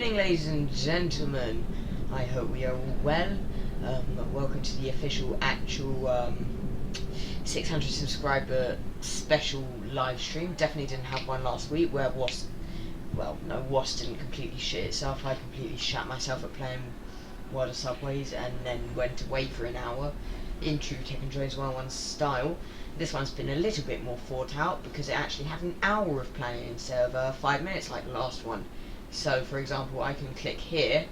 evening, ladies and gentlemen. I hope we are all well. Welcome to the official, actual 600 subscriber special live stream. Definitely didn't have one last week where Was didn't completely shit itself. I completely shat myself at playing World of Subways and then went away for an hour in true Techandtrains101 style. This one's been a little bit more thought out because it actually had an hour of planning instead of 5 minutes like the last one. So, for example, I can click here,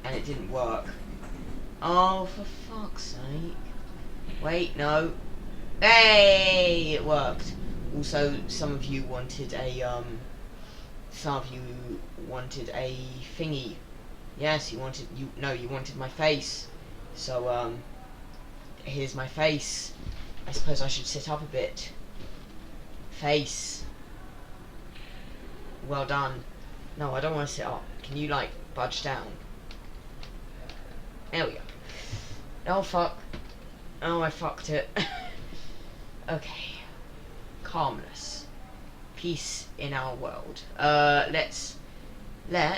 and it didn't work. Oh, for fuck's sake. Wait, no. Hey, it worked. Also, some of you wanted a thingy. Yes, you wanted my face. So, here's my face. I suppose I should sit up a bit. Face. Well done. No, I don't want to sit up. Can you, like, budge down? There we go. Oh, fuck. Oh, I fucked it. Okay. Calmness. Peace in our world. Let's. No.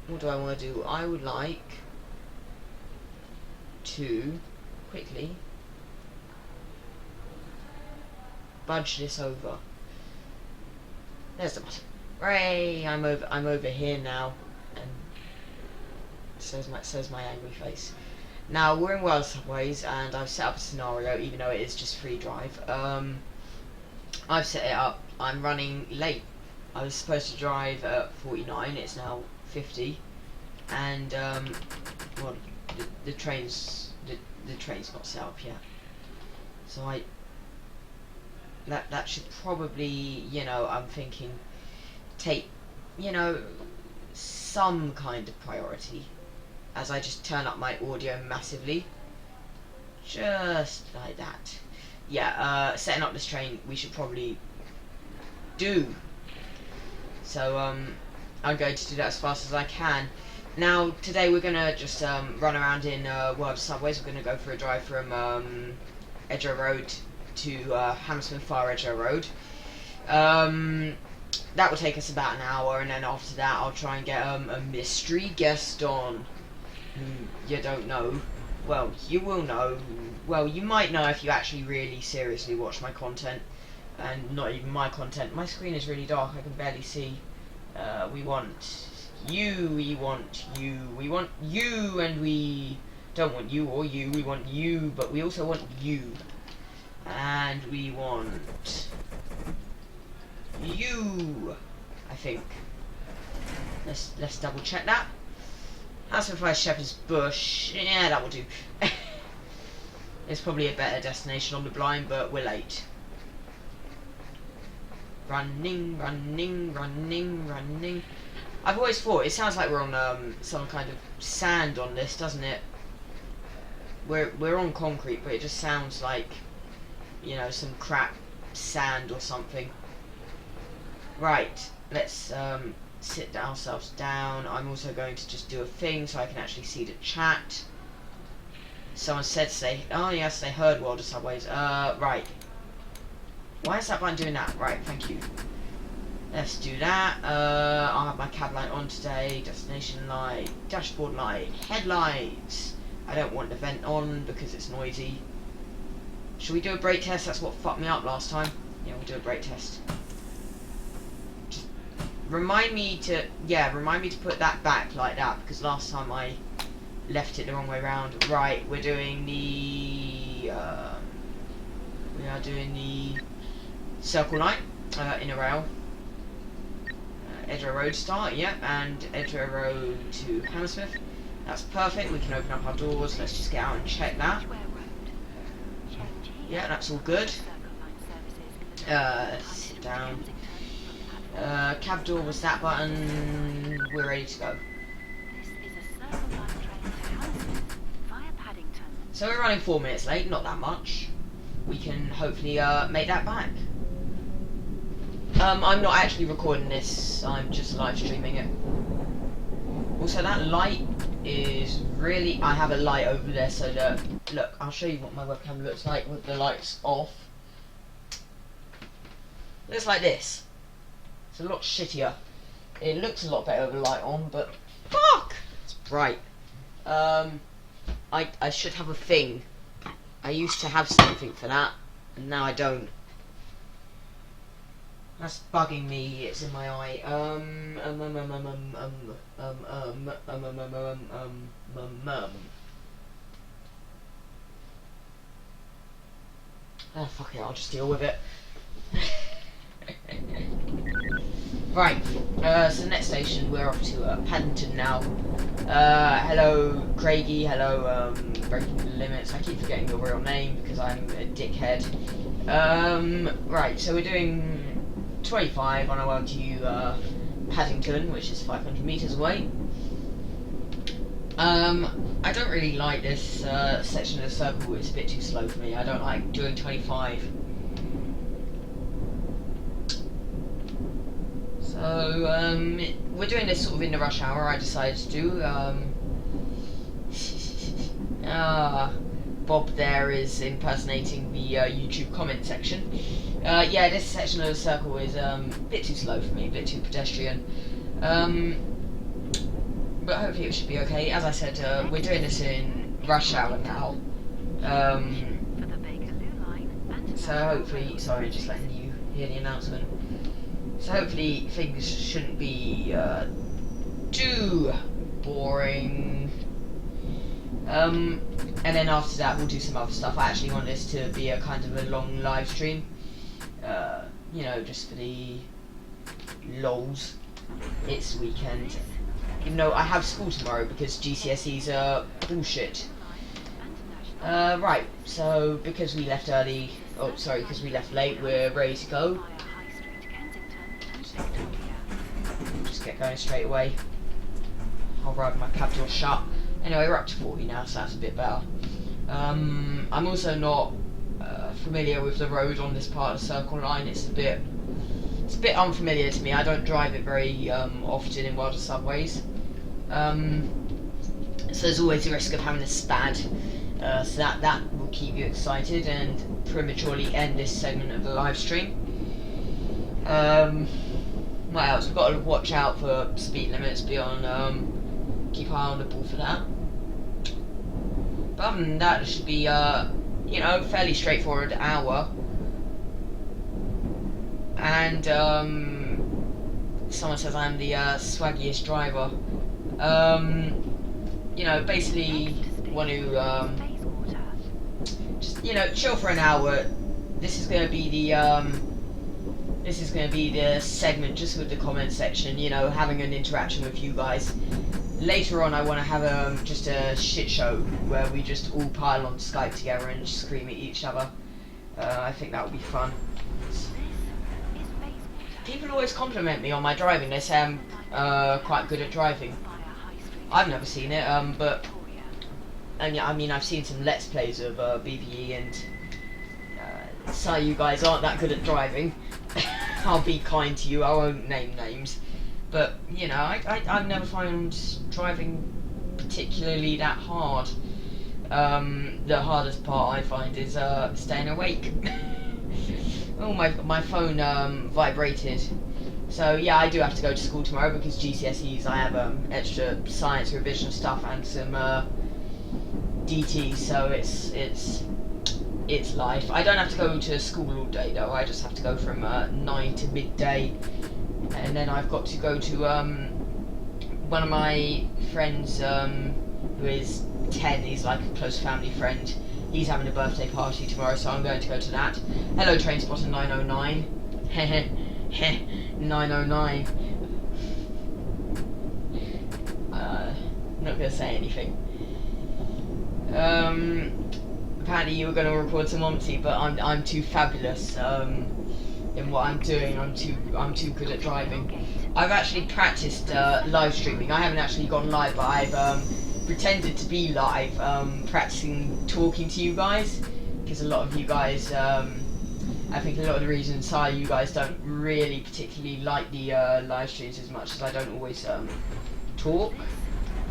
What do I want to do? I would like to quickly budge this over. There's the button. Hooray! I'm over here now, and says my angry face. Now we're in World of Subways, and I've set up a scenario, even though it is just free drive. I've set it up. I'm running late. I was supposed to drive at 49. It's now 50, and well, the train's not set up yet. So that should probably, you know, I'm thinking, take, you know, some kind of priority, as I just turn up my audio massively, just like that. Yeah, setting up this train we should probably do. So I'm going to do that as fast as I can. Now today we're gonna just run around in World of Subways. We're gonna go for a drive from Edgware Road to Hammersmith Far Edgware Road. That will take us about an hour, and then after that I'll try and get a mystery guest on who you don't know. Well, you will know. Well, you might know if you actually really seriously watch my content, and not even my content. My screen is really dark, I can barely see. We want you, we want you, we want you, and we don't want you or you, we want you, but we also want you. And we want you, I think. Let's double check that. Hammersmith Shepherd's Bush, yeah, that will do. It's probably a better destination on the blind, but we're late. Running, running, running, running. I've always thought it sounds like we're on some kind of sand on this, doesn't it? We're on concrete, but it just sounds like, you know, some crap sand or something. Right, let's sit ourselves down. I'm also going to just do a thing so I can actually see the chat. Someone said oh yes, they heard World of Subways. Right. Why is that button doing that? Right, thank you. Let's do that. I'll have my cab light on today. Destination light, dashboard light, headlights. I don't want the vent on because it's noisy. Should we do a brake test? That's what fucked me up last time. Yeah, we'll do a brake test. Just remind me to put that back like that, because last time I left it the wrong way around. Right, we're doing the circle light, inner rail. Edgware Road start, yep, and Edgware Road to Hammersmith. That's perfect. We can open up our doors. Let's just get out and check that. Yeah, that's all good. Sit down. Cab door was that button. We're ready to go. So we're running 4 minutes late, not that much. We can hopefully make that back. I'm not actually recording this, I'm just live streaming it. Also, that light is really, I have a light over there so that, look, I'll show you what my webcam looks like with the lights off. Looks like this. It's a lot shittier. It looks a lot better with the light on, but fuck! It's bright. I should have a thing. I used to have something for that, and now I don't. That's bugging me. It's in my eye. Oh fuck it, I'll just deal with it. Right, so the next station, we're off to Paddington now. Hello Craigie, hello Breaking the Limits. I keep forgetting your real name because I'm a dickhead. Right, so we're doing 25 on our way to Paddington, which is 500 metres away. I don't really like this section of the circle. It's a bit too slow for me. I don't like doing 25. So, we're doing this sort of in the rush hour, I decided to do. Bob there is impersonating the YouTube comment section. Yeah, this section of the circle is a bit too slow for me, a bit too pedestrian. But hopefully it should be okay. As I said, we're doing this in rush hour now. So hopefully, sorry, just letting you hear the announcement. So hopefully things shouldn't be too boring. And then after that we'll do some other stuff. I actually want this to be a kind of a long live stream. You know, just for the lols. It's weekend. Even though I have school tomorrow because GCSEs are bullshit. Right, so because we left early, oh sorry, because we left late, we're ready to go. Just get going straight away. I'll ride my cab door shut. Anyway, we're up to 40 now, so that's a bit better. I'm also not familiar with the road on this part of the Circle Line. It's a bit unfamiliar to me. I don't drive it very often in wider subways. So there's always the risk of having a spad. So that will keep you excited and prematurely end this segment of the live stream. What else? We've got to watch out for speed limits, be on, keep eye on the ball for that. But other than that, it should be, you know, fairly straightforward hour. And, someone says I'm the, swaggiest driver. You know, basically want to, just, you know, chill for an hour. This is going to be the, segment just with the comment section, you know, having an interaction with you guys. Later on I want to have just a shit show where we just all pile on Skype together and scream at each other. I think that would be fun. People always compliment me on my driving. They say I'm quite good at driving. I've never seen it, but yeah, I mean I've seen some Let's Plays of BBE, and so you guys aren't that good at driving. I'll be kind to you, I won't name names. But, you know, I've never found driving particularly that hard. The hardest part I find is staying awake. Oh, my phone vibrated. So, yeah, I do have to go to school tomorrow because GCSEs, I have extra science revision stuff and some DT, so it's life. I don't have to go to school all day though, I just have to go from 9 to midday, and then I've got to go to one of my friends who is 10, he's like a close family friend. He's having a birthday party tomorrow, so I'm going to go to that. Hello Trainspotting909. Heh 909. Not gonna say anything. Apparently you were going to record some Monty, but I'm too fabulous in what I'm doing. I'm too good at driving. I've actually practiced live streaming. I haven't actually gone live, but I've pretended to be live, practicing talking to you guys, because a lot of you guys, I think a lot of the reasons are you guys don't really particularly like the live streams as much as I don't always talk.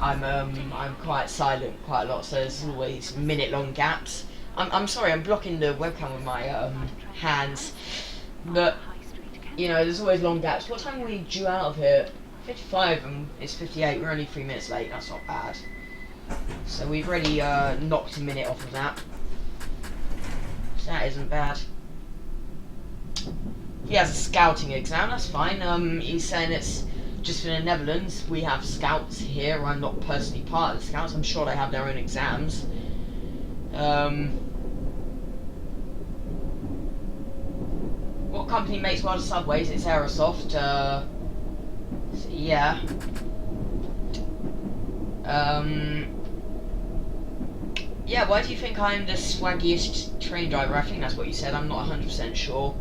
I'm quite silent quite a lot, so there's always minute-long gaps. I'm sorry, I'm blocking the webcam with my hands, but you know, there's always long gaps. What time are we due out of here? 55 and it's 58. We're only 3 minutes late. That's not bad. So we've already knocked a minute off of that. So that isn't bad. He has a scouting exam. That's fine. He's saying it's just for the Netherlands. We have scouts here. I'm not personally part of the scouts. I'm sure they have their own exams. What company makes wild subways? It's Aerosoft. So yeah. Yeah, why do you think I'm the swaggiest train driver? I think that's what you said. I'm not 100% sure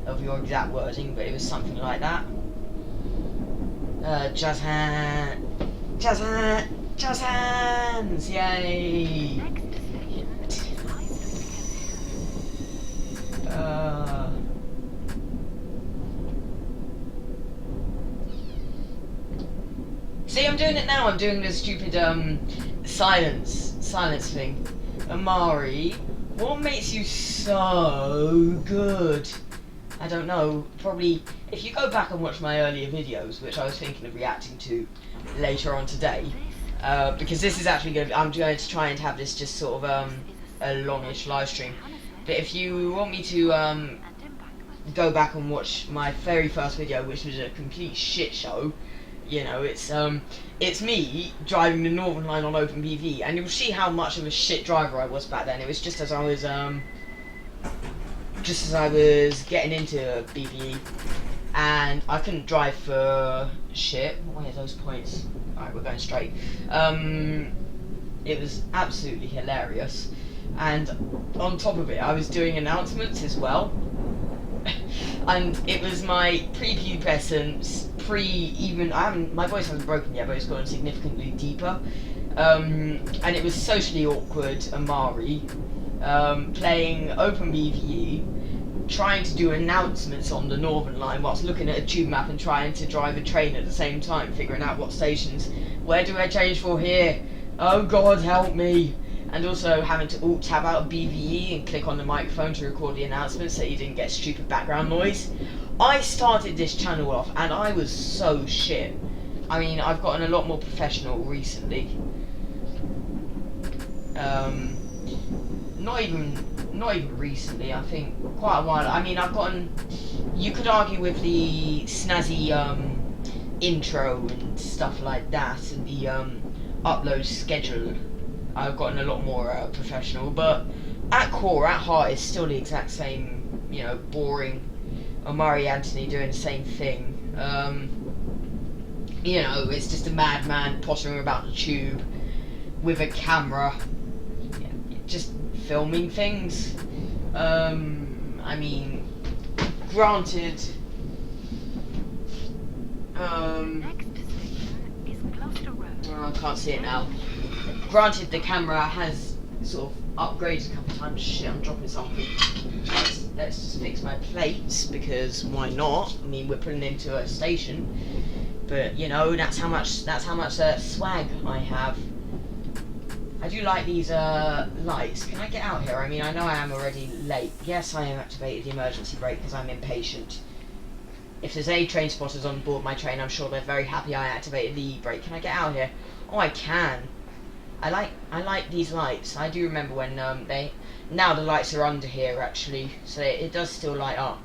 of your exact wording, but it was something like that. Jazz hands! Yay! See, I'm doing it now. I'm doing the stupid silence thing. Amari, what makes you so good? I don't know. Probably if you go back and watch my earlier videos, which I was thinking of reacting to later on today, because this is actually going to, I'm going to try and have this just sort of a longish live stream. But if you want me to go back and watch my very first video, which was a complete shit show, you know, it's me driving the Northern Line on OpenBV, and you'll see how much of a shit driver I was back then. It was just as I was getting into BVE, and I couldn't drive for shit. What are those points? Alright, we're going straight. It was absolutely hilarious, and on top of it, I was doing announcements as well. And it was my pre-pubescence, my voice hasn't broken yet, but it's gotten significantly deeper. And it was socially awkward Amari, playing OpenBVE, trying to do announcements on the Northern Line whilst looking at a tube map and trying to drive a train at the same time, figuring out what stations, where do I change for here? Oh God, help me! And also having to alt-tab out of BVE and click on the microphone to record the announcements so you didn't get stupid background noise. I started this channel off and I was so shit. I mean, I've gotten a lot more professional recently. Not even recently, I think quite a while. I mean, I've gotten, you could argue with the snazzy intro and stuff like that, and the upload schedule, I've gotten a lot more professional, but at core, at heart, it's still the exact same, you know, boring Omari Anthony doing the same thing. You know, it's just a madman pottering about the tube with a camera, just filming things. I mean, granted, I can't see it now. Granted, the camera has sort of upgraded a couple of times. Shit, I'm dropping something. Let's just fix my plates, because why not? I mean, we're putting into a station, but you know, that's how much swag I have. I do like these lights. Can I get out here? I mean, I know I am already late. Yes, I have activated the emergency brake because I'm impatient. If there's any train spotters on board my train, I'm sure they're very happy I activated the brake. Can I get out here? Oh, I can. I like these lights. I do remember when now the lights are under here actually, so it does still light up.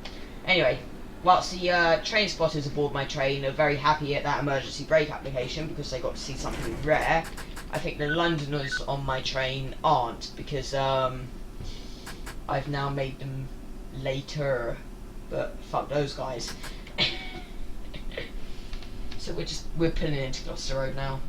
Anyway, whilst the train spotters aboard my train are very happy at that emergency brake application because they got to see something rare, I think the Londoners on my train aren't, because I've now made them later, but fuck those guys. So we're pulling into Gloucester Road now.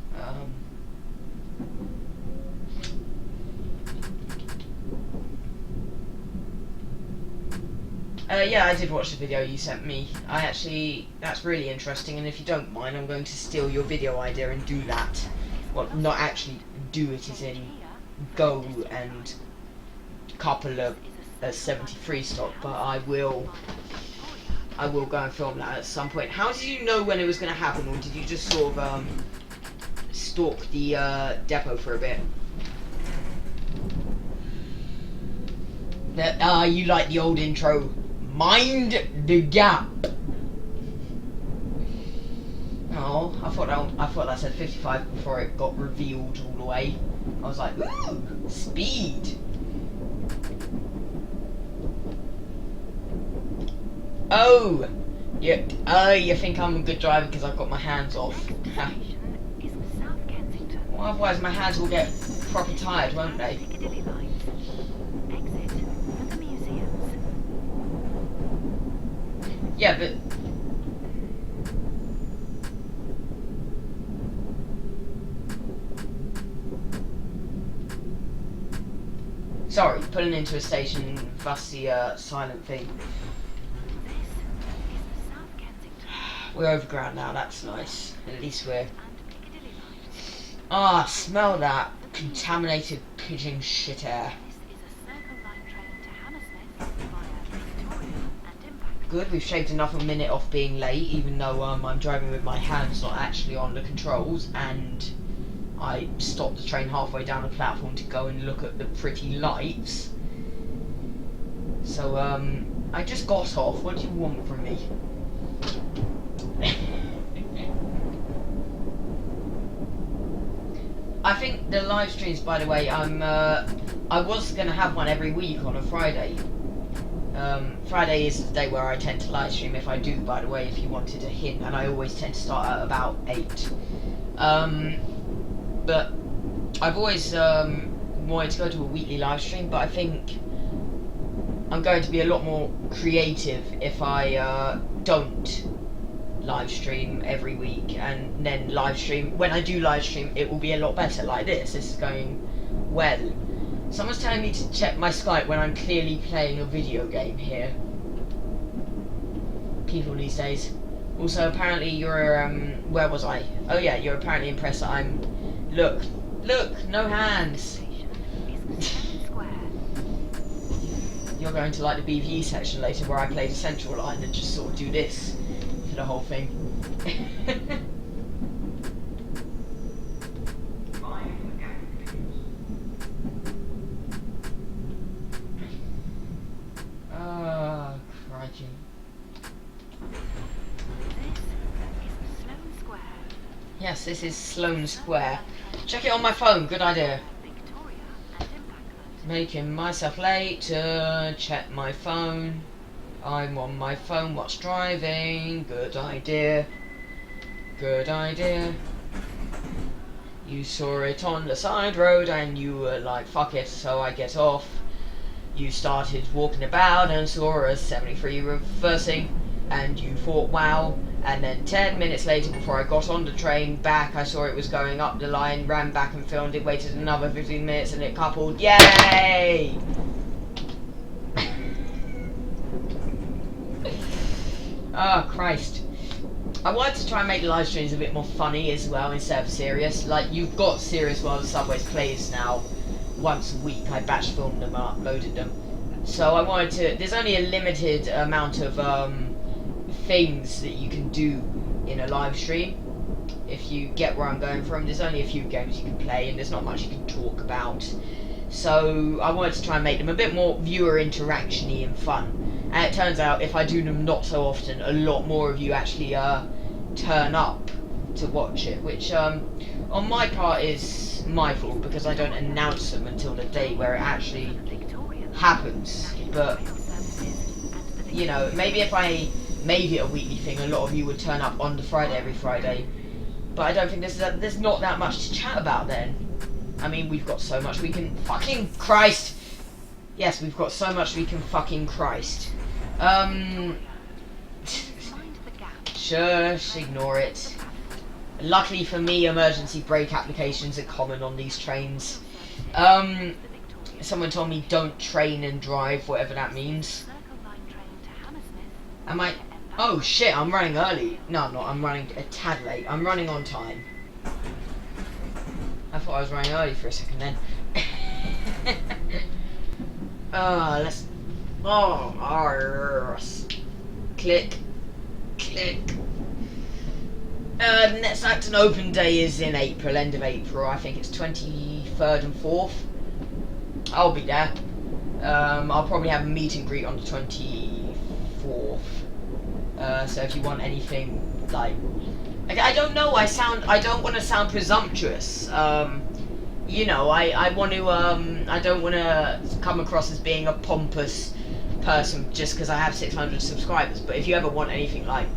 Yeah, I did watch the video you sent me. That's really interesting, and if you don't mind, I'm going to steal your video idea and do that. Well, not actually do it as in go and couple a 73 stock, but I will go and film that at some point. How did you know when it was going to happen, or did you just sort of stalk the depot for a bit. You like the old intro? Mind the gap. Oh, I thought that said 55 before it got revealed all the way. I was like, ooh, speed. Oh, yeah. You think I'm a good driver because I've got my hands off? Well, otherwise my hands will get proper tired, won't they? Yeah, but sorry, pulling into a station, thus the silent thing. We're overground now, that's nice. At least we're... Ah, smell that contaminated pigeon shit air. Good, we've shaved enough a minute off being late, even though I'm driving with my hands not actually on the controls, and I stopped the train halfway down the platform to go and look at the pretty lights. So, I just got off. What do you want from me? I think the live streams, by the way, I was going to have one every week on a Friday. Friday is the day where I tend to live stream if I do, by the way, if you wanted a hint, and I always tend to start at about 8. But I've always wanted to go to a weekly live stream, but I think I'm going to be a lot more creative if I don't live stream every week, and then live stream, when I do live stream, it will be a lot better like this. This is going well. Someone's telling me to check my Skype when I'm clearly playing a video game here. People these days. Also, apparently you're, where was I? Oh yeah, you're apparently impressed that I'm... Look, no hands! You're going to like the BVE section later where I play the central line and just sort of do this for the whole thing. Crikey. Yes, this is Sloane Square. Check it on my phone, good idea. Making myself late to check my phone. I'm on my phone whilst driving. Good idea. Good idea. You saw it on the side road and you were like, fuck it, so I get off. You started walking about and saw a 73 reversing and you thought, wow. And then 10 minutes later, before I got on the train back, I saw it was going up the line, ran back and filmed it, waited another 15 minutes and it coupled. Yay! Oh, Christ. I wanted to try and make the live streams a bit more funny as well instead of serious. Like, you've got serious while the Subways plays now. Once a week, I batch filmed them and uploaded them. So I wanted to... There's only a limited amount of things that you can do in a live stream. If you get where I'm going from, there's only a few games you can play and there's not much you can talk about. So I wanted to try and make them a bit more viewer interaction-y and fun. And it turns out if I do them not so often, a lot more of you actually turn up to watch it, which on my part is my fault because I don't announce them until the day where it actually happens. But you know, maybe if I made it a weekly thing, a lot of you would turn up on the Friday every Friday. But I don't think there's not that much to chat about then. I mean, we've got so much we can fucking Christ. Yes, we've got so much we can fucking Christ. Shush, ignore it. Luckily for me, emergency brake applications are common on these trains. Someone told me don't train and drive, whatever that means. Am I... Oh shit, I'm running early. No, I'm not, I'm running a tad late. I'm running on time. I thought I was running early for a second then. Let's... Oh, arse. Click. Click. Next Acton Open Day is in April, end of April. I think it's 23rd and 4th. I'll be there. I'll probably have a meet and greet on the 24th. So if you want anything, like, I don't know. I don't want to sound presumptuous. You know, I want to. I don't want to come across as being a pompous person just because I have 600 subscribers. But if you ever want anything like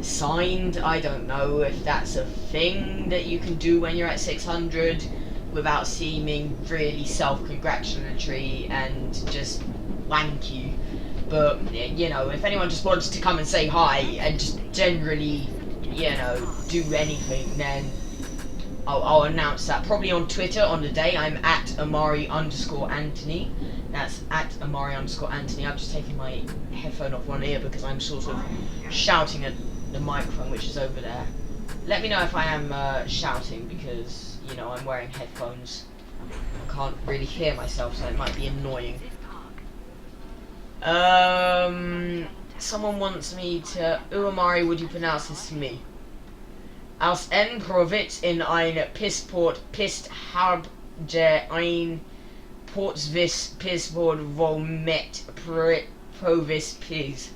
signed, I don't know if that's a thing that you can do when you're at 600 without seeming really self-congratulatory and just wanky. But you know, if anyone just wants to come and say hi and just generally, you know, do anything, then I'll announce that probably on Twitter on the day. I'm at Amari_Anthony. That's at Amari_Anthony. I'm just taking my headphone off one ear because I'm sort of shouting at the microphone which is over there. Let me know if I am shouting because, you know, I'm wearing headphones. I can't really hear myself, so it might be annoying. Someone wants me to... Amari, would you pronounce this to me? Aus en Provit in ein Pissport Pist Harbje ein Portsvis Pissport Vomet Provis Pis.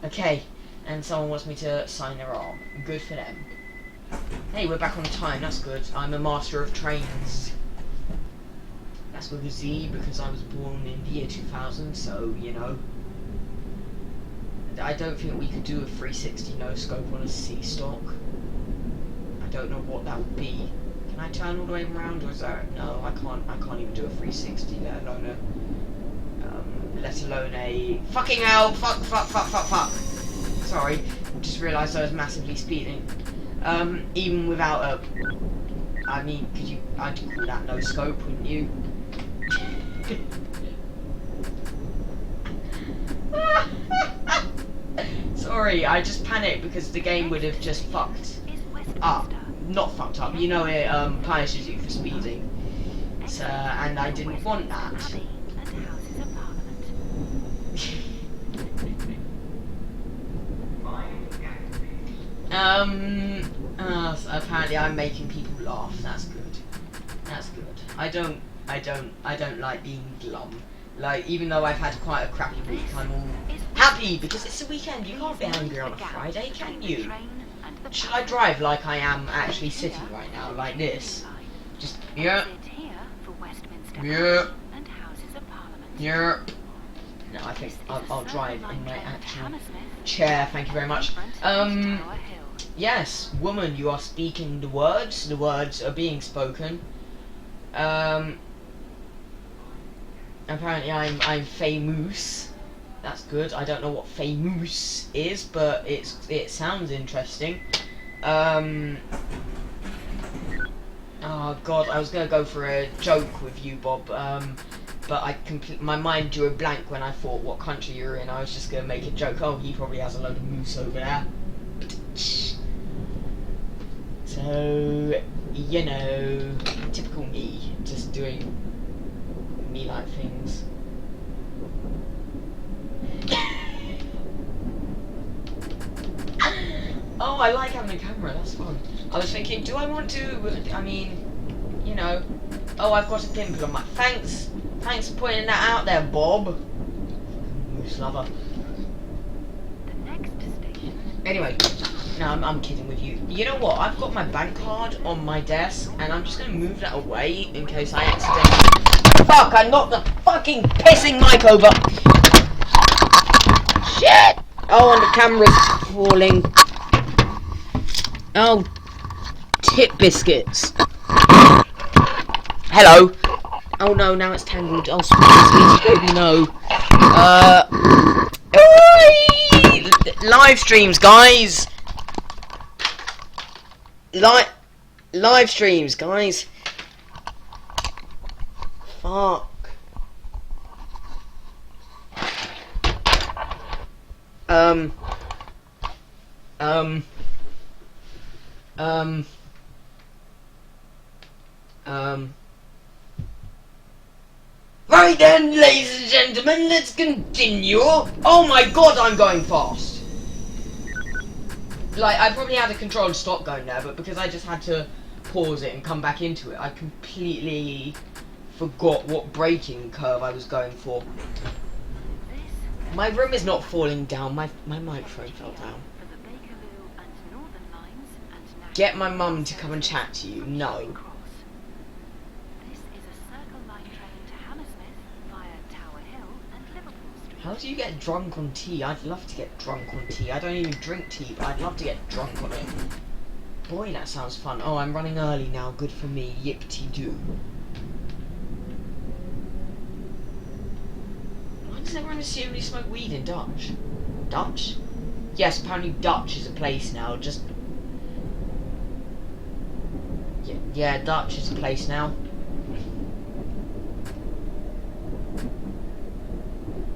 Okay, and someone wants me to sign their arm. Good for them. Hey, we're back on time, that's good. I'm a master of trains. That's with a Z because I was born in the year 2000, so, you know. I don't think we could do a 360 no scope on a C stock. I don't know what that would be. Can I turn all the way around, or is that... No, I can't even do a 360, let alone a... Fucking hell! Fuck! Sorry, just realised I was massively speeding. Even without a... I mean, I'd call that no scope, wouldn't you? Sorry, I just panicked because the game would have just fucked up. Not fucked up, you know it punishes you for speeding. So, and I didn't want that. So apparently I'm making people laugh, that's good. That's good. I don't like being glum. Like, even though I've had quite a crappy week, I'm all happy because it's the weekend. You can't be angry on a Friday, can you? Should I drive like I am actually sitting right now, like this? Just, yeah. Yeah. Yeah. No, I think I'll drive in my actual chair, thank you very much. Yes, woman, you are speaking the words are being spoken. Apparently I'm famous. That's good. I don't know what famous is, but it sounds interesting. Oh god, I was gonna go for a joke with you, Bob, but my mind drew a blank when I thought what country you were in. I was just gonna make a joke. Oh, he probably has a load of moose over there. So, you know, typical me, just doing me-like things. Oh, I like having a camera, that's fun. I was thinking, do I want to, I mean, you know, oh, I've got a pimple on my, thanks for pointing that out there, Bob. Moose lover. Anyway, no, I'm kidding with you. You know what, I've got my bank card on my desk, and I'm just going to move that away in case I accidentally... Fuck, I knocked the fucking pissing mic over! Shit! Oh, and the camera's falling. Oh, tit biscuits. Hello. Oh no, now it's tangled. Oh, sweetie baby, no. Live streams, guys. Live streams, guys. Fuck. Right then, ladies and gentlemen, let's continue. Oh my god, I'm going fast. Like, I probably had a controlled stop going there, but because I just had to pause it and come back into it, I completely forgot what braking curve I was going for. My room is not falling down. My microphone fell down. Get my mum to come and chat to you. No. How do you get drunk on tea? I'd love to get drunk on tea. I don't even drink tea, but I'd love to get drunk on it. Boy, that sounds fun. Oh, I'm running early now. Good for me. Yip-tee-doo. Why does everyone assume you smoke weed in Dutch? Dutch? Yes, apparently Dutch is a place now. Just... Yeah, Dutch is a place now.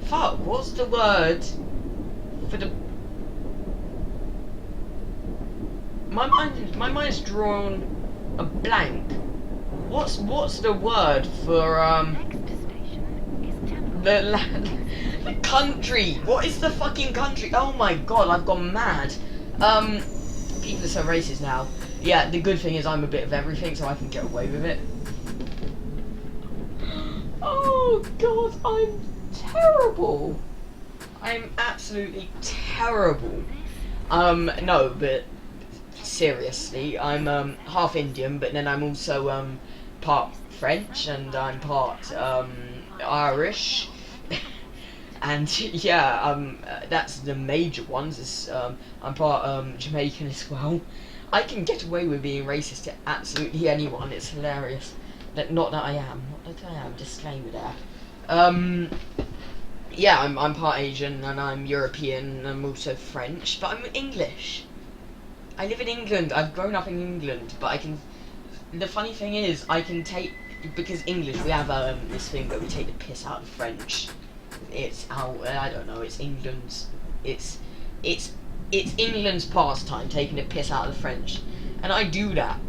Fuck, what's the word for the... My mind's drawn a blank. What's the word for the country? What is the fucking country? Oh my god, I've gone mad. People are so racist now. Yeah, the good thing is I'm a bit of everything, so I can get away with it. Oh god, I'm terrible. I'm absolutely terrible. No, but seriously, I'm half Indian, but then I'm also part French and I'm part Irish. And yeah, that's the major ones. Is I'm part Jamaican as well. I can get away with being racist to absolutely anyone. It's hilarious. Not that I am. Not that I am. Disclaimer there. Yeah, I'm part Asian and I'm European and I'm also French, but I'm English. I live in England. I've grown up in England, but I can. The funny thing is, I can take, because English we have this thing where we take the piss out of French. It's how I don't know. It's England's. It's England's pastime, taking the piss out of the French, and I do that,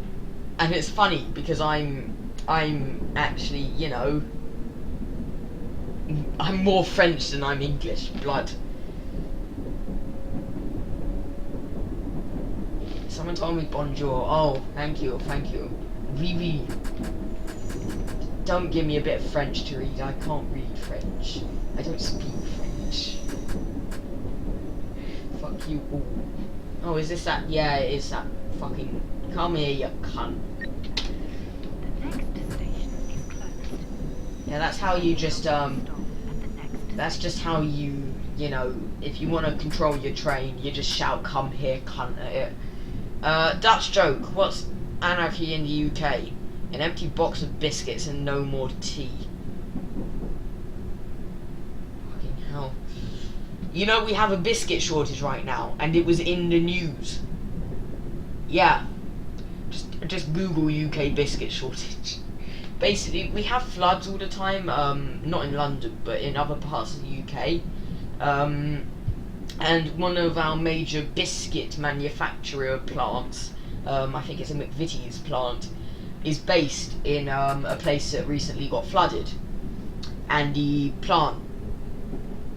and it's funny because I'm actually, you know, I'm more French than I'm English blood. Someone told me bonjour. Oh, thank you, thank you. Oui, oui. Don't give me a bit of French to read. I can't read French. I don't speak French. Fuck you all. Oh, is this that? Yeah, it is that fucking... Come here, you cunt. The next station is closed. Yeah, that's how you just, that's just how you know, if you want to control your train, you just shout, come here, cunt, at it. Dutch joke, what's anarchy in the UK? An empty box of biscuits and no more tea. Fucking hell. You know, we have a biscuit shortage right now, and it was in the news. Yeah. Just Google UK biscuit shortage. Basically, we have floods all the time, not in London, but in other parts of the UK. And one of our major biscuit manufacturer plants, I think it's a McVitie's plant, is based in a place that recently got flooded. And the plant,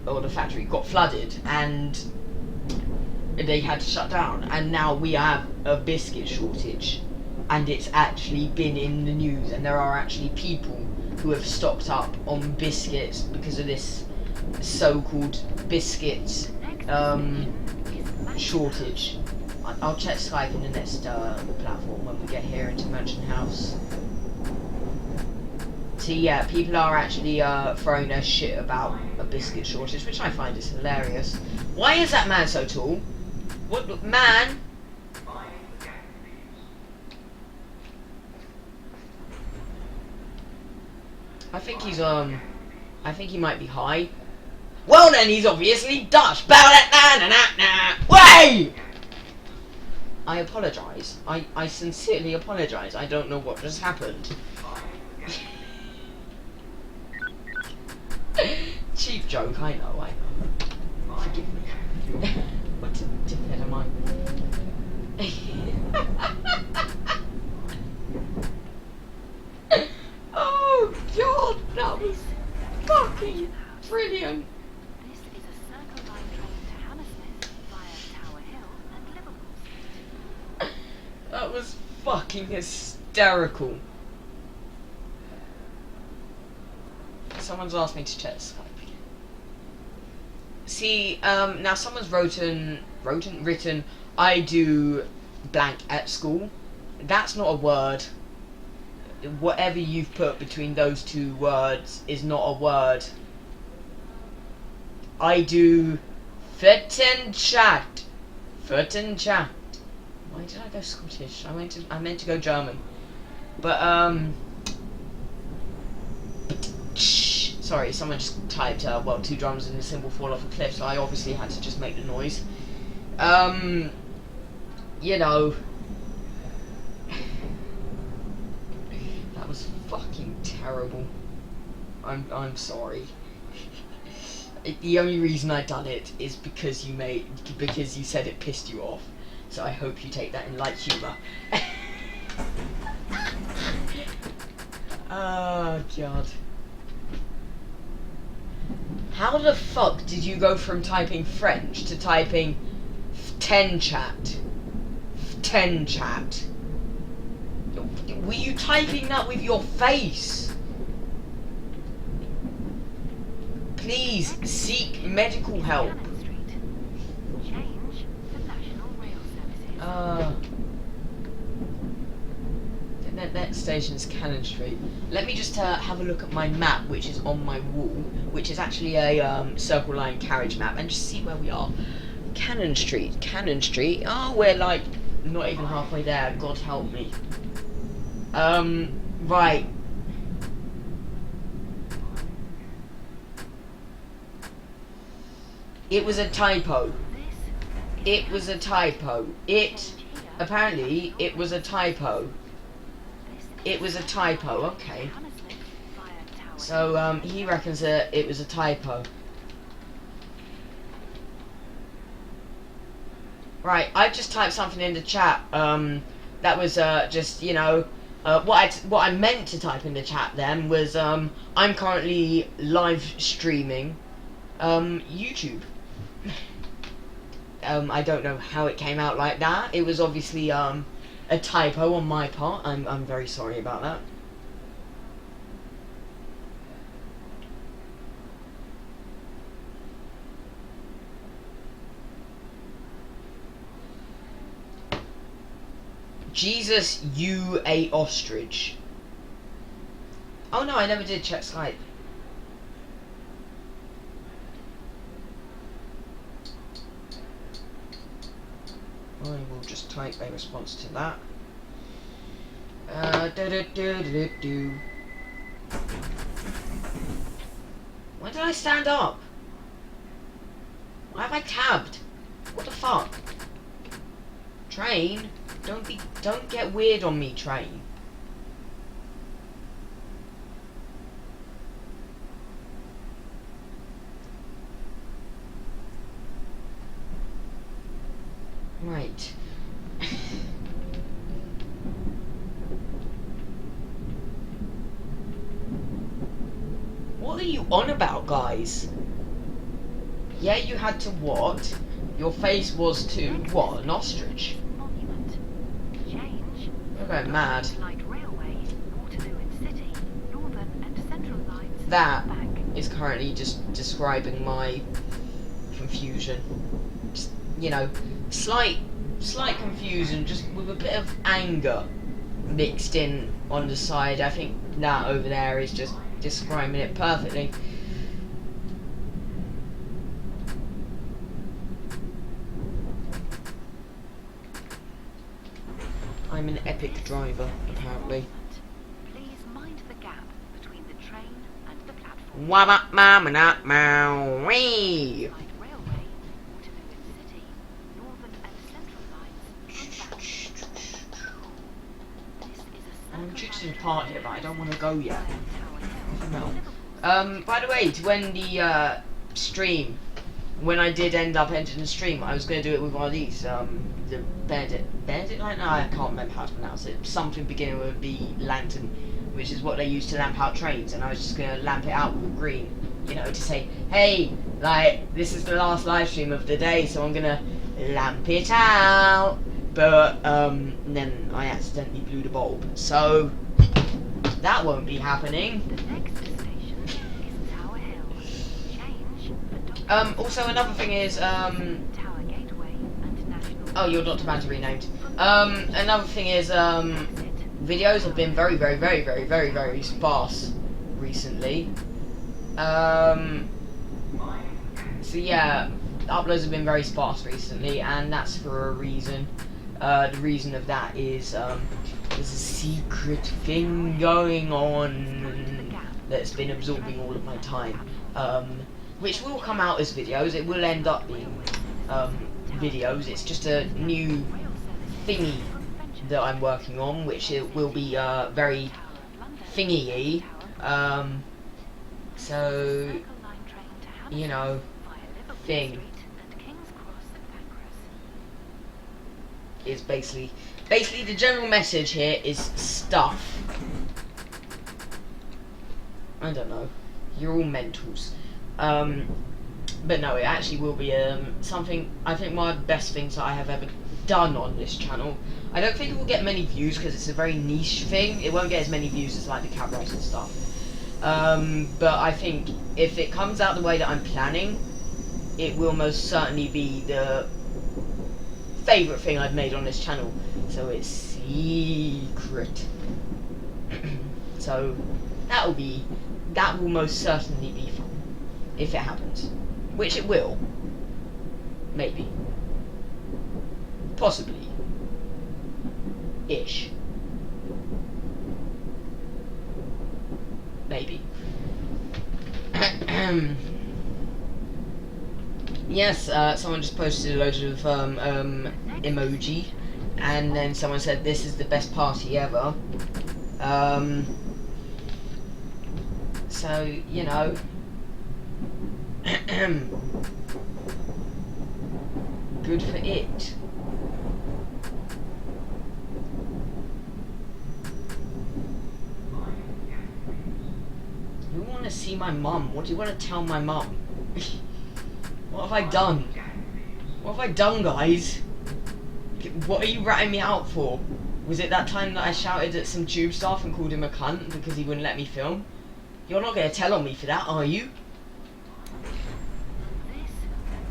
or the factory, got flooded, and they had to shut down. And now we have a biscuit shortage. And it's actually been in the news, and there are actually people who have stocked up on biscuits because of this so-called biscuits shortage. I'll check Skype in the next platform when we get here into Mansion House. So yeah, people are actually throwing their shit about a biscuit shortage, which I find is hilarious. Why is that man so tall? What man? I think he's I think he might be high. Well then, he's obviously Dutch. Way! I apologise. I sincerely apologise. I don't know what just happened. Cheap joke, I know. Forgive me. What dickhead am I? Oh god, that was fucking brilliant. This is a Circle Line train to Hammersmith via Tower Hill and Liverpool hysterical. Someone's asked me to check Skype. See, now someone's written, I do blank at school. That's not a word. Whatever you've put between those two words is not a word. I do Techandtrains101. Techandtrains101. Why did I go Scottish? I meant to go German. But sorry, someone just typed well, 2 drums and a cymbal fall off a cliff, so I obviously had to just make the noise. You know, that was fucking terrible. I'm sorry. The only reason I done it is because you said it pissed you off. So I hope you take that in light humour. Oh god. How the fuck did you go from typing French to typing Techandtrains101? Techandtrains101. Were you typing that with your face? Please seek medical help. The next station is Cannon Street. Let me just have a look at my map, which is on my wall, which is actually a Circle Line carriage map, and just see where we are. Cannon Street. Oh, we're like not even halfway there. God help me. Right. It was a typo. Apparently, it was a typo. Okay. So, he reckons that it was a typo. Right, I've just typed something in the chat, that was, just, you know, what I meant to type in the chat then was, I'm currently live streaming, YouTube. I don't know how it came out like that. It was obviously, a typo on my part. I'm very sorry about that. Jesus, you a ostrich. Oh no, I never did check Skype. I will just type a response to that. When did I stand up? Why have I tabbed? What the fuck? Train? Don't get weird on me, train. Right. What are you on about, guys? Yeah, you had to what? Your face was to what? An ostrich? You're going mad. That is currently just describing my confusion. Just, you know, slight confusion, just with a bit of anger mixed in on the side. I think that over there is just describing it perfectly. I'm an epic driver, apparently. Please mind the gap between the train and the platform. Wee. Like railway, Waterloo and City, Northern and Central lines come back. This is a I'm just in part here, but I don't want to go yet. Tower Hill. No. By the way, to end the stream, when I did end up ending the stream, I was going to do it with one of these, the Bandit, like, no, I can't remember how to pronounce it. Something beginning with the lantern, which is what they use to lamp out trains, and I was just going to lamp it out with green, you know, to say, hey, like, this is the last live stream of the day, so I'm going to lamp it out. but then I accidentally blew the bulb, so that won't be happening. The next station is Tower Hill. Change for Dr. Also another thing is, Tower Gateway and National. oh, you're Dr. Banter renamed. Another thing is, videos have been very sparse recently. So yeah, uploads have been very sparse recently, and that's for a reason. The reason of that is there's a secret thing going on that's been absorbing all of my time, which will come out as videos. It will end up being videos. It's just a new thingy that I'm working on, which it will be very thingy-y. So, you know, thing is basically the general message here is stuff. I don't know, you're all mentals. But no, it actually will be something. I think one of the best things that I have ever done on this channel. I don't think it will get many views because it's a very niche thing. It won't get as many views as like the cat rice and stuff. But I think if it comes out the way that I'm planning, it will most certainly be the favourite thing I've made on this channel. So it's secret. So that will most certainly be fun if it happens, which it will. Maybe, possibly, ish. Maybe. Yes, someone just posted loads of emoji, and then someone said this is the best party ever. So, you know, good for it. You want to see my mum? What do you want to tell my mum? What have I done? What have I done, guys? What are you ratting me out for? Was it that time that I shouted at some tube staff and called him a cunt because he wouldn't let me film? You're not going to tell on me for that, are you? This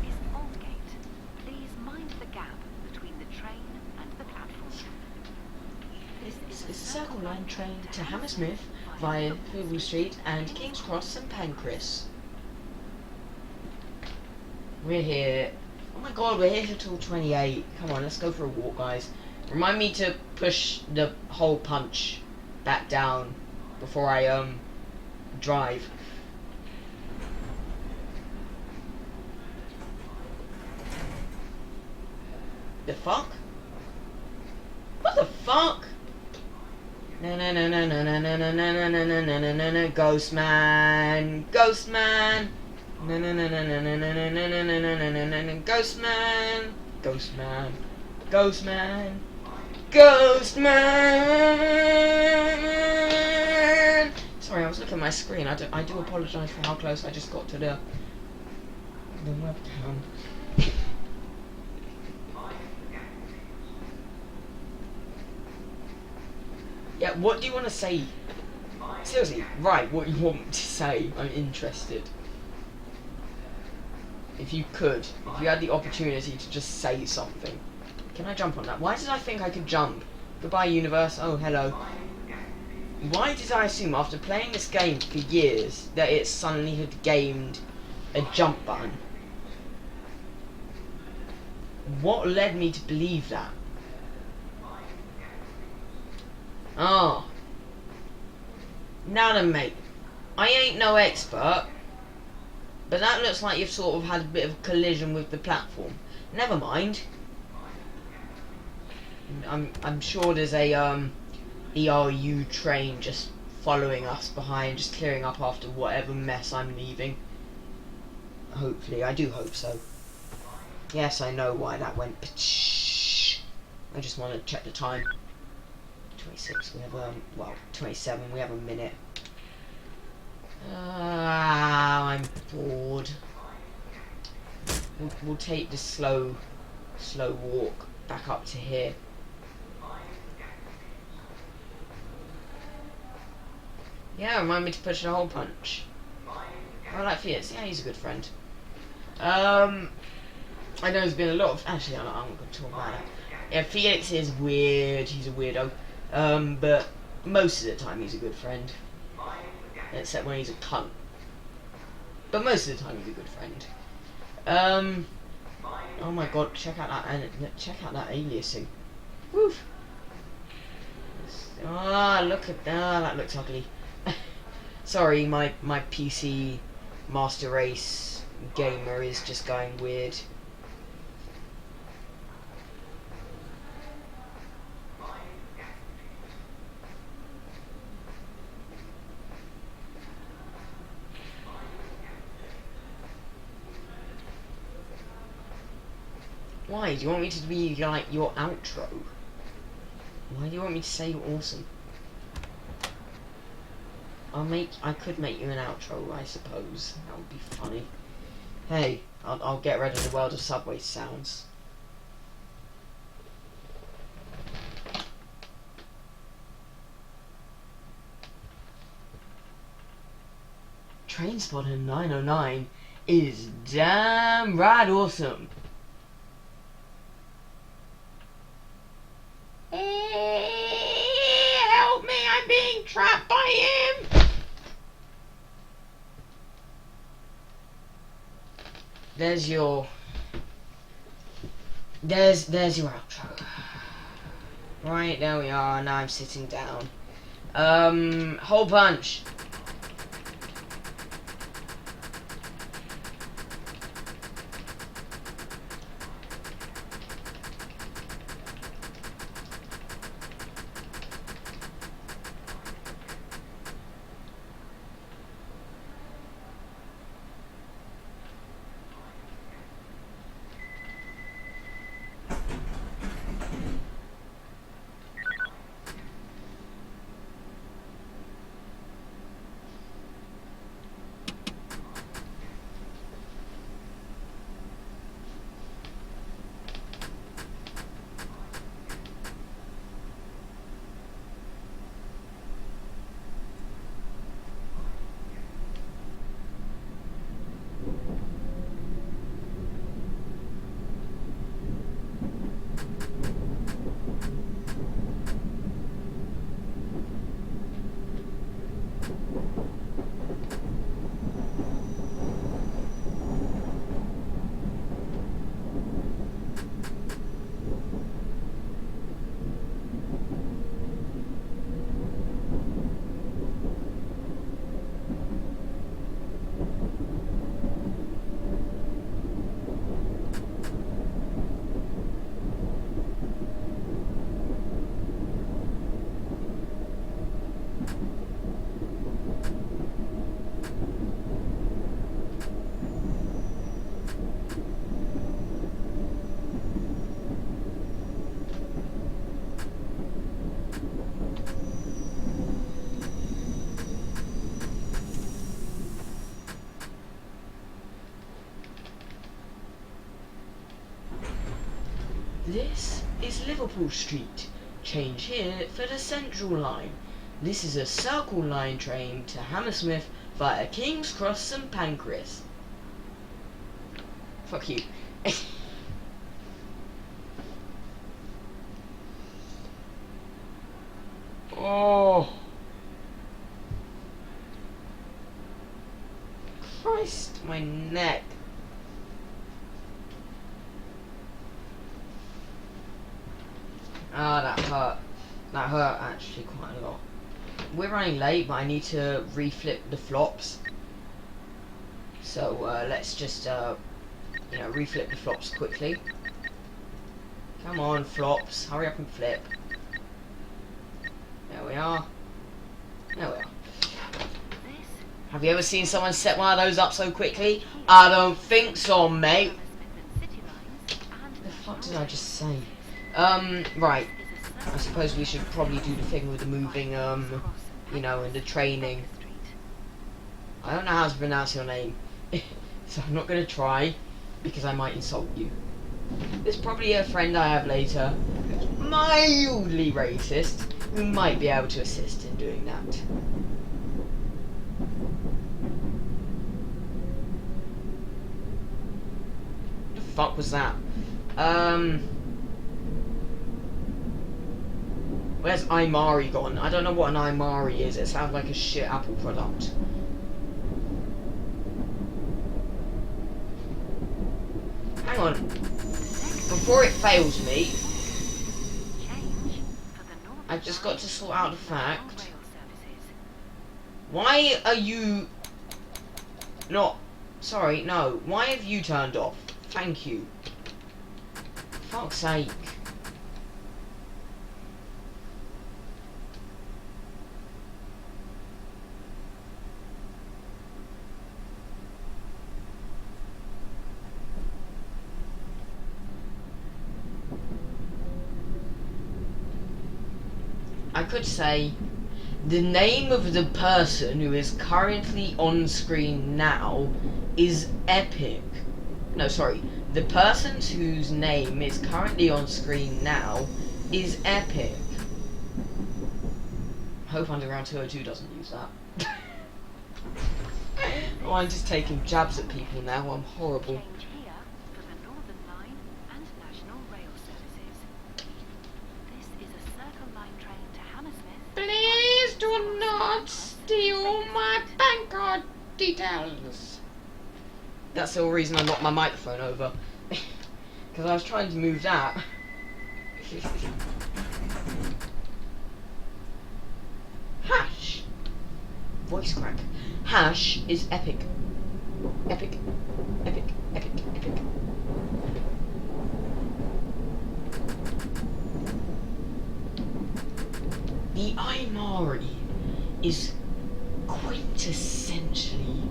is Aldgate. Please mind the gap between the train and the platform. This is a Circle Line train to Hammersmith via Hoover Street and King's Cross and Pancras. We're here. Oh my god, we're here till 28. Come on, let's go for a walk, guys. Remind me to push the hole punch back down before I drive. The fuck? What the fuck? No no no no no no no no no no no no no no no, Ghost Man, Ghost Man. No no no no no no no no no no no no no no no, Ghost Man, Ghost Man, Ghost Man, Ghost Man. Sorry, I was looking at my screen. I do apologise for how close I just got to the webcam. Yeah, what do you want to say? Seriously, right, what you want to say? I'm interested. If you could, if you had the opportunity to just say something. Can I jump on that? Why did I think I could jump? Goodbye, universe. Oh, hello. Why did I assume after playing this game for years that it suddenly had gained a jump button? What led me to believe that? Oh. Now then, mate. I ain't no expert, but that looks like you've sort of had a bit of a collision with the platform. Never mind. I'm sure there's a ERU train just following us behind, just clearing up after whatever mess I'm leaving. Hopefully, I do hope so. Yes, I know why that went. I just want to check the time. 26. We have well, 27. We have a minute. I'm bored. We'll take the slow walk. back up to here. Yeah, remind me to push a hole punch. I like Felix. Yeah, he's a good friend. I know there's been a lot of... Actually, I'm not going to talk about that. Yeah, Felix is weird. He's a weirdo. But most of the time he's a good friend. Except when he's a cunt. But most of the time he's a good friend. Oh my god, check out that aliasing. Woof. Ah, look at that. That looks ugly. Sorry, my PC Master Race gamer is just going weird. Why? Do you want me to be like your outro? Why do you want me to say you're awesome? I could make you an outro, I suppose. That would be funny. Hey, I'll get rid of the world of Subway sounds. Techandtrains101 is damn right awesome. Help me, I'm being trapped by him! There's your outro. Right, there we are, now I'm sitting down. Hole punch. This is Liverpool Street. Change here for the Central Line. This is a Circle Line train to Hammersmith via King's Cross and Pancras. Fuck you. Oh. Christ, my neck. Ah, that hurt. That hurt actually quite a lot. We're running late, but I need to reflip the flops. So let's just, reflip the flops quickly. Come on, flops. Hurry up and flip. There we are. There we are. Have you ever seen someone set one of those up so quickly? I don't think so, mate. What the fuck did I just say? Right. I suppose we should probably do the thing with the moving, and the training. I don't know how to pronounce your name, so I'm not going to try, because I might insult you. There's probably a friend I have later who's mildly racist who might be able to assist in doing that. The fuck was that? Where's Imari gone? I don't know what an Imari is. It sounds like a shit Apple product. Hang on. Before it fails me, I've just got to sort out the fact. Why are you not... Sorry, no. Why have you turned off? Thank you. Fuck's sake. I could say the name of the person who is currently on screen now is Epic. No, sorry. The person whose name is currently on screen now is Epic. Hope Underground 202 doesn't use that. Oh, I'm just taking jabs at people now. I'm horrible. Change here for the Northern Line and National Rail services. This is a Circle Line train to Hammersmith. Please do not steal my bank card details. That's the whole reason I knocked my microphone over. Because I was trying to move that. Hash. Voice crack. Hash is epic. Epic. Epic. Epic. Epic. The Imari is quintessentially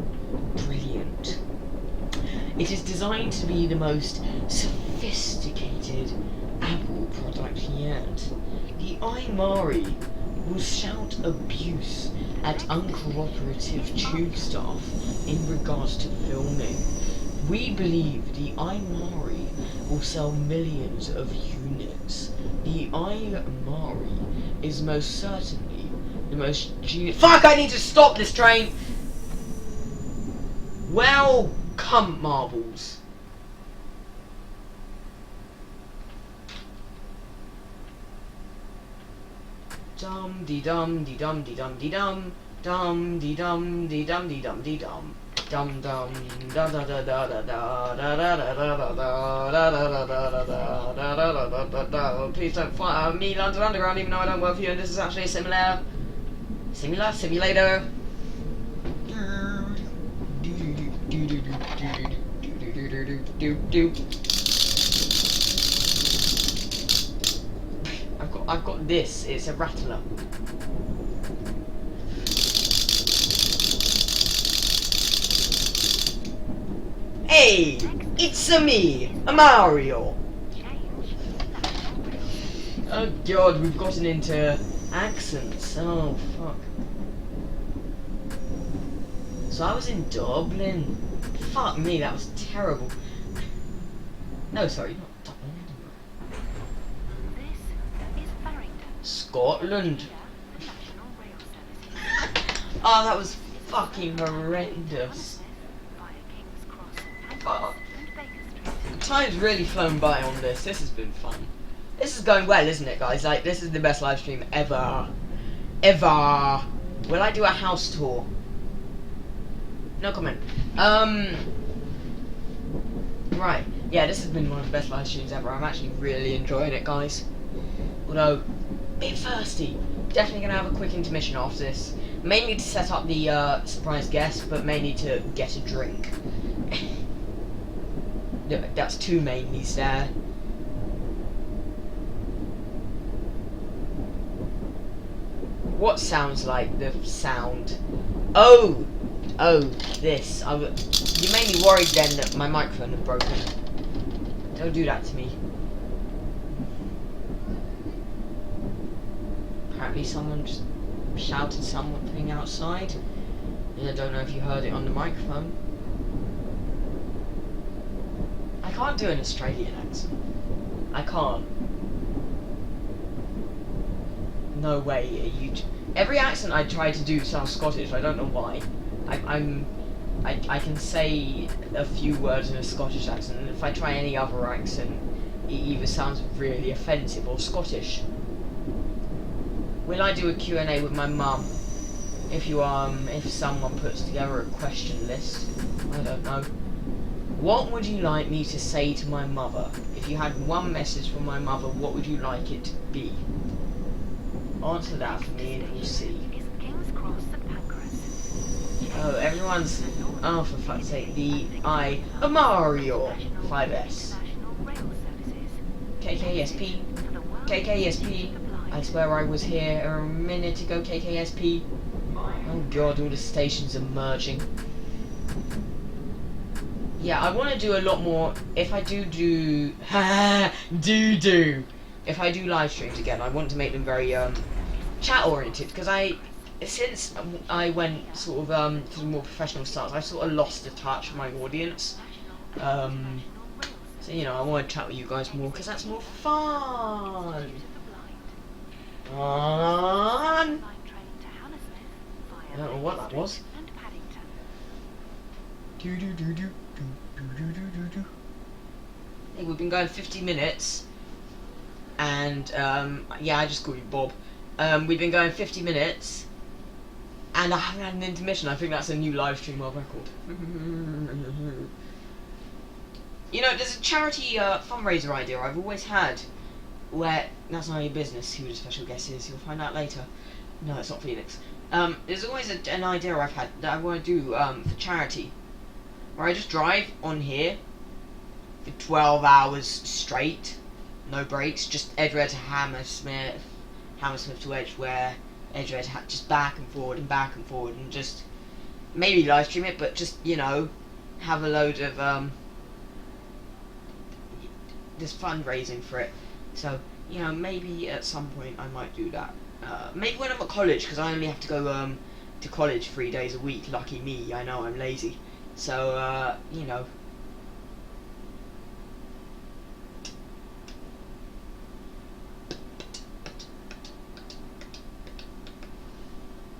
brilliant. It is designed to be the most sophisticated Apple product yet. The Imari will shout abuse at uncooperative tube staff in regards to filming. We believe the Imari will sell millions of units. The Imari is most certainly the most Fuck, I need to stop this train! Welcome, marbles. Dum dee dum dee dum dee dum dee dum dum dee dum dee dum dee dum dee dum dum dum da da da da da da da da da da da da da da da. Please don't fire me, London Underground, even though I don't work for you, and this is actually a simulator. I've got this. It's a rattler. Hey, it's me, a Mario. Oh God, we've gotten into accents. Oh fuck. So I was in Dublin. Fuck me, that was terrible. No, sorry, not Dublin. Scotland. Oh, that was fucking horrendous. Oh. Time's really flown by on this. This has been fun. This is going well, isn't it, guys? Like, this is the best live stream ever. Ever. Will I do a house tour? No comment. Right. Yeah, this has been one of the best live streams ever. I'm actually really enjoying it, guys. Although, a bit thirsty. Definitely gonna have a quick intermission after this. Mainly to set up the surprise guest, but mainly to get a drink. That's two mainies there. What sounds like the sound? Oh, this. You made me worried then that my microphone had broken. Don't do that to me. Apparently someone just shouted something outside. And I don't know if you heard it on the microphone. I can't do an Australian accent. I can't. No way. Every accent I try to do sounds Scottish. I don't know why. I can say a few words in a Scottish accent, and if I try any other accent, it either sounds really offensive or Scottish. Will I do a Q&A with my mum? If someone puts together a question list, I don't know. What would you like me to say to my mother? If you had one message from my mother, what would you like it to be? Answer that for me and we'll see. Oh, everyone's... Oh, for fuck's sake, the Eye of Mario 5S. KKSP. KKSP. I swear I was here a minute ago, KKSP. Oh god, all the stations are merging. Yeah, I want to do a lot more. If I do if I do live streams again, I want to make them very chat oriented, because since I went sort of to the more professional stance, I sort of lost the touch of my audience. So you know, I want to chat with you guys more because that's more fun. I don't know what that was. Hey, we've been going 50 minutes, and yeah, I just call you Bob. We've been going 50 minutes, and I haven't had an intermission. I think that's a new live stream world record. You know, there's a charity fundraiser idea I've always had, where that's not your business who the special guest is. You'll find out later. No, it's not Felix. There's always an idea I've had that I want to do for charity, where I just drive on here for 12 hours straight, no breaks, just Edgeware to Hammersmith to Edgeware, Edgeware to just back and forward, and just maybe live stream it, but just, you know, have a load of this fundraising for it. So, you know, maybe at some point I might do that. Maybe when I'm at college, because I only have to go to college 3 days a week. Lucky me, I know I'm lazy. So, you know.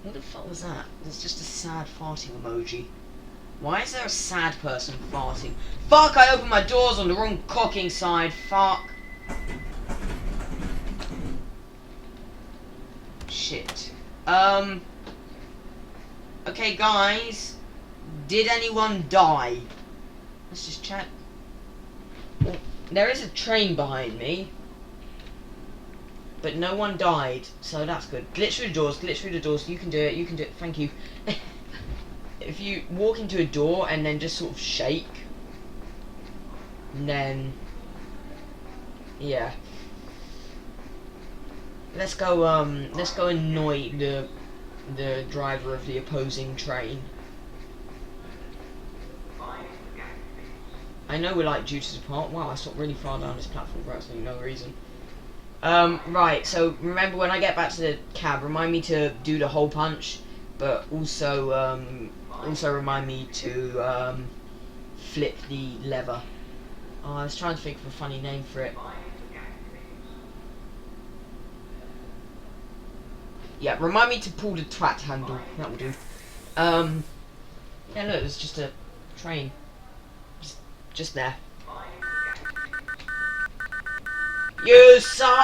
What the fuck was that? There's just a sad farting emoji. Why is there a sad person farting? Fuck, I opened my doors on the wrong cocking side. Fuck. Shit. Okay, guys. Did anyone die? Let's just check. Well, there is a train behind me, but no one died, so that's good. Glitch through the doors, you can do it, thank you. If you walk into a door and then just sort of shake, and then, yeah. Let's go annoy the driver of the opposing train. I know we're like due to depart. Wow, I stopped really far down this platform for absolutely no reason. Right, so remember when I get back to the cab, remind me to do the hole punch, but also remind me to flip the lever. Oh, I was trying to think of a funny name for it. Yeah, remind me to pull the twat handle. That will do. Yeah, look, it's just a train. Just there. You suck!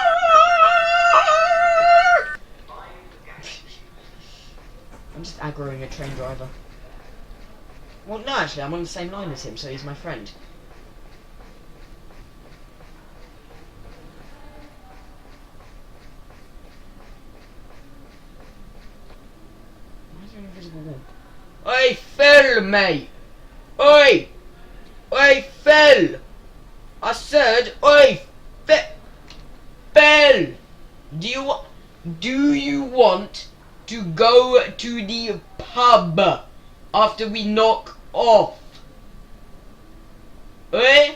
I'm just aggroing a train driver. Well, no, actually, I'm on the same line as him, so he's my friend. Why is there an invisible wall? Oi, Phil, mate! Oi! Oi, Phil! I said, oi, Phil! Do you want to go to the pub after we knock off? Oi?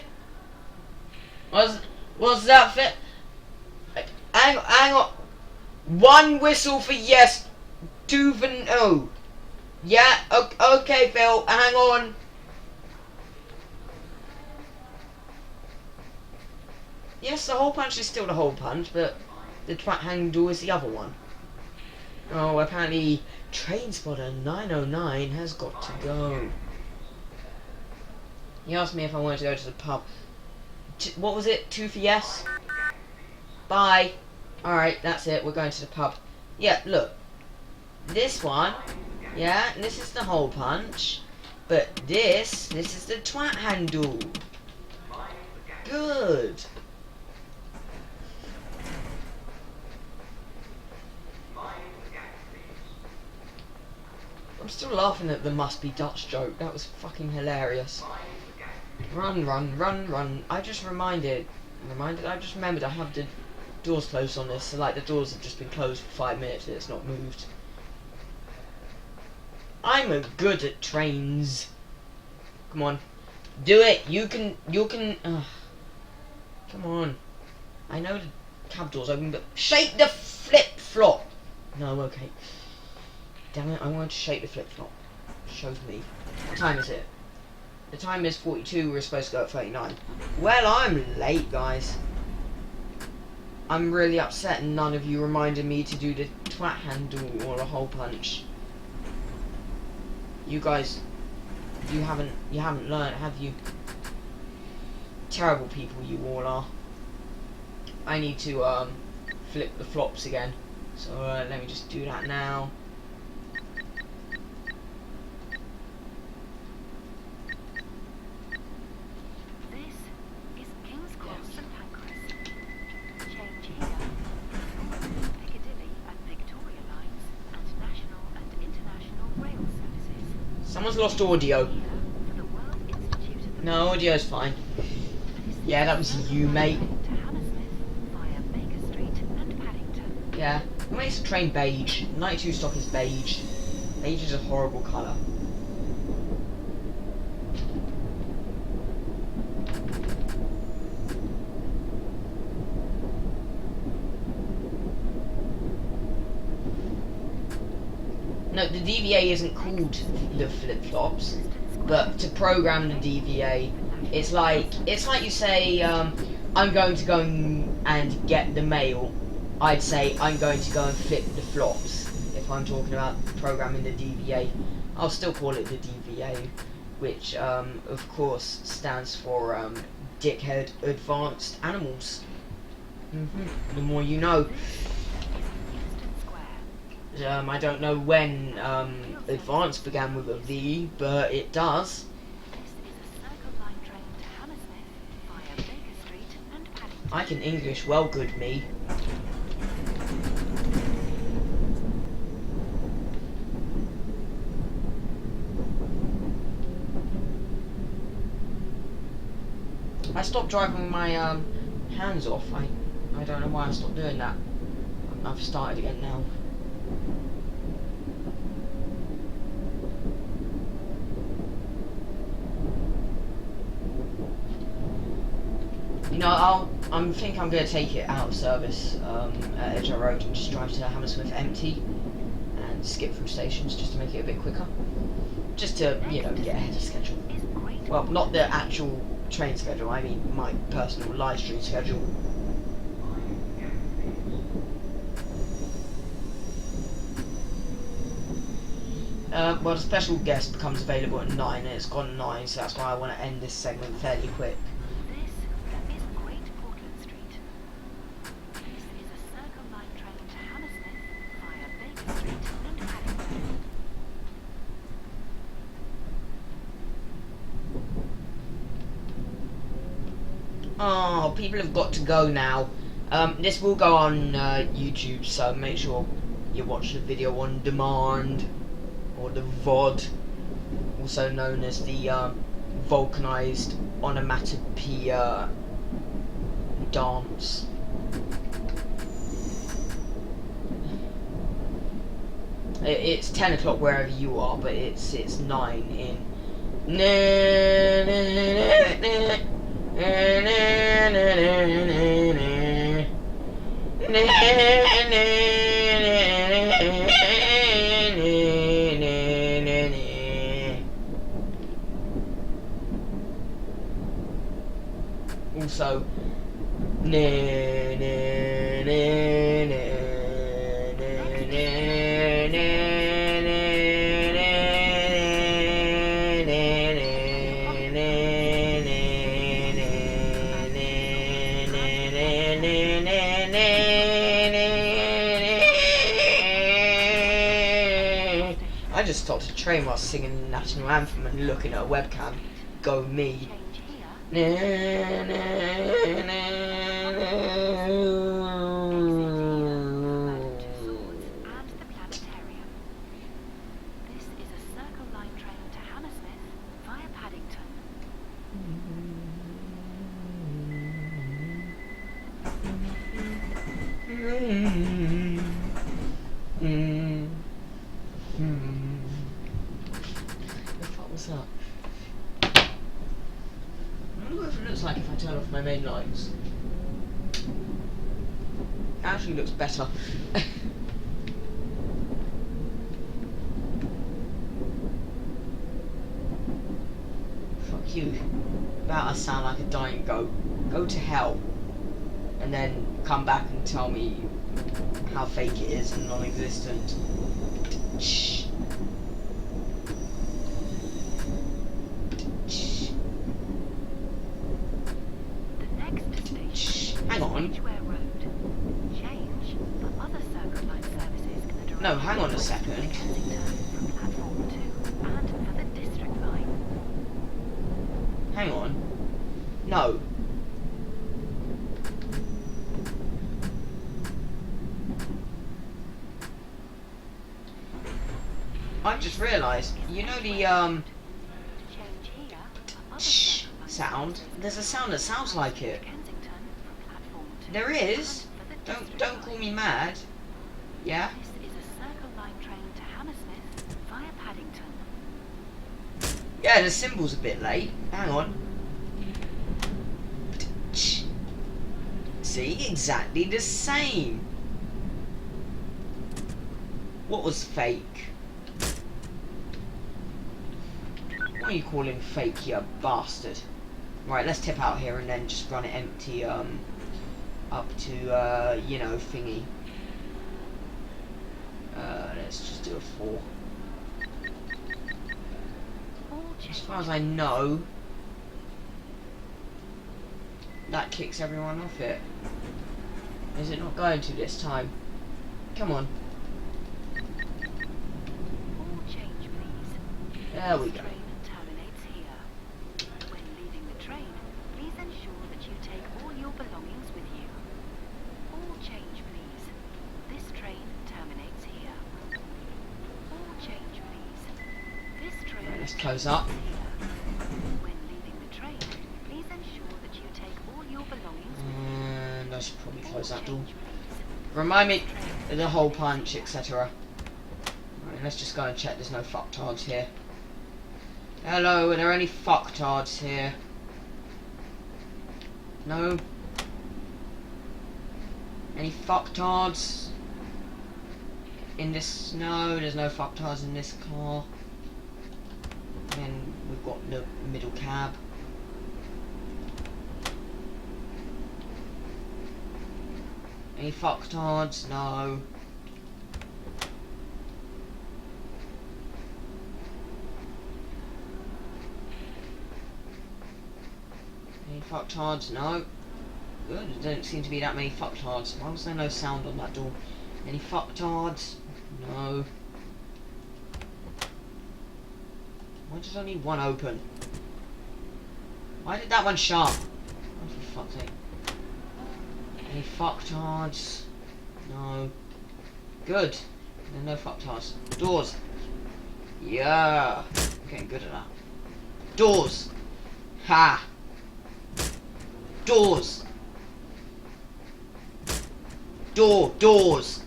What's that, Phil? Hang on. One whistle for yes, two for no. Yeah, okay, Phil, hang on. Yes, the hole punch is still the hole punch, but the twat handle is the other one. Oh, apparently Trainspotter909 has got to go. He asked me if I wanted to go to the pub. What was it? 2 for yes? Bye. Alright, that's it. We're going to the pub. Yeah, look. This one. Yeah, this is the hole punch. But this is the twat handle. Good. I'm still laughing at the must be Dutch joke. That was fucking hilarious. Run, run, run, run. I just remembered I have the doors closed on this. So like the doors have just been closed for 5 minutes and it's not moved. I'm good at trains. Come on. Do it. You can come on. I know the cab door's open, but shake the flip-flop. No, okay. Damn it, I wanted to shake the flip-flop. Shows me. What time is it? The time is 42, we were supposed to go at 39. Well, I'm late, guys. I'm really upset and none of you reminded me to do the twat handle or a hole punch. You guys, you haven't learned, have you? Terrible people you all are. I need to flip the flops again. So let me just do that now. Someone's lost audio. No, audio's fine. Yeah, that was you, mate. Yeah, what makes the train beige? 92 stock is beige. Beige is a horrible colour. No, the DVA isn't called the flip-flops, but to program the DVA, it's like you say, I'm going to go and get the mail. I'd say I'm going to go and flip the flops if I'm talking about programming the DVA. I'll still call it the DVA, which of course stands for Dickhead Advanced Animals. The more you know. I don't know when Advanced began with a V, but it does. I can English well, good me. I stopped driving with my hands off. I don't know why I stopped doing that. I've started again now. You know, I think I'm going to take it out of service at Edgware Road and just drive to Hammersmith empty and skip through stations just to make it a bit quicker. Just to, you know, get ahead of schedule. Well, not the actual train schedule, I mean my personal live stream schedule. Well, the special guest becomes available at 9 and it's gone 9, so that's why I want to end this segment fairly quick. This is Great Portland Street. This is a Circle Line train to Hammersmith via Baker Street and Paddington. Oh, people have got to go now. This will go on YouTube, so make sure you watch the video on demand. Or the VOD, also known as the vulcanized onomatopoeia dance. It's 10 o'clock wherever you are, but it's 9 in. Also, Ne, ne, ne, ne, ne, ne, I just stopped a train while singing the national anthem and looking at a webcam. Go me. Change here. And the planetarium. This is a Circle Line train to Hammersmith via Paddington. The fuck was that? I wonder what it looks like if I turn off my main lights. It actually looks better. Fuck you. About to sound like a dying goat. Go to hell. And then come back and tell me how fake it is and non-existent. Shh. Shh. The next station Shh. Hang on. Edgware Road. Change for other Circle Line services in the direction No, hang on a west of second. Kensington from platform 2 and for the District Line. Hang on. No. I've just realised, you know the Change here for other shh Circle Line sound? services There's a sound that sounds like it. Kensington from platform 2 There is. and for the District Don't call Line. me mad. Yeah? This is a Circle Line train to Hammersmith via Paddington. Yeah, the symbol's a bit late. Hang on. Shh. See, exactly the same. What was fake? What are you calling fake, you bastard? Right, let's tip out here and then just run it empty, up to, you know, thingy. Let's just do a 4. All As change far as I know, that kicks everyone off it. Is it not going to this time? Come on. all change, please. There we This go. train terminates here. When leaving the train, please ensure that you take all your belongings with you. All change, please. This train terminates here. All change, please. This train Right, let's close up. terminates here. When leaving the train, please ensure that you take all your belongings with you. And I should probably close All that door. change, please. Remind me This train of the hole terminates punch, here. etc. Right, let's just go and check there's no fucktards here. Hello, are there any fucktards here? No? Any fucktards? In this? No, there's no fucktards in this car. And we've got the middle cab. Any fucktards? No. Any fucktards? No. Good, there don't seem to be that many fucktards. Why was there no sound on that door? Any fucktards? No. Why does only one open? Why did that one shut? Oh, for fuck's sake. Any fucktards? No. Good. There are no fucktards. Doors. Yeah. I'm getting good at that. Doors. Ha. Doors. Doors.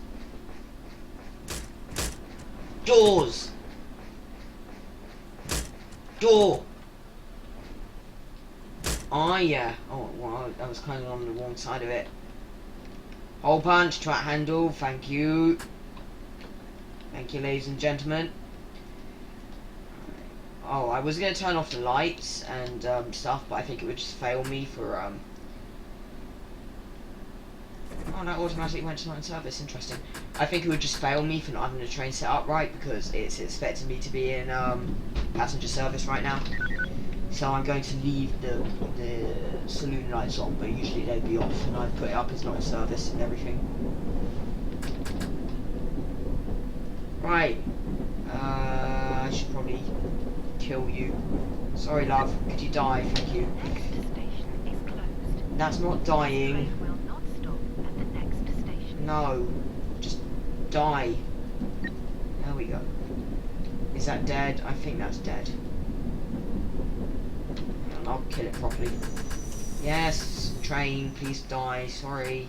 Doors. Door. Oh yeah. Oh well, I was kind of on the wrong side of it. Hole punch, twat handle, thank you. Thank you, ladies and gentlemen. Oh, I was going to turn off the lights and stuff, but I think it would just fail me for Oh, that automatically went to night service. Interesting. I think it would just fail me for not having the train set up right because it's expecting me to be in passenger service right now. So I'm going to leave the saloon lights on, but usually they'd be off, and I'd put it up as night service and everything. Right. I should probably kill you. Sorry, love. Could you die? Thank you. Next station is closed. That's not dying. Train will not stop at the next station. No. Just die. There we go. Is that dead? I think that's dead. And I'll kill it properly. Yes, train, please die. Sorry.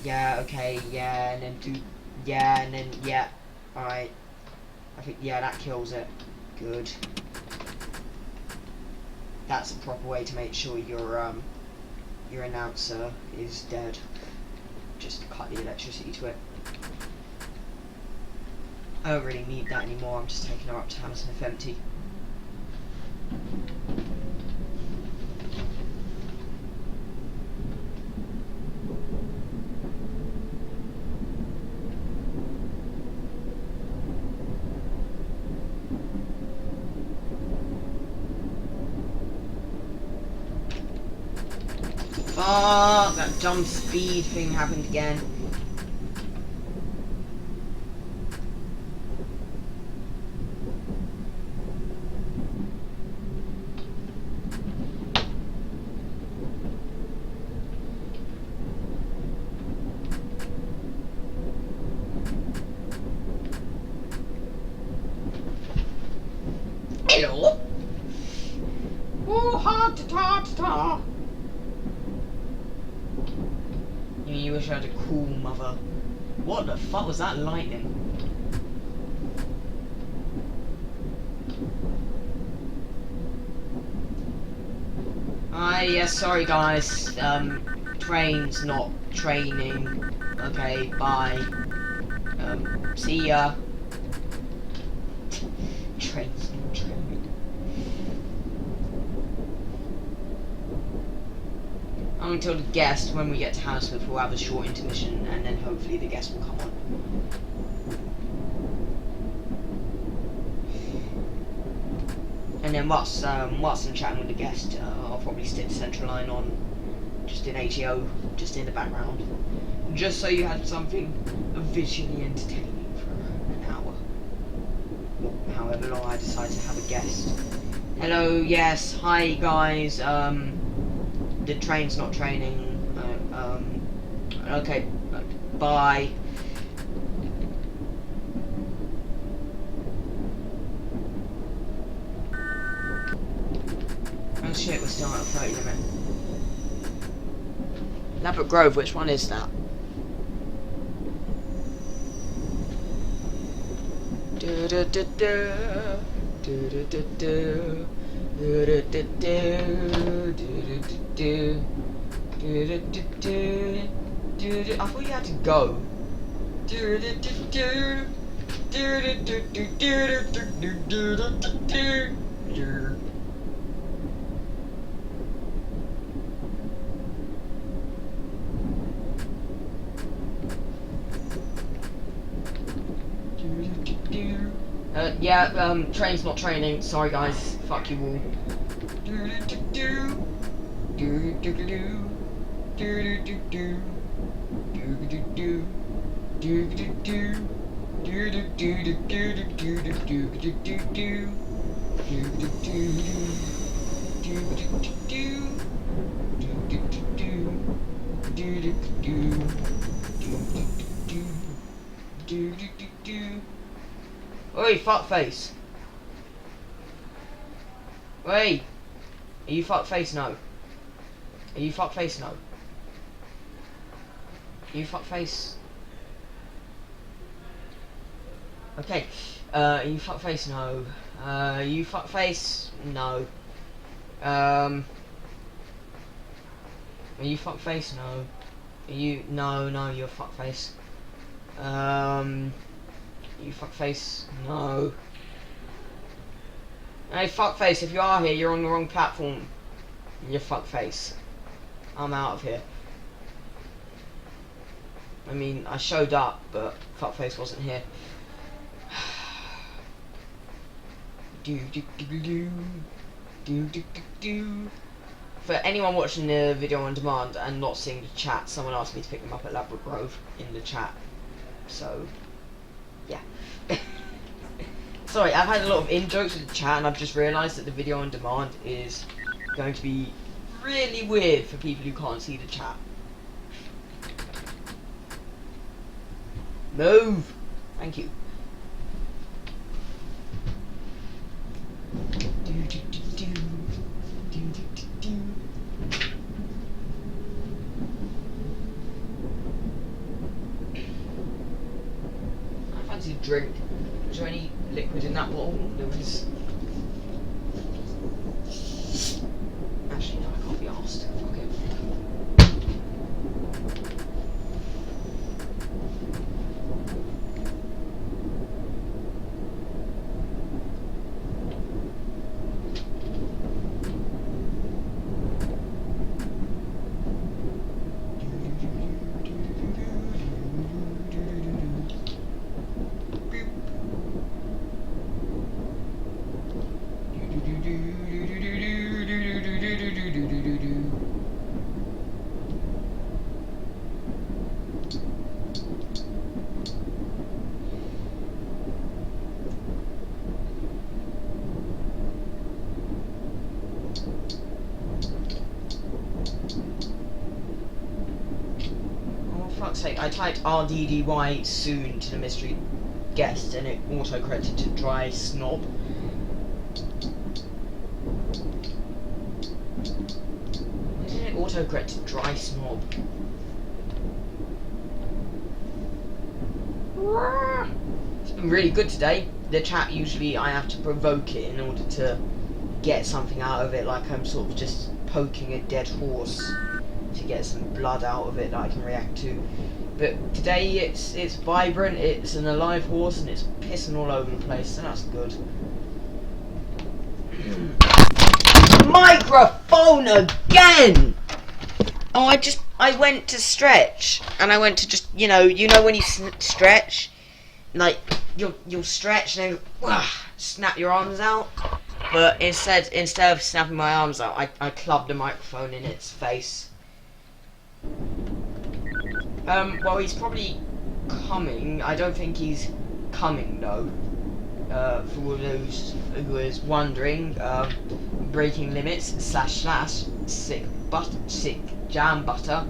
Yeah, okay, yeah, and then do... Yeah, and then, yeah. Alright. I think, yeah, that kills it. Good. That's a proper way to make sure your announcer is dead. Just cut the electricity to it. I don't really need that anymore, I'm just taking her up to Hammersmith empty. Fuck, that dumb speed thing happened again. Hello. Oh, ha ta ta ta ta. You wish I had a cool mother. What the fuck was that lightning? Yeah, sorry guys. Train's not training. Okay, bye. See ya. Train's not training. Until the guest, when we get to Hammersmith, we'll have a short intermission, and then hopefully the guest will come on. And then whilst I'm chatting with the guest, I'll probably stick the central line on, just in HEO, just in the background, just so you had something visually entertaining for an hour, or however long I decide to have a guest. Hello, yes, hi guys. The train's not training. Okay, bye. Oh shit, we're still at a 30 limit. Ladbroke Grove, which one is that? I thought you had to go. Yeah, train's not training. Sorry guys, fuck you all. Oi, fuckface. Wait. Are you fuckface? No. Are you fuckface? No. Are you fuckface? Okay. Are you fuckface? No. Are you fuckface? No. Are you fuckface? No. Are you? No, you're fuckface. You fuckface? No. Hey, fuckface, if you are here, you're on the wrong platform. You're fuckface. I'm out of here. I mean, I showed up, but fuckface wasn't here. For anyone watching the video on demand and not seeing the chat, someone asked me to pick them up at Labrador Grove in the chat. So, yeah. Sorry, I've had a lot of in-jokes with the chat, and I've just realised that the video on demand is going to be really weird for people who can't see the chat. Move! Thank you. I fancy a drink. Was there any liquid in that bottle? There was. Actually, no, I can't be arsed. Fuck it. Fuck's sake, I typed RDDY soon to the mystery guest and it auto-corrected to dry snob. Why did it auto-correct to dry snob? It's been really good today. The chat, usually I have to provoke it in order to get something out of it, like I'm sort of just poking a dead horse to get some blood out of it that I can react to. But today it's vibrant, it's an alive horse, and it's pissing all over the place, so that's good. Microphone again! Oh, I went to stretch, and I went to just, you know when you stretch, like, you'll stretch and then snap your arms out. But instead of snapping my arms out, I clubbed the microphone in its face. Well, he's probably coming. I don't think he's coming, though. For all those who is wondering, breaking limits / sick jam butter.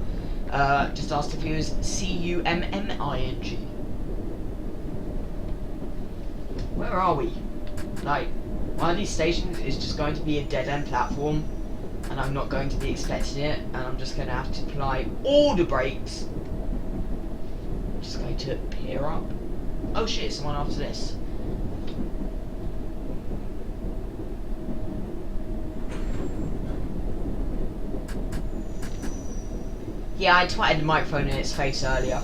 Just asked if he was CUMMING. Where are we? Like, one of these stations is just going to be a dead-end platform, and I'm not going to be expecting it, and I'm just going to have to apply all the brakes. I'm just going to peer up. Oh shit, someone after this. Yeah, I twatted the microphone in its face earlier.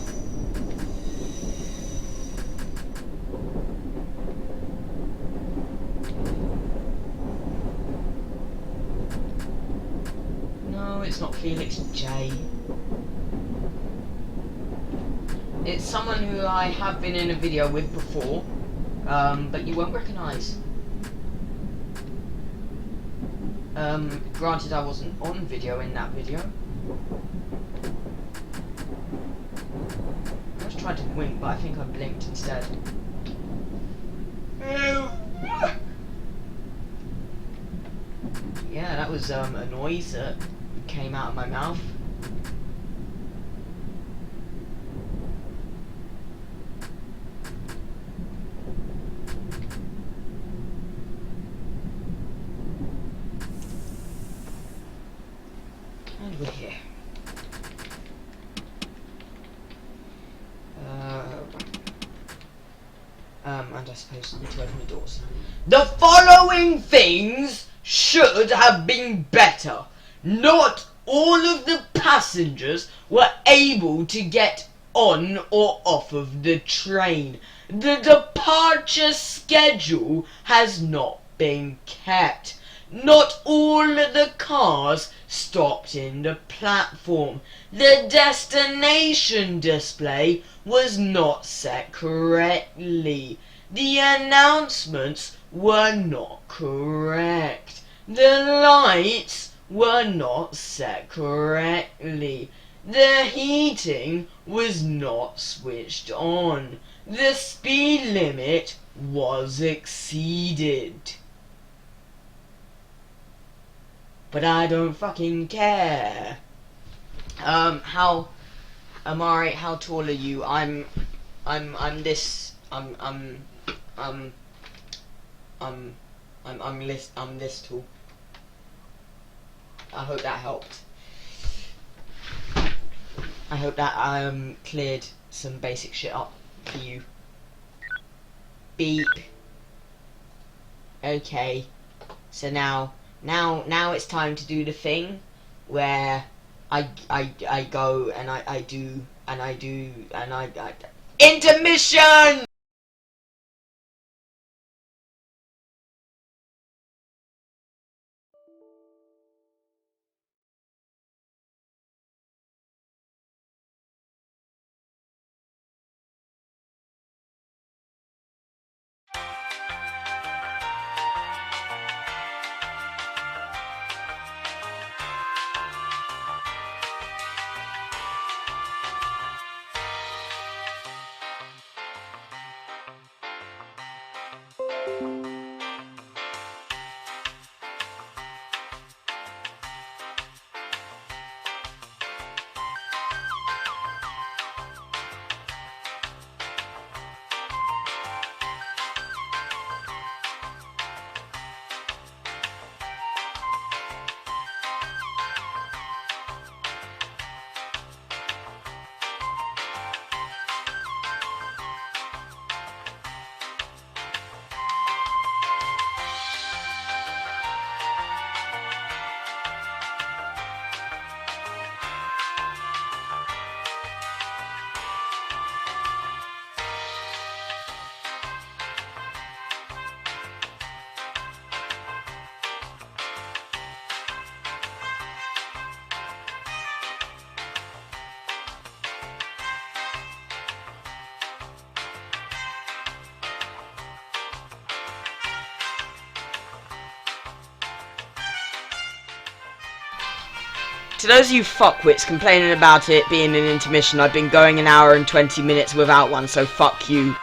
No, it's not Felix J. It's someone who I have been in a video with before, but you won't recognise. Granted, I wasn't on video in that video. I was trying to wink, but I think I blinked instead. Yeah, that was a noise that came out of my mouth. And we're here. And I suppose I need to open the doors. The following things should have been better. Not all of the passengers were able to get on or off of the train. The departure schedule has not been kept. Not all the cars stopped in the platform. The destination display was not set correctly. The announcements were not correct. The lights were not set correctly. The heating was not switched on. The speed limit was exceeded. But I don't fucking care. How, Amari, how tall are you? I'm this, I'm this tall. I hope that helped. I hope that cleared some basic shit up for you. Beep. Okay. So now it's time to do the thing where I go and I do intermission. To those of you fuckwits complaining about it being an intermission, I've been going an hour and 20 minutes without one, so fuck you.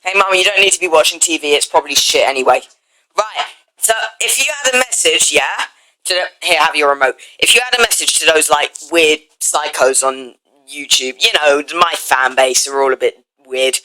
Hey, Mum, you don't need to be watching TV. It's probably shit anyway. Right. So, if you had a message, yeah, here, have your remote. If you had a message to those, like, weird psychos on YouTube, you know, my fan base are all a bit weird.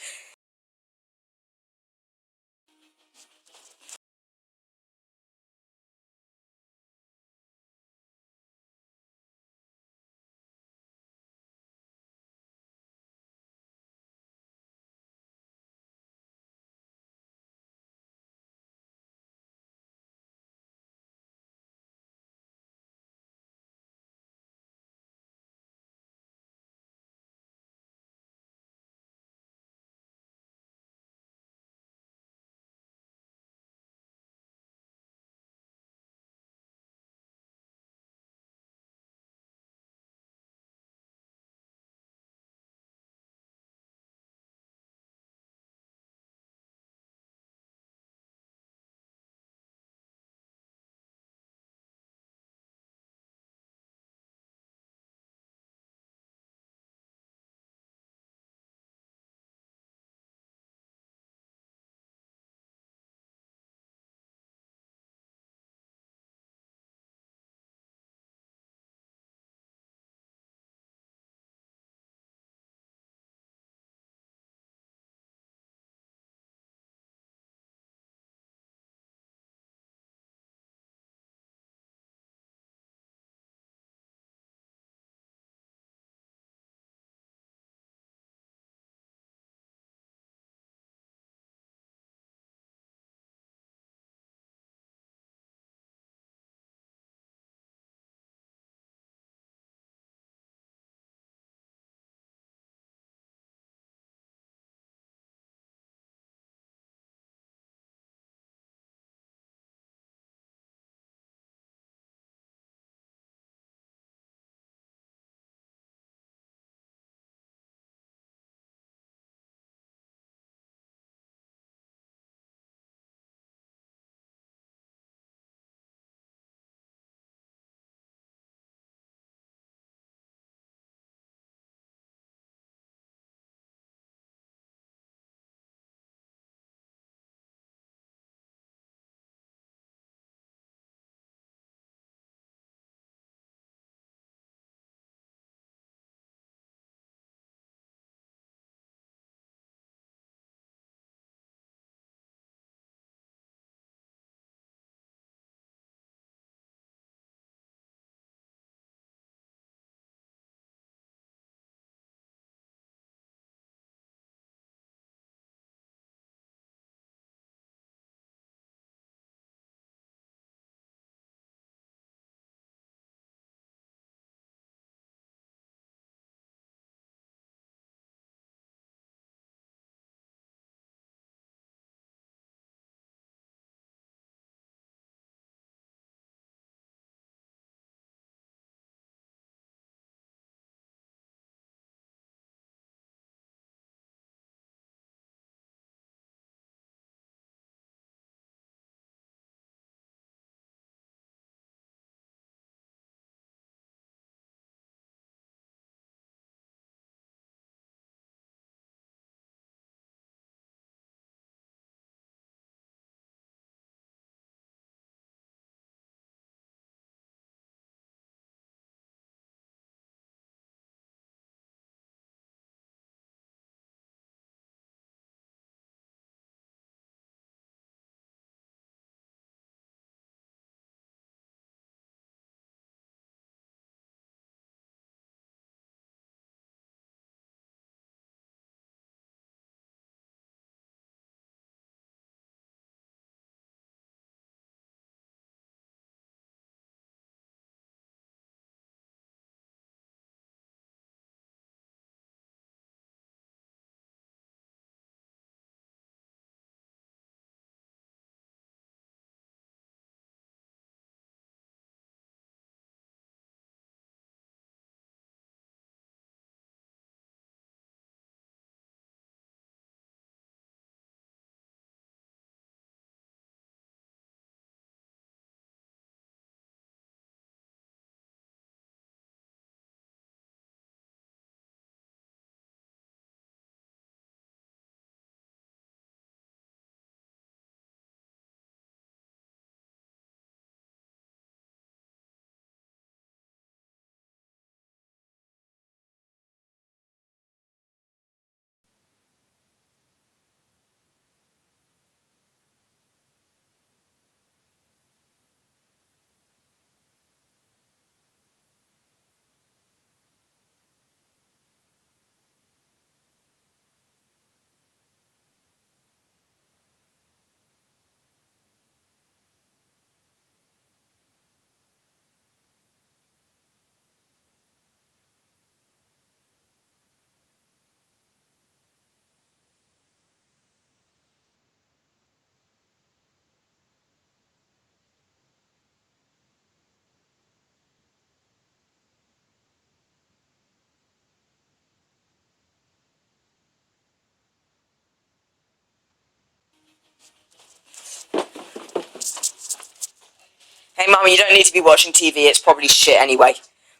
Hey, Mum, you don't need to be watching TV. It's probably shit anyway.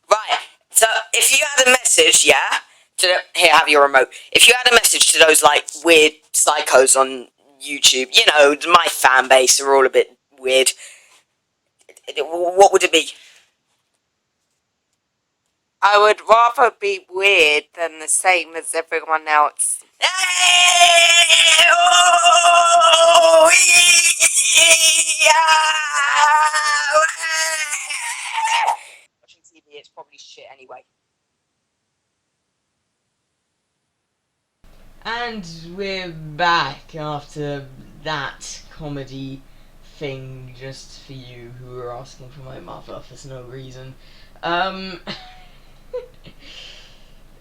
Right. So, if you had a message, yeah, here, have your remote. If you had a message to those, like, weird psychos on YouTube, you know, my fan base are all a bit weird, what would it be? I would rather be weird than the same as everyone else. Watching TV, it's probably shit anyway. And we're back after that comedy thing just for you who were asking for my mother for no reason.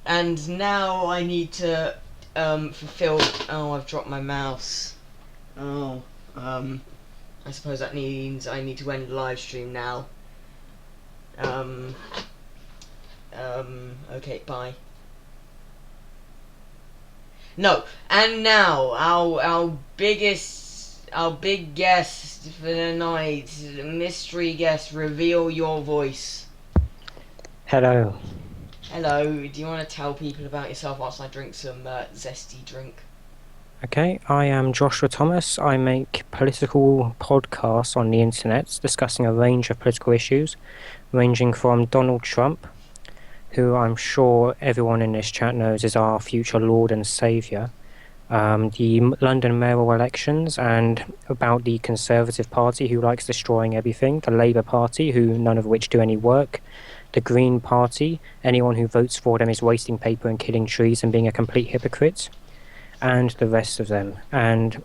And now I need to fulfill. Oh, I've dropped my mouse. Oh, I suppose that means I need to end the live stream now. Okay, bye. No, and now our big guest for the night, mystery guest. Reveal your voice. Hello. Hello. Do you want to tell people about yourself whilst I drink some zesty drink? Okay, I am Joshua Thomas. I make political podcasts on the internet discussing a range of political issues, ranging from Donald Trump, who I'm sure everyone in this chat knows is our future Lord and Saviour, the London mayoral elections, and about the Conservative Party, who likes destroying everything, the Labour Party, who none of which do any work, the Green Party, anyone who votes for them is wasting paper and killing trees and being a complete hypocrite, and the rest of them. And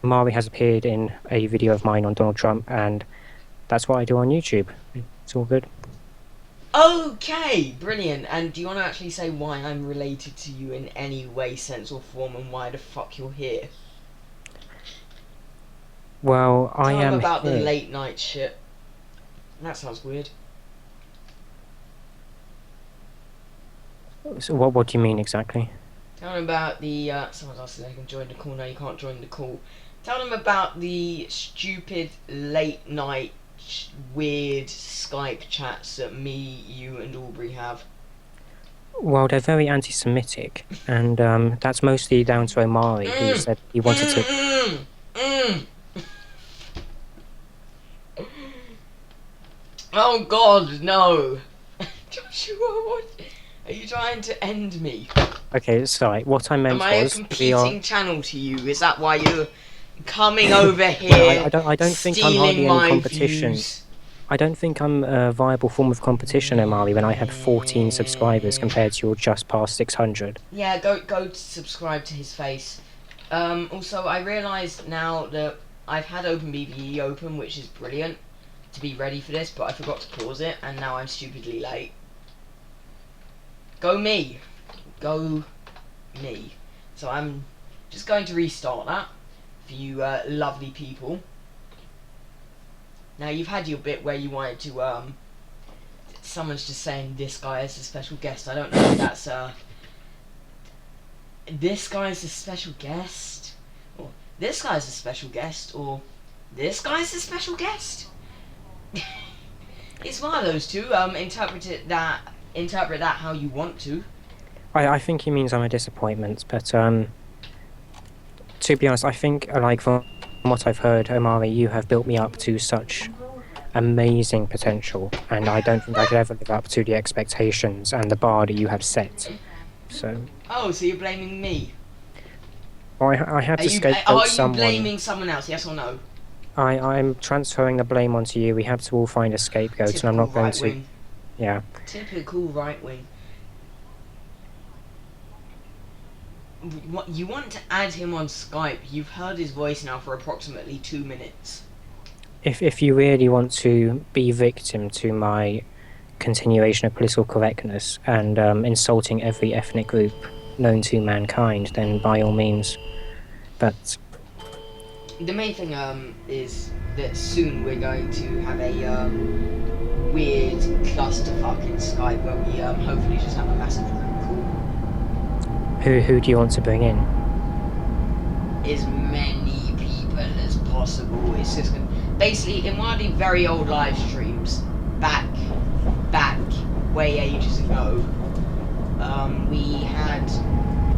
Mari has appeared in a video of mine on Donald Trump, and that's what I do on YouTube. It's all good. Okay, brilliant. And do you want to actually say why I'm related to you in any way, sense or form, and why the fuck you're here? Well, I Tell am them about here. the late night shit. That sounds weird. So what do you mean exactly? Tell them about the, someone's asking if they can join the call. No, you can't join the call. Tell them about the stupid late night weird Skype chats that me, you and Aubrey have. Well, they're very anti-Semitic, and that's mostly down to Omari, who said he wanted to... Oh God, no! Joshua, what? Are you trying to end me? Okay, sorry, what I meant Am I was... a competing channel to you? Is that why you're coming over here, well, I don't think I'm hardly any competition. Views? I don't think I'm a viable form of competition, Omari, when I have 14 subscribers compared to your just past 600. Yeah, go subscribe to his face. Also, I realised now that I've had OpenBBE open, which is brilliant, to be ready for this, but I forgot to pause it, and now I'm stupidly late. Go me. Go me. So I'm just going to restart that for you lovely people. Now, you've had your bit where you wanted to, someone's just saying this guy is a special guest. I don't know if that's, this guy's a special guest, or this guy's a special guest, or this guy's a special guest. It's one of those two. Interpret that how you want to. I think he means I'm a disappointment, but to be honest, I think, like, from what I've heard, Omari, you have built me up to such amazing potential, and I don't think I could ever live up to the expectations and the bar that you have set. So... Oh, so you're blaming me? Well, I had to scapegoat someone. Are you blaming someone else, yes or no? I'm transferring the blame onto you. We have to all find a scapegoat, Typical and I'm not going right to... wing. Yeah. Typical right wing. What, you want to add him on Skype? You've heard his voice now for approximately 2 minutes. If you really want to be victim to my continuation of political correctness and insulting every ethnic group known to mankind, then by all means. But the main thing is that soon we're going to have a weird clusterfuck in Skype where we hopefully just have a massive group call. who do you want to bring in? As many people as possible. It's just gonna, basically, in one of the very old live streams, back, way ages ago, we had,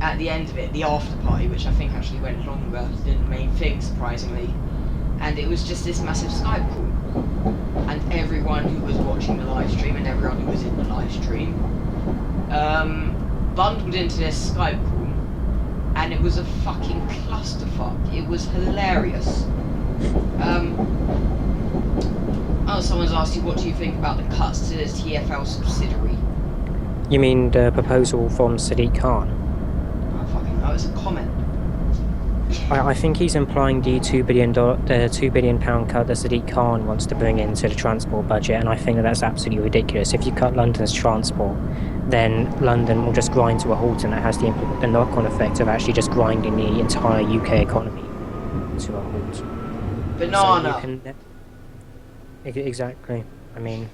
at the end of it, the after party, which I think actually went longer than the main thing, surprisingly. And it was just this massive Skype call. And everyone who was watching the live stream and everyone who was in the live stream bundled into this Skype call, and it was a fucking clusterfuck. It was hilarious. Oh, someone's asked you, what do you think about the cuts to the TFL subsidiary? You mean the proposal from Sadiq Khan? Oh, fucking no, it's a comment. I think he's implying the £2 billion cut that Sadiq Khan wants to bring into the transport budget, and I think that's absolutely ridiculous. If you cut London's transport, then London will just grind to a halt, and that has the knock-on effect of actually just grinding the entire UK economy to a halt. Banana. So exactly. I mean,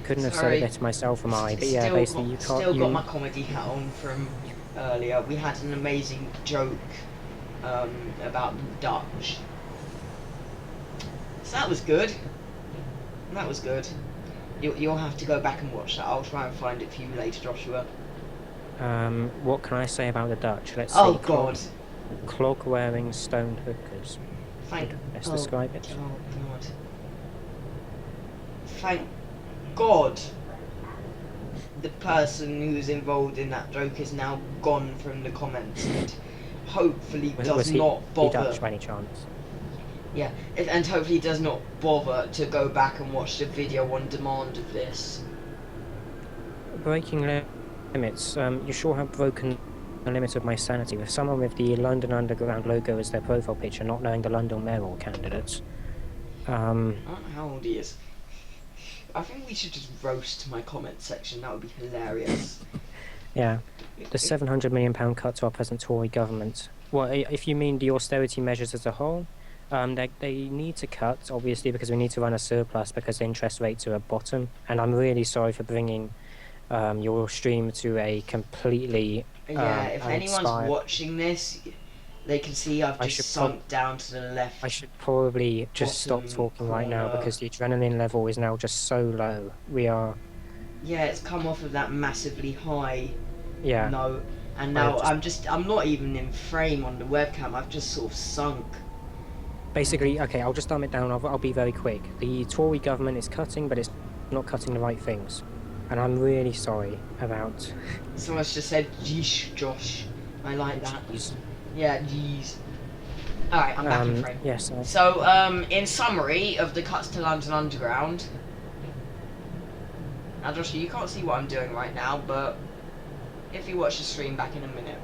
couldn't have said it better myself, am I? But yeah, basically you can't. Still got my comedy hat on from earlier. We had an amazing joke about the Dutch. So that was good. That was good. You'll have to go back and watch that. I'll try and find it for you later, Joshua. What can I say about the Dutch? Let's Oh see. God. Clog-wearing stone hookers. Let's describe it. Oh God. Thank God the person who's involved in that joke is now gone from the comments and hopefully does not bother. Dutch by any chance? Yeah, and hopefully does not bother to go back and watch the video on demand of this. Breaking limits. You sure have broken the limit of my sanity with someone with the London Underground logo as their profile picture, not knowing the London mayoral candidates. I don't know how old he is. I think we should just roast my comment section. That would be hilarious. Yeah, the £700 million cut to our present Tory government. Well, if you mean the austerity measures as a whole, they need to cut, obviously, because we need to run a surplus because the interest rates are at bottom. And I'm really sorry for bringing your stream to a completely yeah, if anyone's watching this, they can see I've just sunk down to the left. I should probably just stop talking right now because the adrenaline level is now just so low. We are... Yeah, it's come off of that massively high note, and now I'm not even in frame on the webcam. I've just sort of sunk. Basically, okay, I'll just dumb it down. I'll be very quick. The Tory government is cutting, but it's not cutting the right things. And I'm really sorry about... Someone's just said, "Geesh, Josh." I like that. Jeez. Yeah, geez. Alright, I'm back in frame. Yes. So, in summary of the cuts to London Underground... Now, Josh, you can't see what I'm doing right now, but if you watch the stream back in a minute...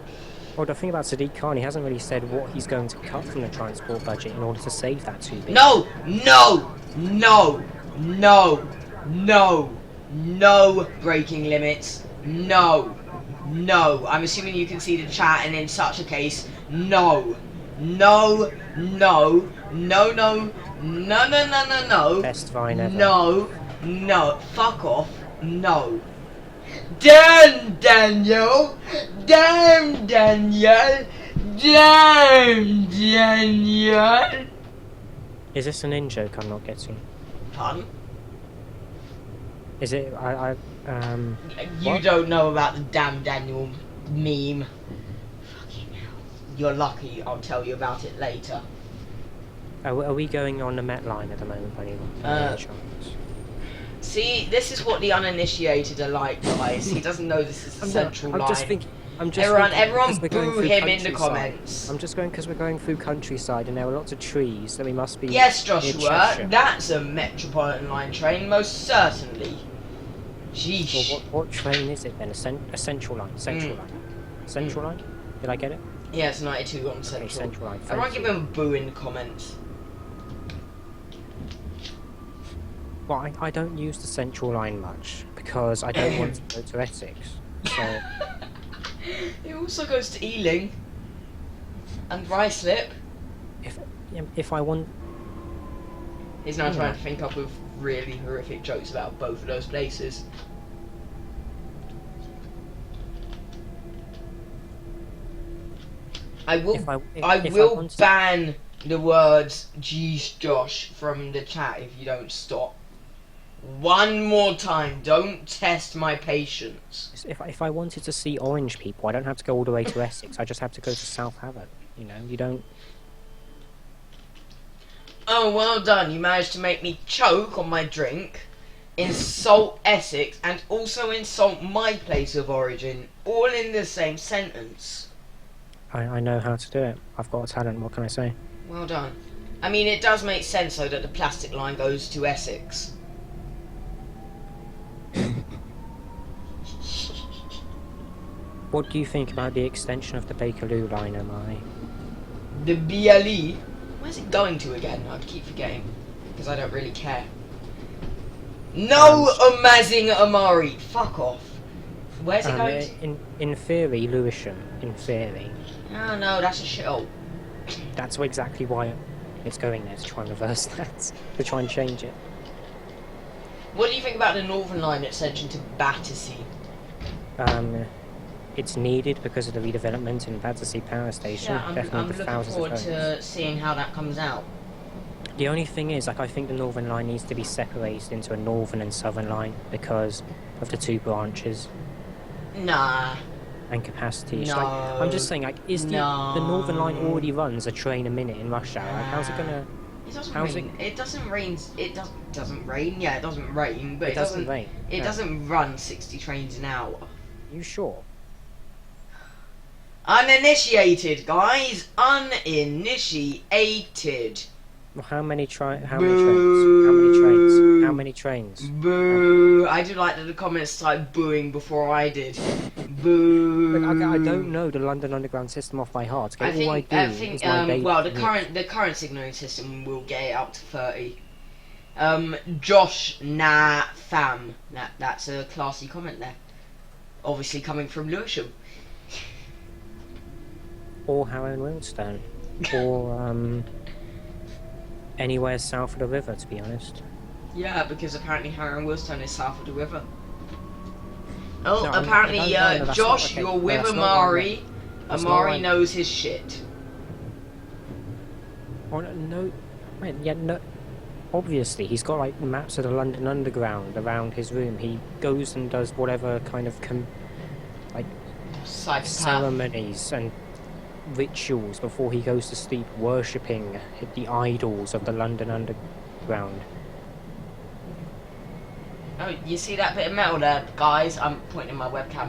Well, the thing about Sadiq Khan, he hasn't really said what he's going to cut from the transport budget in order to save that $2 billion. No! No! No! No! No! No breaking limits. No. No. I'm assuming you can see the chat, and in such a case, no. No. No. No, no. No, no, no, no, no. Best Vine ever. No. No. Fuck off. No. Damn, Daniel. Damn, Daniel. Damn, Daniel. Is this an in-joke I'm not getting? Pardon? Is it... You what? don't know about the damn Daniel meme. Fucking hell. You're lucky, I'll tell you about it later. Are we going on the Met line at the moment by any chance? See, this is what the uninitiated are like, guys. He doesn't know this is the central line. Everyone boo him in the comments. I'm just going because we're going through countryside and there are lots of trees that we must be... Yes, Joshua, that's a Metropolitan Line train, most certainly. Jeez. Well, what train is it then? A Central Line? Central Line? Central Line? Did I get it? Yeah, it's 92 on Central. Okay, Central Line. Everyone give him a boo in the comments. Well, I don't use the Central Line much because I don't want to go to Essex. So... It also goes to Ealing and Ruislip. If I want... He's now trying to think up with really horrific jokes about both of those places. I will ban the words "Jeez Josh" from the chat if you don't stop. One more time. Don't test my patience. If I wanted to see orange people, I don't have to go all the way to Essex. I just have to go to South Haven. You know, you don't. Oh, well done. You managed to make me choke on my drink, insult Essex, and also insult my place of origin, all in the same sentence. I know how to do it. I've got a talent. What can I say? Well done. I mean, it does make sense, though, that the plastic line goes to Essex. What do you think about the extension of the Bakerloo line, Amari? The BLE? Where's it going to again? I keep forgetting. Because I don't really care. No Amazing Amari! Fuck off. Where's it going to? In theory, Lewisham. In theory. Oh no, that's a shithole. That's exactly why it's going there, to try and reverse that. To try and change it. What do you think about the Northern Line extension to Battersea? It's needed because of the redevelopment in Battersea Power Station. Yeah, I'm Definitely with looking thousands forward of homes. to seeing how that comes out. The only thing is, like, I think the Northern Line needs to be separated into a Northern and Southern Line because of the two branches Nah. and capacity. No. Like, I'm just saying, like, is the Northern Line already runs a train a minute in rush hour? Like, how's it gonna? It doesn't how's rain. It doesn't rain. It doesn't rain. Yeah, it doesn't rain, but It doesn't rain. It No. doesn't run 60 trains an hour. You sure? Uninitiated, guys. Uninitiated. Well, how many trains? Boo. How many trains? Boo! I do like that the comments started booing before I did. Boo! Look, I don't know the London Underground system off by heart. Okay, all I do is my baby. well, the current signalling system will get it up to 30. Josh, nah, fam. That's a classy comment there. Obviously coming from Lewisham. Or Harrow and Wealdstone. Or anywhere south of the river, to be honest. Yeah, because apparently Harrow and Wealdstone is south of the river. Oh, No, apparently, no, that's Josh, not- okay, you're with that's not what I Amari. That's not what Amari I- knows his shit. Oh, no, wait, yeah, no. Obviously, he's got like maps of the London Underground around his room. He goes and does whatever kind of Psychopath. ceremonies and rituals before he goes to sleep, worshipping the idols of the London Underground. Oh, you see that bit of metal there, guys? I'm pointing my webcam.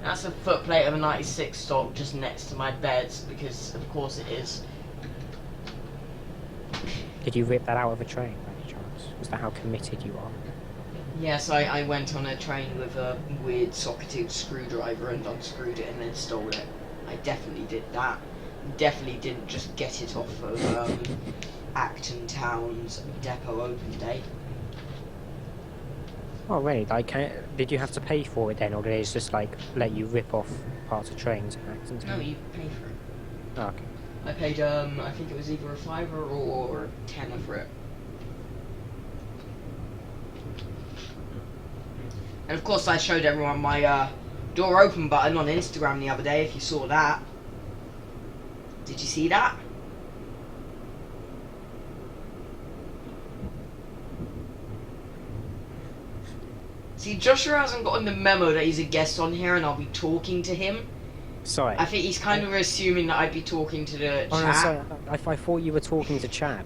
That's a footplate of a 96 stock just next to my beds, because of course it is. Did you rip that out of a train, by any chance? Is that how committed you are? Yes, I went on a train with a weird socketed screwdriver and unscrewed it and then stole it. I definitely did that. Definitely didn't just get it off of Acton Town's depot open day. Oh, really? Like, did you have to pay for it then, or did they just like let you rip off parts of trains and accidents? No, you pay for it. Oh, okay. I paid, I think it was either a £5 or a £10 for it. And of course I showed everyone my door open button on Instagram the other day, if you saw that. Did you see that? See, Joshua hasn't gotten the memo that he's a guest on here and I'll be talking to him. Sorry. I think he's kind of assuming that I'd be talking to the Oh, no, chat. sorry. I thought you were talking to Chad.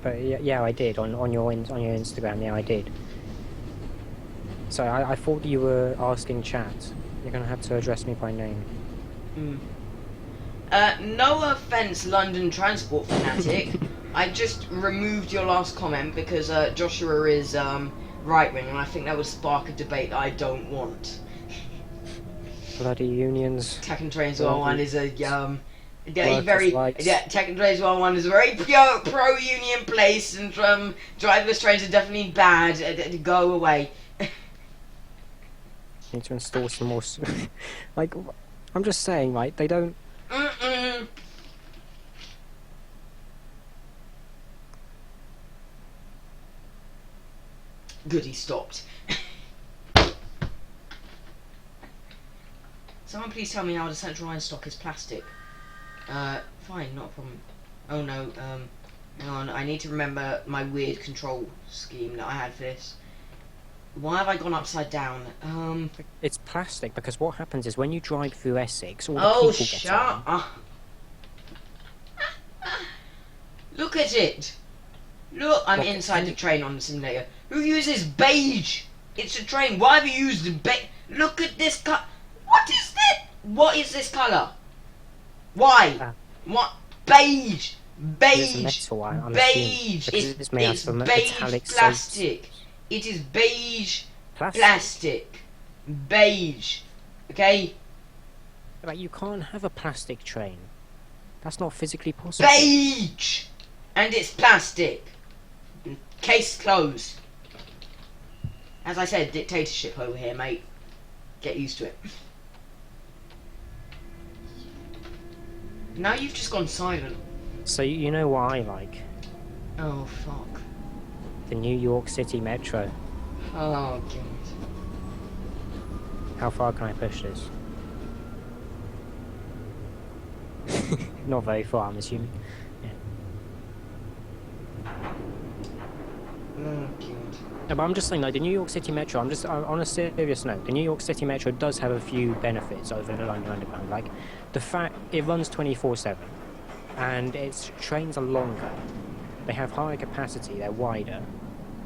But yeah, I did on your Instagram. Yeah, I did. So I thought you were asking Chad. You're gonna have to address me by name. No offense, London Transport Fanatic. I just removed your last comment because Joshua is right wing, and I think that would spark a debate that I don't want. Bloody unions. Techandtrains101 is a Workers' rights. Techandtrains101 is a very pro union place, and driverless trains are definitely bad. Go away. Need to install some more. Like, I'm just saying, like, they don't. Good, he stopped. Someone please tell me how the central line stock is plastic. Fine, not a problem. Oh no, hang on, I need to remember my weird control scheme that I had for this. Why have I gone upside down? It's plastic because what happens is when you drive through Essex, all the Oh, people get shut on. up. Look at it. Look, I'm Look, inside the train on the simulator. Who uses beige? It's a train. Why have you used the beige? Look at this cut. What is this? What is this colour? Why? What? Beige. It's a Beige. metal, I'm Beige. assuming, because it's made out It's of beige metallic plastic. soaps. It is beige Plastic? plastic. Beige. Okay? Like, you can't have a plastic train. That's not physically possible. Beige! And it's plastic. Case closed. As I said, dictatorship over here, mate. Get used to it. Now you've just gone silent. So you know what I like? Oh, fuck. The New York City Metro. Oh, God. How far can I push this? Not very far, I'm assuming. Oh, God. No, but I'm just saying, like, the New York City Metro, on a serious note, the New York City Metro does have a few benefits over the London Underground. Like, the fact it runs 24/7, and its trains are longer. They have higher capacity, they're wider.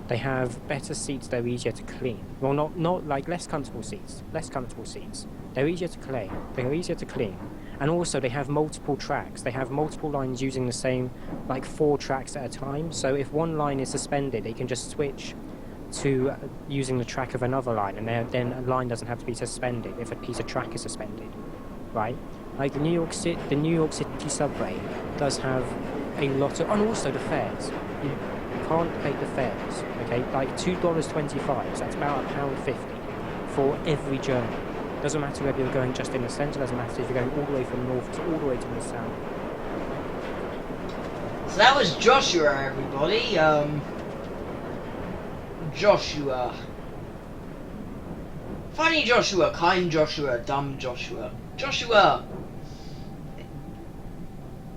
They have better seats, they're easier to clean. Well, not like less comfortable seats. They're easier to clean. And also they have multiple tracks. They have multiple lines using the same, like 4 tracks at a time. So if one line is suspended, it can just switch to using the track of another line, and then a line doesn't have to be suspended if a piece of track is suspended, right? Like the New York City subway does have a lot of, and also the fares. You can't pay the fares, okay? Like $2.25, that's about £1.50 for every journey. Doesn't matter whether you're going just in the centre, doesn't matter if you're going all the way from north to all the way to the south. So that was Joshua, everybody. Joshua. Funny Joshua, kind Joshua, dumb Joshua. Joshua!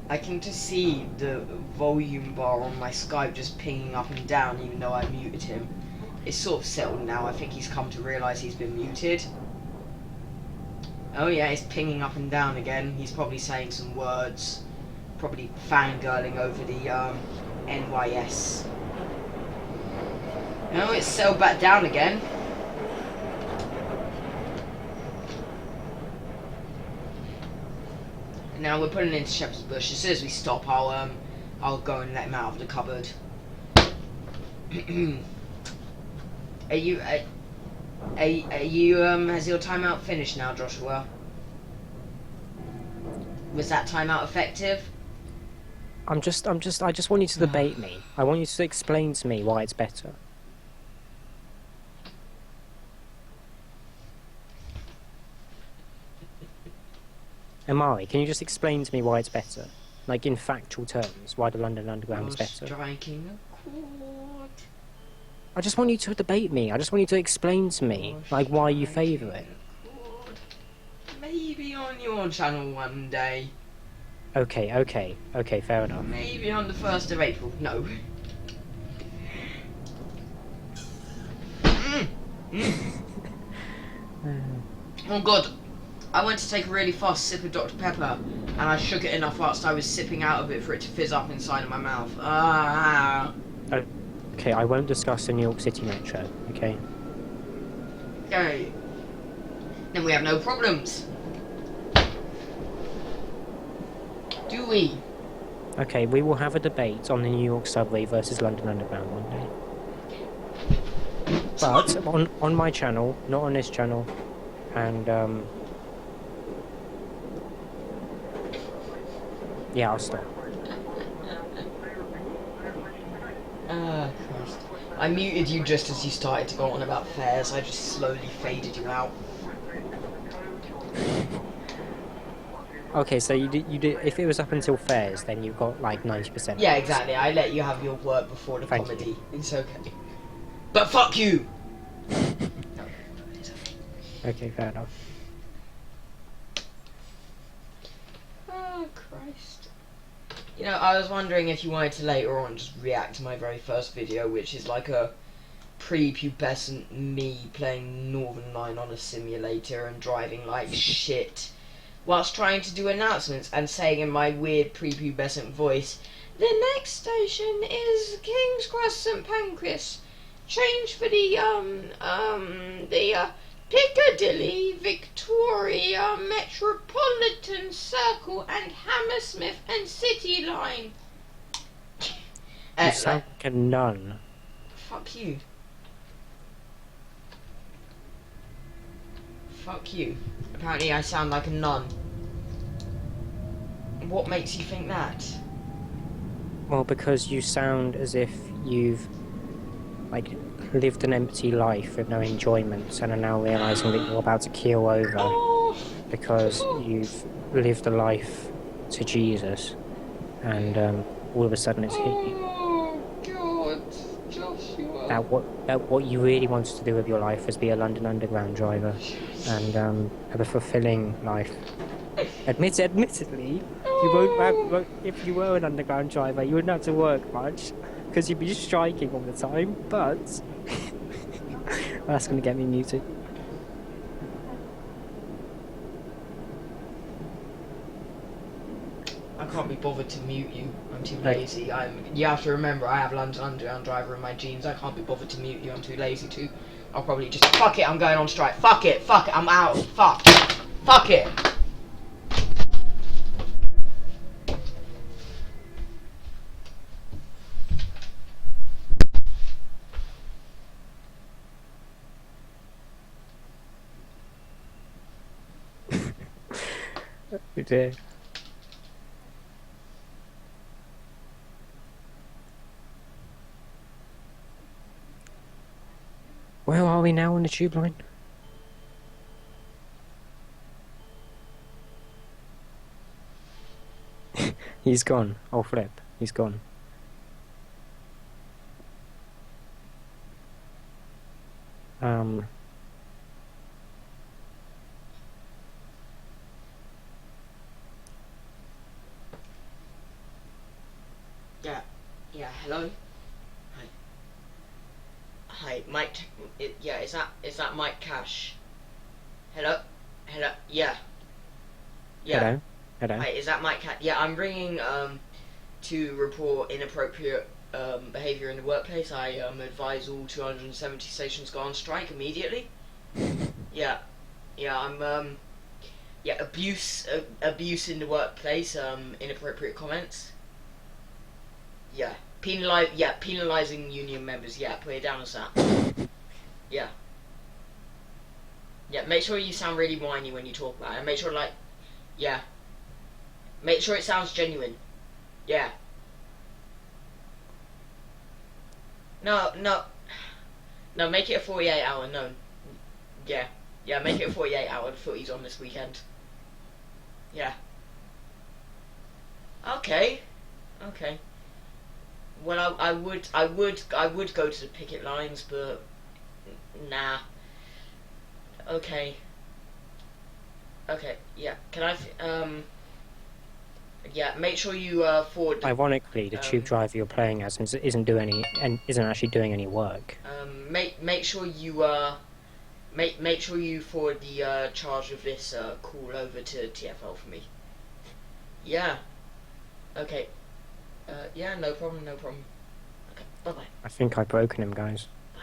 I can just see the volume bar on my Skype just pinging up and down even though I muted him. It's sort of settled now. I think he's come to realise he's been muted. Oh yeah, it's pinging up and down again. He's probably saying some words. Probably fangirling over the NYS. No, it's settled back down again. And now we're putting into Shepherd's Bush. As soon as we stop, I'll go and let him out of the cupboard. Are you has your timeout finished now, Joshua? Was that timeout effective? I just want you to debate me. I want you to explain to me why it's better. Amari, can you just explain to me why it's better? Like, in factual terms, why the London Underground is better? Striking a chord. I just want you to debate me. I just want you to explain to me, like, why you favour it. Maybe on your channel one day. Okay, fair enough. Maybe on the 1st of April. No. Oh god. I went to take a really fast sip of Dr. Pepper, and I shook it enough whilst I was sipping out of it for it to fizz up inside of my mouth. Ah. Okay, I won't discuss the New York City Metro, okay? Okay. Then we have no problems. Do we? Okay, we will have a debate on the New York subway versus London Underground one day. But on my channel, not on this channel, and yeah, I'll stop. Christ. I muted you just as you started to go on about fares. I just slowly faded you out. Okay, so you did. If it was up until fares, then you got like 90%. Yeah, exactly. I let you have your word before the Thank comedy. you. It's okay. But fuck you! Okay, fair enough. Oh, Christ. You know, I was wondering if you wanted to later on just react to my very first video, which is like a prepubescent me playing Northern Line on a simulator and driving like shit, whilst trying to do announcements and saying in my weird prepubescent voice, "The next station is King's Cross St Pancras. Change for the Piccadilly, Victoria, Metropolitan Circle and Hammersmith and City Line." You sound like a nun. Fuck you. Fuck you. Apparently I sound like a nun. What makes you think that? Well, because you sound as if you've, like, lived an empty life with no enjoyments and are now realising that you're about to keel over because you've lived a life to Jesus and all of a sudden it's hit you. Oh God, Joshua. That what you really wanted to do with your life was be a London Underground driver and have a fulfilling life. Admittedly, you won't if you were an underground driver, you wouldn't have to work much because you'd be striking all the time. But that's going to get me muted. I can't be bothered to mute you. I'm too lazy. You have to remember, I have London Underground driver in my jeans. I can't be bothered to mute you. I'm too lazy to. I'll probably just fuck it. I'm going on strike. Fuck it. Fuck it. I'm out. Fuck. Fuck it. Oh dear. Where are we now on the tube line? He's gone. Oh flip, he's gone. Yeah, hello? Hi, Mike, yeah, is that Mike Cash? Hello? Yeah. Hello? Hello? Hi, is that Mike Cash? Yeah, I'm ringing, to report inappropriate, behaviour in the workplace. I, advise all 270 stations go on strike immediately. Yeah, I'm, yeah, abuse in the workplace, inappropriate comments. Yeah. Penalising union members, yeah, put it down as that. Yeah. Yeah, make sure you sound really whiny when you talk about it. And make sure, like, yeah. Make sure it sounds genuine. Yeah. No, make it a 48-hour, no. Yeah. Yeah, make it a 48-hour, the footy's on this weekend. Yeah. Okay. Well, I would go to the picket lines, but nah. Okay, yeah. Can I? Yeah. Make sure you forward. Ironically, the tube driver you're playing as isn't actually doing any work. Make sure you make sure you forward the charge of this call over to TFL for me. Yeah. Okay. Yeah, no problem. Okay, bye-bye. I think I've broken him, guys. Bye.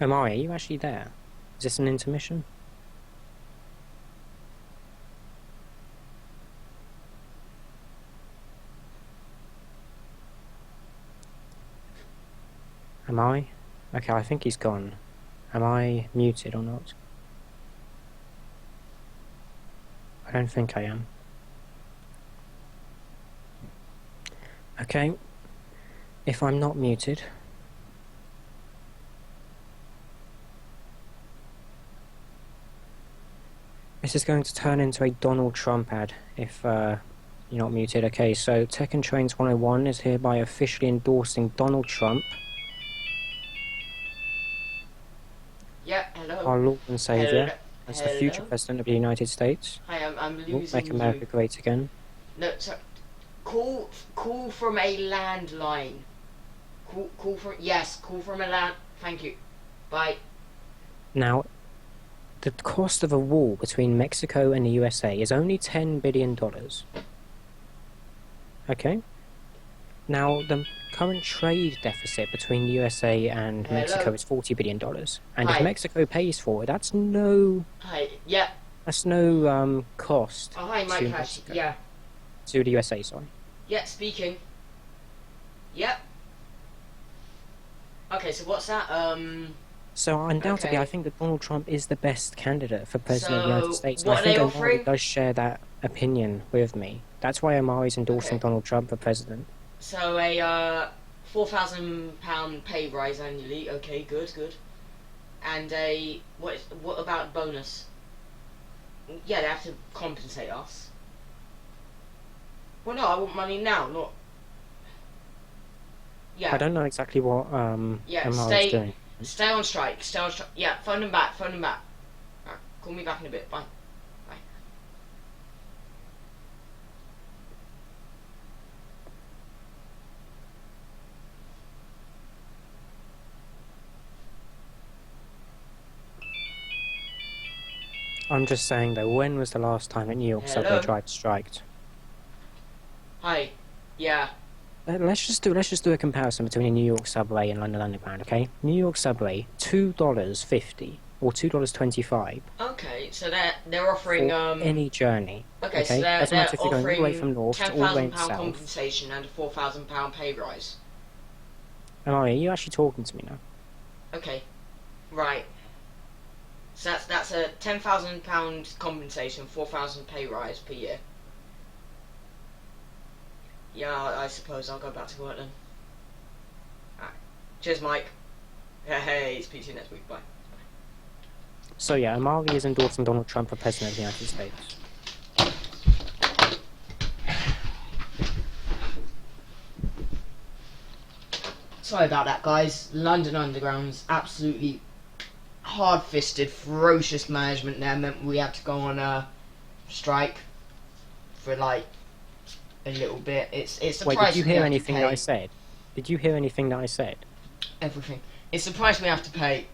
Are you actually there? Is this an intermission? Am I? Okay, I think he's gone. Am I muted or not? I don't think I am. Okay. If I'm not muted... This is going to turn into a Donald Trump ad if you're not muted. Okay, so Techandtrains101 is hereby officially endorsing Donald Trump, Yeah, hello. our Lord and Saviour, as the future Hello? President of the United States. Hi, I'm We'll losing make America you. great again. No, so, call from a landline. Call from a land. Thank you. Bye. Now, the cost of a war between Mexico and the USA is only $10 billion. Okay? Now, the current trade deficit between the USA and Hello? Mexico is $40 billion. And Hi. if Mexico pays for it, that's no Hi. Yeah. cost Oh, hi, to Mike Cash. Mexico. Yeah. To the USA, sorry. Yeah. Speaking. Yep. Okay. So what's that? So undoubtedly, Okay. I think that Donald Trump is the best candidate for President of the So, United States. And what I are think they Omari offering? does share that opinion with me. That's why Omari's endorsing Okay. Donald Trump for president. So a £4,000 pay rise annually. Okay. Good. And what about bonus? Yeah, they have to compensate us. Well, no, I want money now, not. Yeah. I don't know exactly what Yeah, Omari's doing. Stay on strike. Yeah, phone them back. Alright, call me back in a bit. Bye. I'm just saying though, when was the last time that New York Hello? subway driver striked? Hi. Yeah. Let's just do a comparison between a New York subway and London Underground, okay? New York subway, $2.50 or $2.25 Okay, so they're offering for any journey. Okay, so Doesn't matter they're if you're going all the way from offering north to all the way £10,000 south. compensation and a £4,000 pay rise. Omari, are you actually talking to me now? Okay. Right. So that's a £10,000 compensation, £4,000 pay rise per year. Yeah, I suppose I'll go back to work then. Alright. Cheers, Mike. Hey, speak to you next week. Bye. So yeah, Omari is endorsing Donald Trump for president of the United States. Sorry about that, guys. London Underground's absolutely hard-fisted, ferocious management there meant we had to go on a strike for like a little bit. It's the Wait, price did you we hear have anything to that pay. I said? Did you hear anything that I said? Everything. It's the price we have to pay.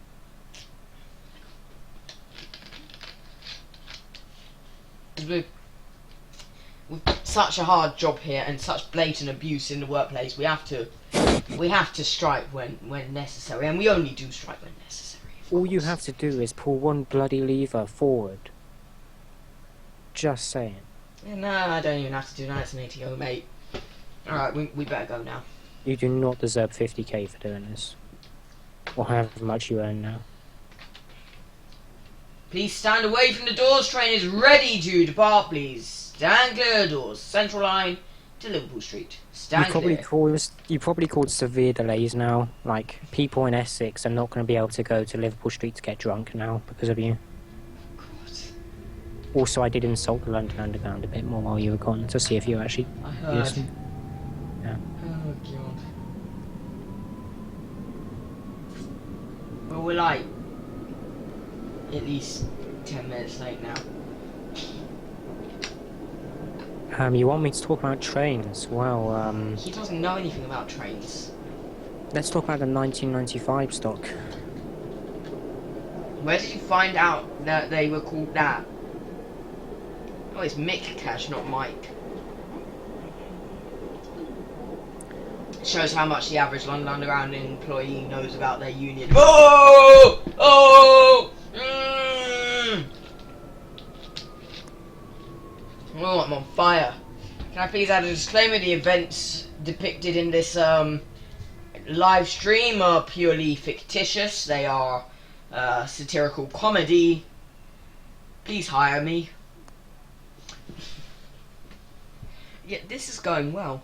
With such a hard job here and such blatant abuse in the workplace, we have to strike when necessary, and we only do strike when necessary. All you have to do is pull one bloody lever forward. Just saying. Yeah, no, I don't even have to do that. It's an ATO, mate. Alright, we better go now. You do not deserve 50k for doing this. Or however much you earn now. Please stand away from the doors. Train is ready to depart, please. Stand clear of doors. Central line to Liverpool Street. Stand You probably caused severe delays now. Like, people in Essex are not going to be able to go to Liverpool Street to get drunk now because of you. God, Also, I did insult the London Underground a bit more while you were gone to see if you actually I heard. listened. Yeah. Oh, God. Well, we're like at least 10 minutes late now. You want me to talk about trains? Well, He doesn't know anything about trains. let's talk about the 1995 stock. Where did you find out that they were called that? Oh, it's Mick Cash, not Mike. Shows how much the average London Underground employee knows about their union. Oh! Oh! Oh, I'm on fire. Can I please add a disclaimer? The events depicted in this live stream are purely fictitious. They are satirical comedy, please hire me. Yeah, this is going well.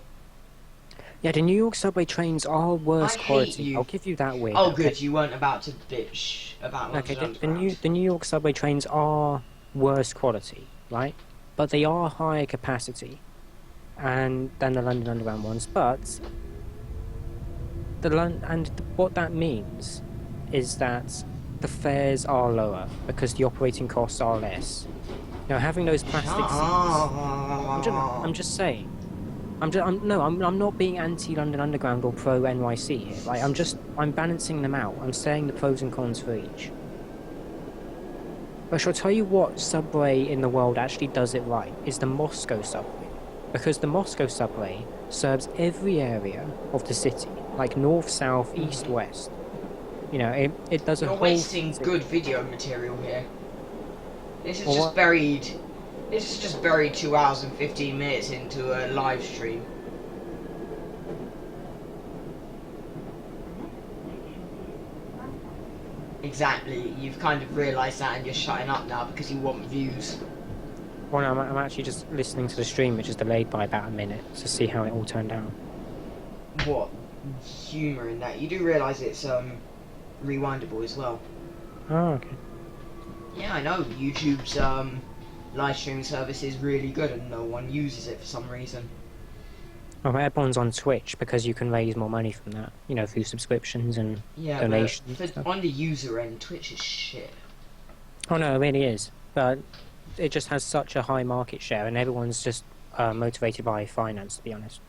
Yeah, the New York subway trains are worse I hate quality. you. I'll give you that win. Oh, okay? good, you weren't about to bitch about Okay, London the Underground. New York subway trains are worse quality, right? But they are higher capacity than the London Underground ones. But what that means is that the fares are lower because the operating costs are less. You know, having those plastic seats. I'm just saying. I'm not being anti-London Underground or pro NYC here. Like, I'm balancing them out. I'm saying the pros and cons for each. But shall I tell you what subway in the world actually does it right? Is the Moscow subway. Because the Moscow subway serves every area of the city. Like north, south, east, west. You know, it does a You're whole... wasting good video material here. This is Well, just what? buried. This is just buried 2 hours and 15 minutes into a live stream. Exactly. You've kind of realised that, and you're shutting up now because you want views. Well, no, I'm actually just listening to the stream, which is delayed by about a minute, to see how it all turned out. What humour in that? You do realise it's rewindable as well. Oh, okay. Yeah, I know. YouTube's live streaming service is really good, and no one uses it for some reason. Oh, but everyone's on Twitch because you can raise more money from that, you know, through subscriptions and Yeah, donations. but stuff. on the user end, Twitch is shit. Oh no, it really is. But it just has such a high market share, and everyone's just motivated by finance, to be honest.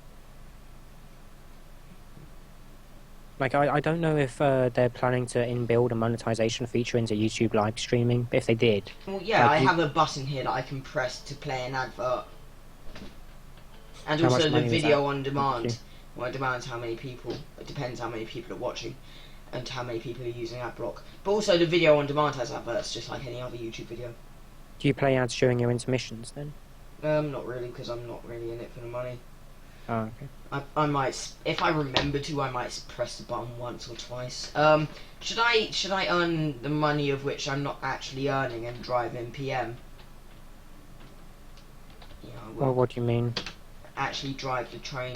Like, I don't know if they're planning to inbuild a monetization feature into YouTube live streaming, but if they did... Well, yeah, Like I you- have a button here that I can press to play an advert. And How also much the money was video that? on demand. Thank Well, it demands how many people. It depends how many people are watching and how many people are using AdBlock. But also the video on demand has adverts, just like any other YouTube video. Do you play ads during your intermissions, then? Not really, because I'm not really in it for the money. Oh, okay. I might, if I remember to, I might press the button once or twice. Should I earn the money of which I'm not actually earning and drive in PM? Yeah, I will. Well, what do you mean? Actually drive the train.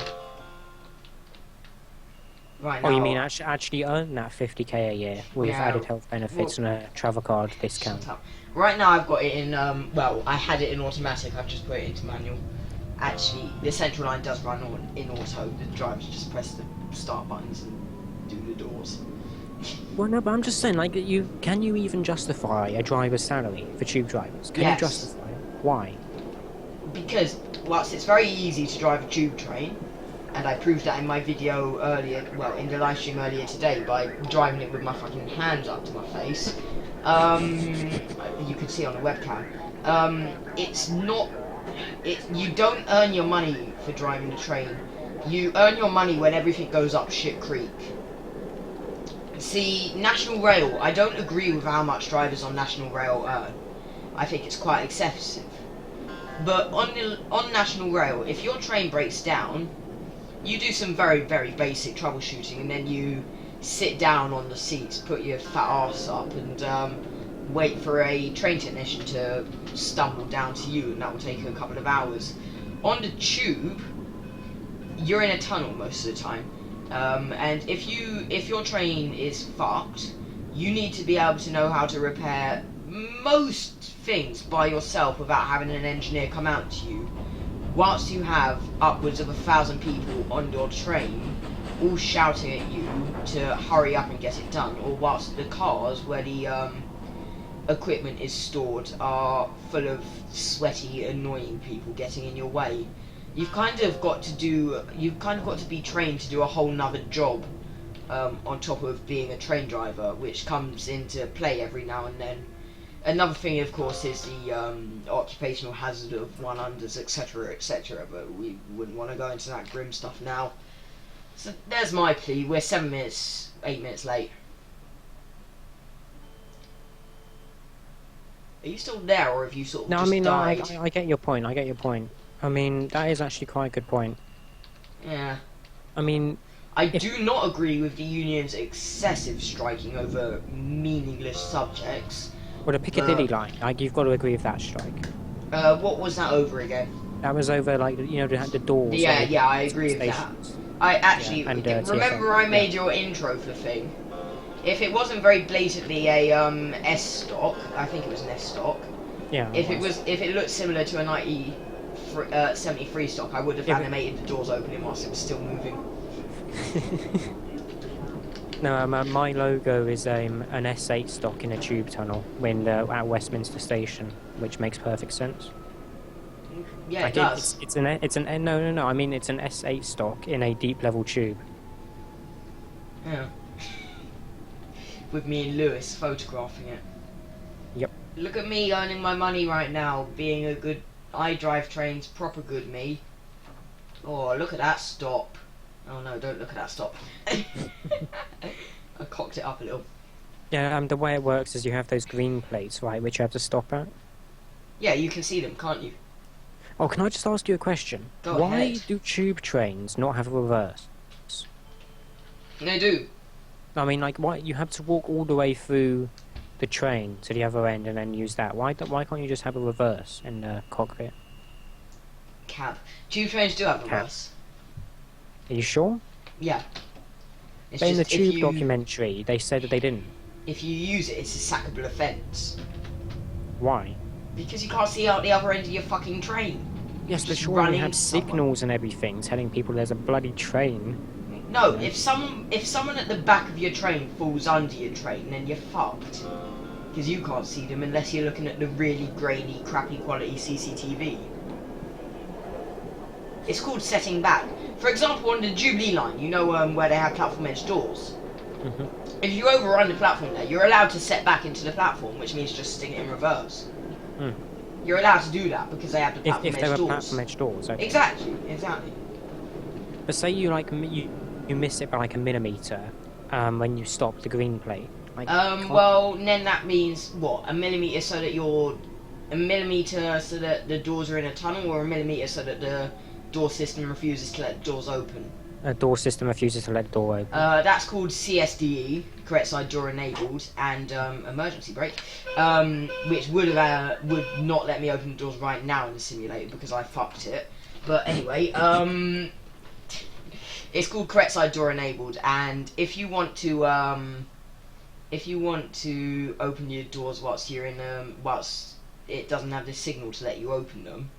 Right now. Oh, you mean actually earn that 50k a year with Yeah, added health benefits and a travel card discount? Shut up. Right now I've got it in, well, I had it in automatic, I've just put it into manual. Actually, the central line does run in auto, the drivers just press the start buttons and do the doors. Well, no, but I'm just saying, like, can you even justify a driver's salary for tube drivers? Can Yes. you justify it? Why? Because, whilst it's very easy to drive a tube train, and I proved that in my video earlier, well, in the live stream earlier today, by driving it with my fucking hands up to my face, you can see on the webcam, it's not, you don't earn your money for driving the train, you earn your money when everything goes up shit creek. See, National Rail, I don't agree with how much drivers on National Rail earn. I think it's quite excessive. But on National Rail, if your train breaks down, you do some very, very basic troubleshooting, and then you sit down on the seats, put your fat arse up, and wait for a train technician to stumble down to you, and that will take a couple of hours. On the tube, you're in a tunnel most of the time, and if your train is fucked, you need to be able to know how to repair most things by yourself without having an engineer come out to you, whilst you have upwards of 1,000 people on your train all shouting at you to hurry up and get it done, or whilst the cars where the equipment is stored are full of sweaty, annoying people getting in your way. You've kind of got to be trained to do a whole nother job on top of being a train driver, which comes into play every now and then. Another thing, of course, is the occupational hazard of one-unders, etc., etc., but we wouldn't want to go into that grim stuff now. So there's my plea. We're 8 minutes late. Are you still there, or have you sort of No, I just mean, died? I get your point. I get your point. I mean, that is actually quite a good point. Yeah. I mean, I do not agree with the union's excessive striking over meaningless subjects. Well, the Piccadilly line, like, you've got to agree with that strike. What was that over again? That was over, like, you know, the doors. Yeah, on the I agree with that. stations. I actually Yeah, and, remember TFL, I made your intro for the thing. If it wasn't very blatantly a S stock, I think it was an S stock. Yeah. If it looked similar to a 73 stock, I would have animated the doors opening whilst it was still moving. No, my logo is an S8 stock in a tube tunnel at Westminster Station, which makes perfect sense. Yeah, like it does. No. I mean, it's an S8 stock in a deep level tube. Yeah. With me and Lewis photographing it. Yep. Look at me earning my money right now, being a good. I drive trains, proper good me. Oh, look at that stop. Oh no, don't look at that stop. I cocked it up a little. Yeah, the way it works is you have those green plates, right, which you have to stop at. Yeah, you can see them, can't you? Oh, can I just ask you a question? Go Why ahead. do tube trains not have a reverse? They do. I mean, like, why you have to walk all the way through the train to the other end and then use that? Why can't you just have a reverse in the cockpit? Cab. Tube trains do have a Cab. reverse. Are you sure? Yeah. It's But in the just tube documentary, they said that they didn't. if you use it, it's a sackable offence. Why? Because you can't see out the other end of your fucking train. Yes, but Just surely you running have into someone. signals and everything telling people there's a bloody train. No, if someone at the back of your train falls under your train, then you're fucked. Because you can't see them unless you're looking at the really grainy, crappy quality CCTV. It's called setting back. For example, on the Jubilee line, you know where they have platform edge doors? Mhm. If you overrun the platform there, you're allowed to set back into the platform, which means just stick it in reverse. Mm. You're allowed to do that because they have the If platform edge there are doors. platform edge doors, okay. Exactly. But say you like you miss it by like a millimeter when you stop the green plate. Like, Well, then that means what? A millimeter so that the doors are in a tunnel, or a millimeter so that the door system refuses to let the doors open. a door system refuses to let the door open. That's called CSDE, correct side door enabled, and emergency brake, which would not let me open the doors right now in the simulator because I fucked it. But anyway, it's called correct side door enabled, and if you want to open your doors whilst you're in whilst it doesn't have the signal to let you open them,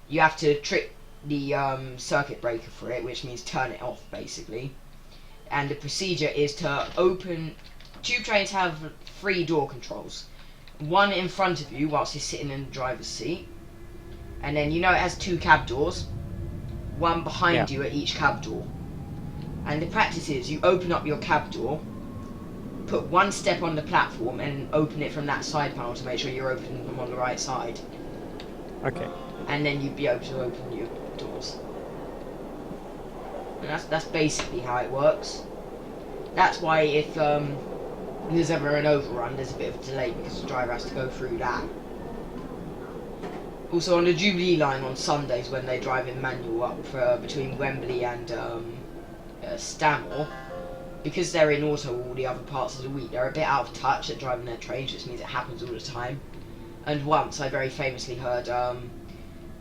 you have to trick the circuit breaker for it, which means turn it off basically. And the procedure is to open. Tube trains have 3 door controls, one in front of you whilst you're sitting in the driver's seat, and then it has 2 cab doors, one behind you at each cab door. And the practice is you open up your cab door, put one step on the platform, and open it from that side panel to make sure you're opening them on the right side. Okay. And then you'd be able to open your doors. And that's basically how it works. That's why if there's ever an overrun, there's a bit of a delay because the driver has to go through that. Also on the Jubilee line on Sundays when they drive in manual up between Wembley and Stanmore, because they're in auto all the other parts of the week, they're a bit out of touch at driving their trains, which means it happens all the time. And once I very famously heard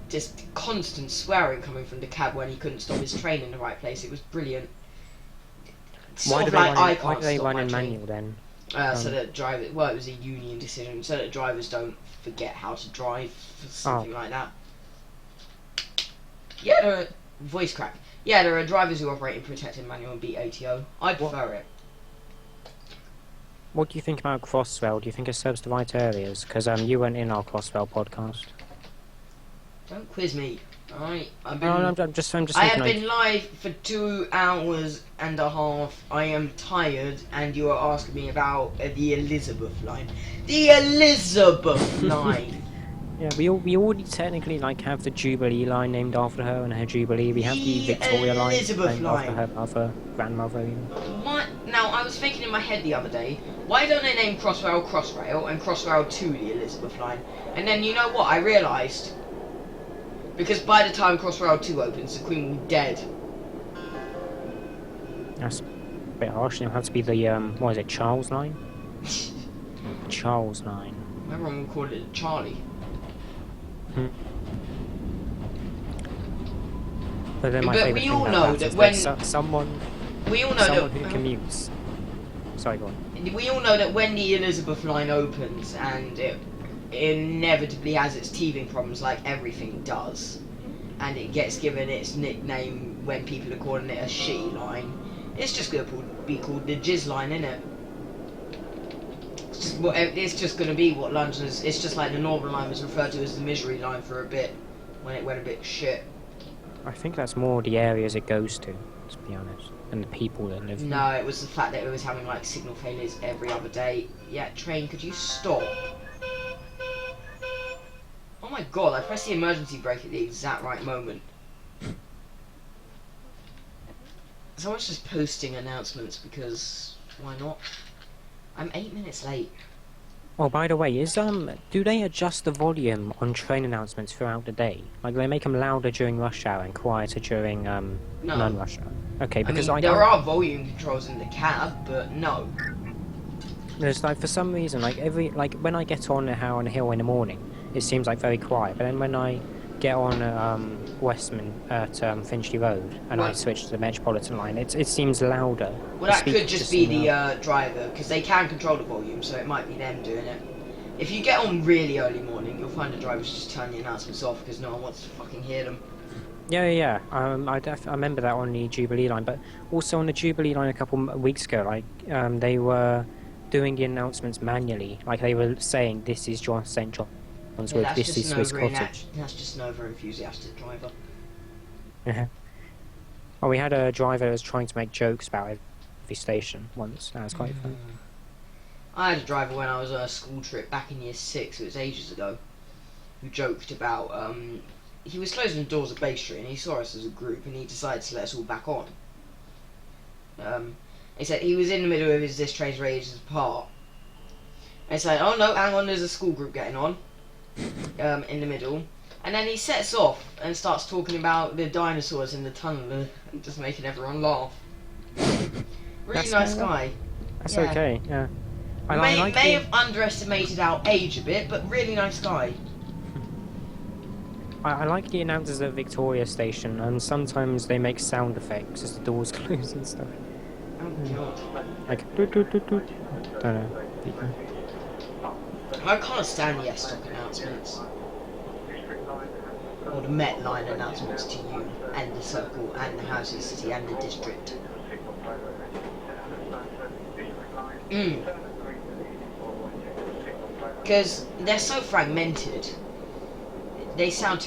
just constant swearing coming from the cab when he couldn't stop his train in the right place. It was brilliant. Why do they run in train. manual then? So that drivers, well, it was a union decision, so that drivers don't forget how to drive, something like that. Yeah, voice crack. Yeah, there are drivers who operate in protected manual and beat ATO. I prefer it. What do you think about Crossrail? Do you think it serves the right areas? Because you weren't in our Crossrail podcast. Don't quiz me. Alright, I'm just I have thinking, been live for 2 hours and a half. I am tired, and you are asking me about the Elizabeth line. The Elizabeth line. Yeah, we already technically have the Jubilee line named after her and her Jubilee. We have the Victoria line Elizabeth named line. after her other grandmother. What? Now, I was thinking in my head the other day, why don't they name Crossrail Crossrail and Crossrail 2 the Elizabeth line? And then you know what? I realised. Because by the time Crossrail 2 opens, the Queen will be dead. That's a bit harsh. It'll have to be the, what is it, Charles line? Charles line. Everyone will call it Charlie. Hmm. But then my But favourite we thing all about know that that is when someone we all know who that commutes. Sorry, go on. we all know that when the Elizabeth line opens and it inevitably has its teething problems like everything does, and it gets given its nickname when people are calling it a shitty line, it's just going to be called the Jizz line, innit? It's just going to be what Londoners. It's just like the Northern line was referred to as the misery line for a bit when it went a bit shit. I think that's more the areas it goes to be honest, and the people that live there. No, it was the fact that it was having like signal failures every other day. Yeah, train, could you stop? Oh my god, I pressed the emergency brake at the exact right moment. Someone's just posting announcements because why not? I'm 8 minutes late. Oh, by the way, do they adjust the volume on train announcements throughout the day? Like, they make them louder during rush hour and quieter during non-rush hour? Okay, because there are volume controls in the cab, but no. There's like, for some reason, like when I get on a hill in the morning, it seems like very quiet. But then when I get on Westman at Finchley Road and I switch to the Metropolitan line, it seems louder. Well, that could just be the driver, because they can control the volume, so it might be them doing it. If you get on really early morning, you'll find the drivers just turn the announcements off because no one wants to fucking hear them. Yeah. I remember that on the Jubilee line, but also on the Jubilee line a couple of weeks ago, like they were doing the announcements manually, like they were saying, "This is St. John's Wood, this is Swiss Cottage." That's just an over-enthusiastic driver. Yeah. Well, we had a driver that was trying to make jokes about every station once. That was quite fun. I had a driver when I was on a school trip back in year 6, it was ages ago, who joked about, he was closing the doors at Bay Street and he saw us as a group and he decided to let us all back on. He said he was in the middle of this train's races apart. And he said, "Oh no, hang on, there's a school group getting on." In the middle. And then he sets off and starts talking about the dinosaurs in the tunnel and just making everyone laugh. Really nice guy. That's okay, yeah. May have underestimated our age a bit, but really nice guy. I like the announcers at Victoria Station, and sometimes they make sound effects as the doors close and stuff. Oh god. Like, doot doot doot doot. Don't know. I can't stand the S-Stop announcements. Or the Met Line announcements to you, and the Circle, and the Housing City, and the District. Because they're so fragmented. They sound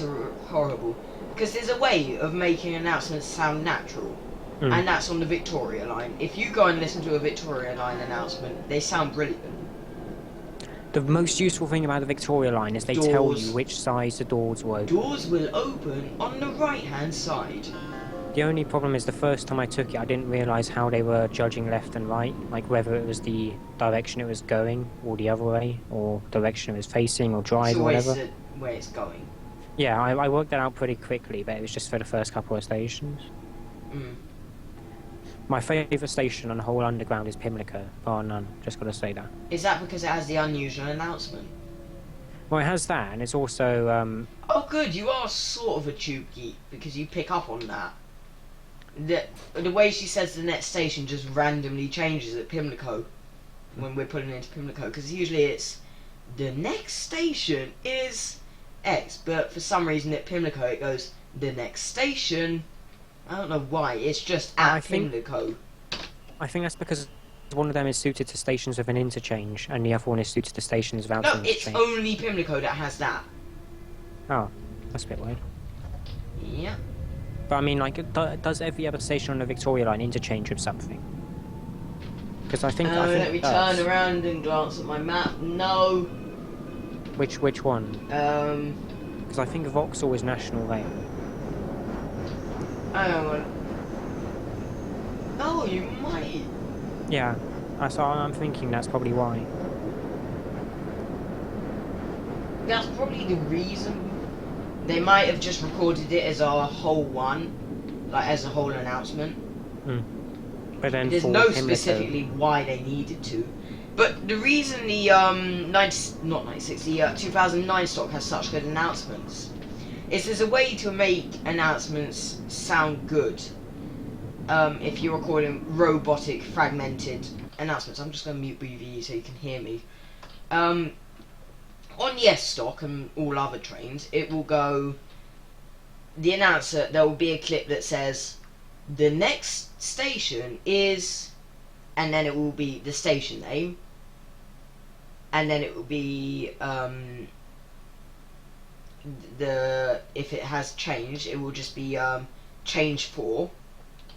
horrible. Because there's a way of making announcements sound natural. And that's on the Victoria line. If you go and listen to a Victoria line announcement, they sound brilliant. The most useful thing about the Victoria line is they tell you which size the doors will open. Doors will open on the right-hand side. The only problem is the first time I took it, I didn't realise how they were judging left and right, like whether it was the direction it was going, or the other way, or direction it was facing, or drive, or whatever. It's always where it's going. Yeah, I worked that out pretty quickly, but it was just for the first couple of stations. My favourite station on the whole underground is Pimlico, bar none, just gotta say that. Is that because it has the unusual announcement? Well, it has that, and it's also, Oh good, you are sort of a tube geek, because you pick up on that. The way she says the next station just randomly changes at Pimlico, when we're putting it into Pimlico, because usually it's, the next station is X, but for some reason at Pimlico it goes, the next station... I don't know why, it's just at Pimlico. I think that's because one of them is suited to stations with an interchange, and the other one is suited to stations without an interchange. No, it's only Pimlico that has that. Oh, that's a bit weird. Yeah. But I mean, like, does every other station on the Victoria line interchange with something? Because I think let me turn around and glance at my map. No. Which one? Because I think Vauxhall is National Rail. Hang on. Oh, you might. Yeah, I'm thinking that's probably why. That's probably the reason. They might have just recorded it as a whole one, like as a whole announcement. But then There's for no Pimlico, specifically why they needed to. But the reason the 2009 stock has such good announcements is there's a way to make announcements sound good. If you're recording robotic, fragmented announcements. I'm just going to mute BVE so you can hear me. On the S stock and all other trains, it will go... The announcer, there will be a clip that says, the next station is... And then it will be the station name. And then it will be... if it has changed, it will just be change 4.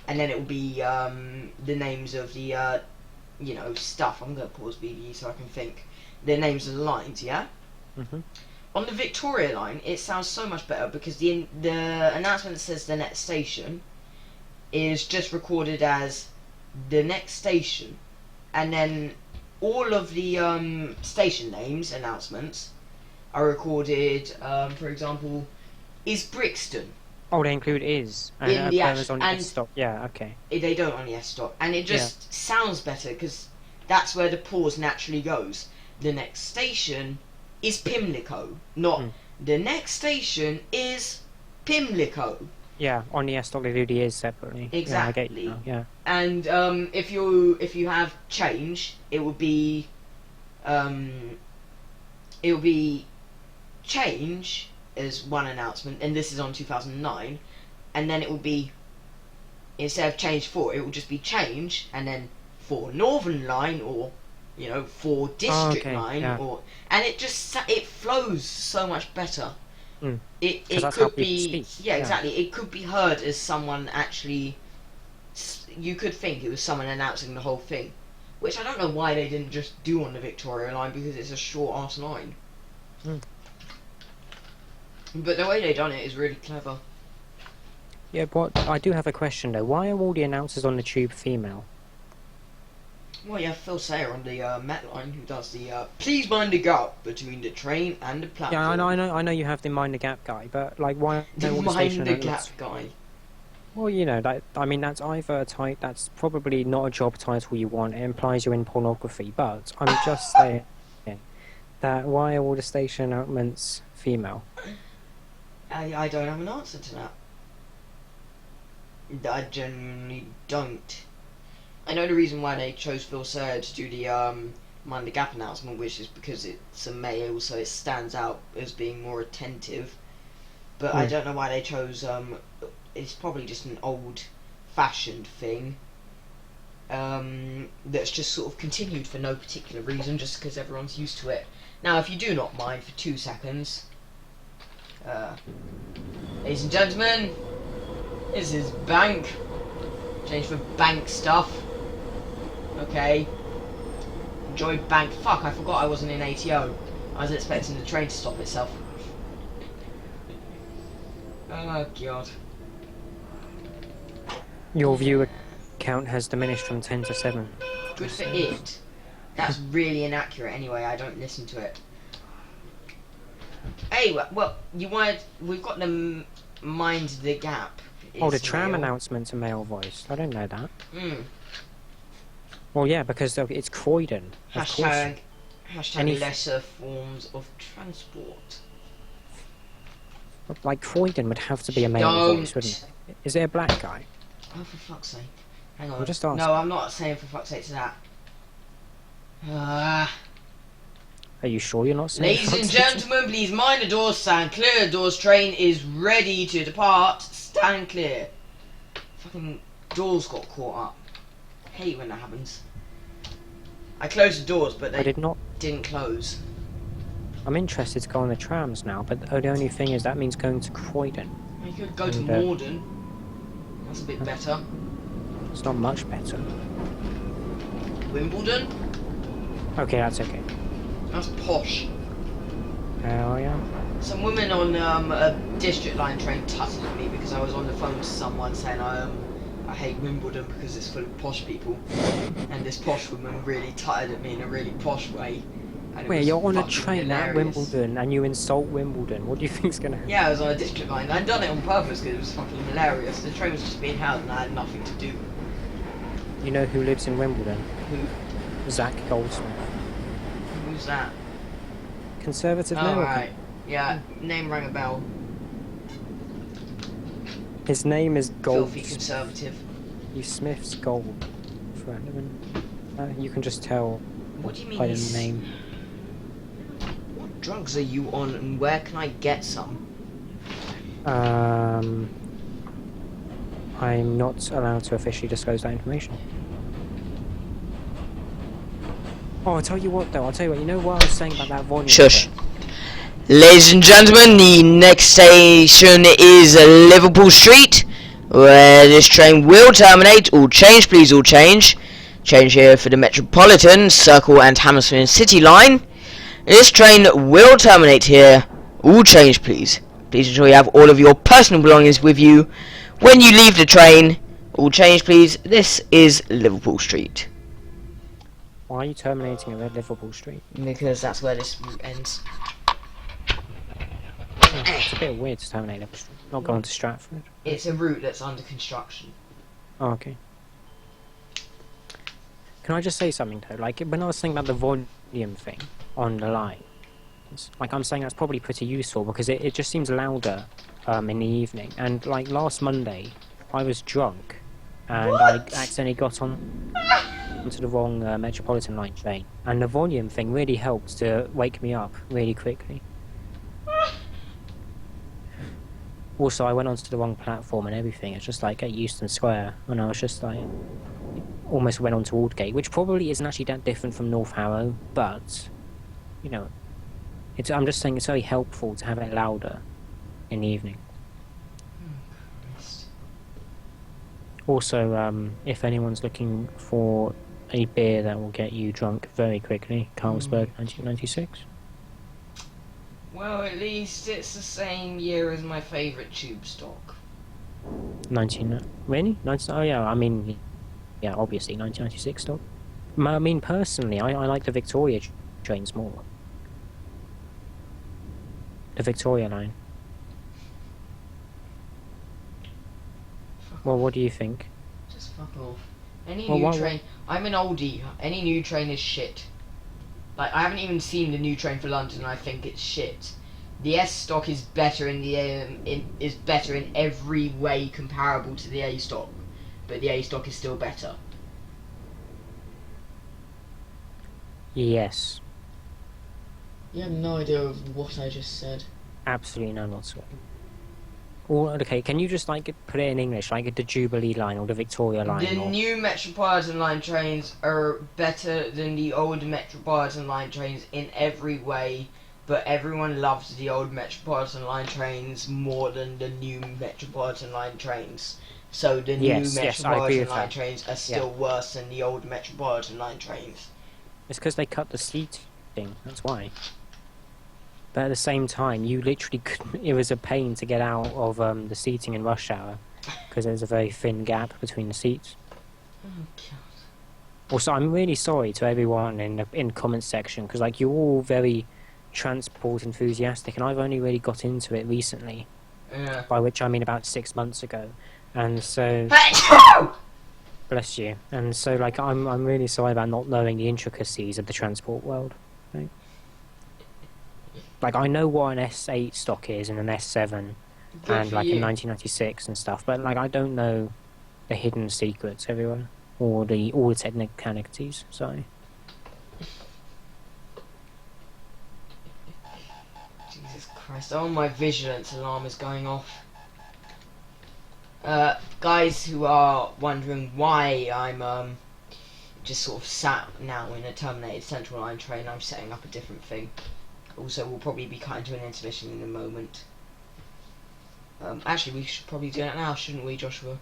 And then it will be the names of the, stuff. I'm going to pause BBE so I can think. The names of the lines, yeah? Mm-hmm. On the Victoria line, it sounds so much better because the announcement that says the next station is just recorded as the next station. And then all of the station names, announcements, are recorded, for example, is Brixton. Oh, they include is. And In the whereas action, on the and S stock, yeah, okay. They don't on the S stock. And it just sounds better because that's where the pause naturally goes. The next station is Pimlico, not the next station is Pimlico. Yeah, on the S stock they do the is separately. Exactly. Yeah, I get you now, yeah. And if you have change, it will be change as one announcement, and this is on 2009, and then it will be, instead of change 4, it will just be change, and then for Northern Line, or for District Line, yeah. and it just it flows so much better. It that's how could people be speak. yeah, exactly. It could be heard as someone actually. You could think it was someone announcing the whole thing, which I don't know why they didn't just do on the Victoria line because it's a short ass line. But the way they done it is really clever. Yeah, but I do have a question though. Why are all the announcers on the tube female? Well, you have Phil Sayer on the Met line who does the please mind the gap between the train and the platform. Yeah, I know you have the mind the gap guy, but like why The all the mind station the announcers- gap guy. Well, that's either a type. That's probably not a job title you want. It implies you're in pornography. But I'm just saying that why are all the station announcements female? I don't have an answer to that. I genuinely don't. I know the reason why they chose Phil Sayer to do the mind the gap announcement, which is because it's a male, so it stands out as being more attentive. But I don't know why they chose. It's probably just an old-fashioned thing that's just sort of continued for no particular reason, just because everyone's used to it. Now, if you do not mind for 2 seconds, ladies and gentlemen, this is bank. Change for bank stuff. Okay. Enjoy bank. Fuck, I forgot I wasn't in ATO. I was expecting the train to stop itself. Oh, God. Your viewer count has diminished from 10 to 7. Good for it. That's really inaccurate anyway, I don't listen to it. Hey, well, we've got the mind the gap. Oh, the It's tram male. announcement's a male voice. I didn't know that. Hmm. Well, yeah, because it's Croydon. Of course. Hashtag lesser forms of transport. Like Croydon would have to be a male voice, wouldn't it? Is it a black guy? Oh, for fuck's sake. Hang on. I'm just asking. No, I'm not saying for fuck's sake to that. Are you sure you're not saying? Ladies and gentlemen, please mind the doors, stand clear. The doors train is ready to depart. Stand clear. Fucking doors got caught up. I hate when that happens. I closed the doors, but they didn't close. I'm interested to go on the trams now, but the only thing is that means going to Croydon. You could go to Morden. That's a bit better. It's not much better. Wimbledon? Okay, that's okay. That's posh. Oh yeah. Some woman on a district line train tutted at me because I was on the phone to someone saying I hate Wimbledon because it's full of posh people, and this posh woman really tutted at me in a really posh way. And it Wait, was you're on a fucking train at hilarious. Wimbledon and you insult Wimbledon. What do you think's gonna happen? Yeah, I was on a district line. I'd done it on purpose because it was fucking hilarious. The train was just being held and I had nothing to do. You know who lives in Wimbledon? Who? Zach Goldsmith. Who's that? Conservative Oh, American. right. Yeah, name rang a bell. His name is Filthy Gold. conservative. He Smith's gold for a living. You can just tell What do you mean by the he's... name. What drugs are you on and where can I get some? I'm not allowed to officially disclose that information. Oh, I'll tell you what though, you know what I was saying about that volume Shush. thing? Ladies and gentlemen, the next station is Liverpool Street, where this train will terminate. All change, please, all change. Change here for the Metropolitan, Circle and Hammersmith City line. This train will terminate here. All change, please. Please ensure you have all of your personal belongings with you when you leave the train. All change, please. This is Liverpool Street. Why are you terminating at Liverpool Street? Because that's where this route ends. Oh, it's a bit weird to terminate Liverpool Street. Not going to Stratford. It's a route that's under construction. Oh, okay. Can I just say something though? Like, when I was saying about the volume thing on the line, like I'm saying that's probably pretty useful because it just seems louder in the evening. And like last Monday, I was drunk and I accidentally got onto the wrong Metropolitan line train, and the volume thing really helped to wake me up really quickly. Also, I went onto the wrong platform and everything. It's just like at Euston Square, and I was just like almost went onto Aldgate, which probably isn't actually that different from North Harrow, but you know, I'm just saying it's very helpful to have it louder in the evening. Also, if anyone's looking for a beer that will get you drunk very quickly, Carlsberg 1996. Well, at least it's the same year as my favourite tube stock. Really? 19, oh yeah, I mean, yeah, obviously 1996 stock. I mean, personally, I like the Victoria trains more. The Victoria line. Well, what do you think? Just fuck off. Any Well, new train... I'm an oldie. Any new train is shit. Like, I haven't even seen the new train for London and I think it's shit. The S stock is better is better in every way comparable to the A stock. But the A stock is still better. Yes. You have no idea of what I just said. Absolutely none whatsoever. Or, okay, can you just like put it in English, like the Jubilee line or the Victoria line? The new Metropolitan line trains are better than the old Metropolitan line trains in every way, but everyone loves the old Metropolitan line trains more than the new Metropolitan line trains. So the new Metropolitan line trains are still worse than the old Metropolitan line trains. It's because they cut the seating, that's why. But at the same time, you literally couldn't, it was a pain to get out of the seating in rush hour because there was a very thin gap between the seats. Oh god. Also, I'm really sorry to everyone in the comments section because like you're all very transport enthusiastic, and I've only really got into it recently. Yeah. By which I mean about 6 months ago, and so bless you. And so like I'm really sorry about not knowing the intricacies of the transport world. Right? Like, I know what an S8 stock is and an S7 and like a 1996 and stuff, but like I don't know the hidden secrets everywhere or all the technicalities. Sorry. Jesus Christ! Oh, my vigilance alarm is going off. Guys who are wondering why I'm just sort of sat now in a terminated Central Line train, I'm setting up a different thing. Also, we'll probably be cutting to an intermission in a moment. Actually, we should probably do that now, shouldn't we, Joshua?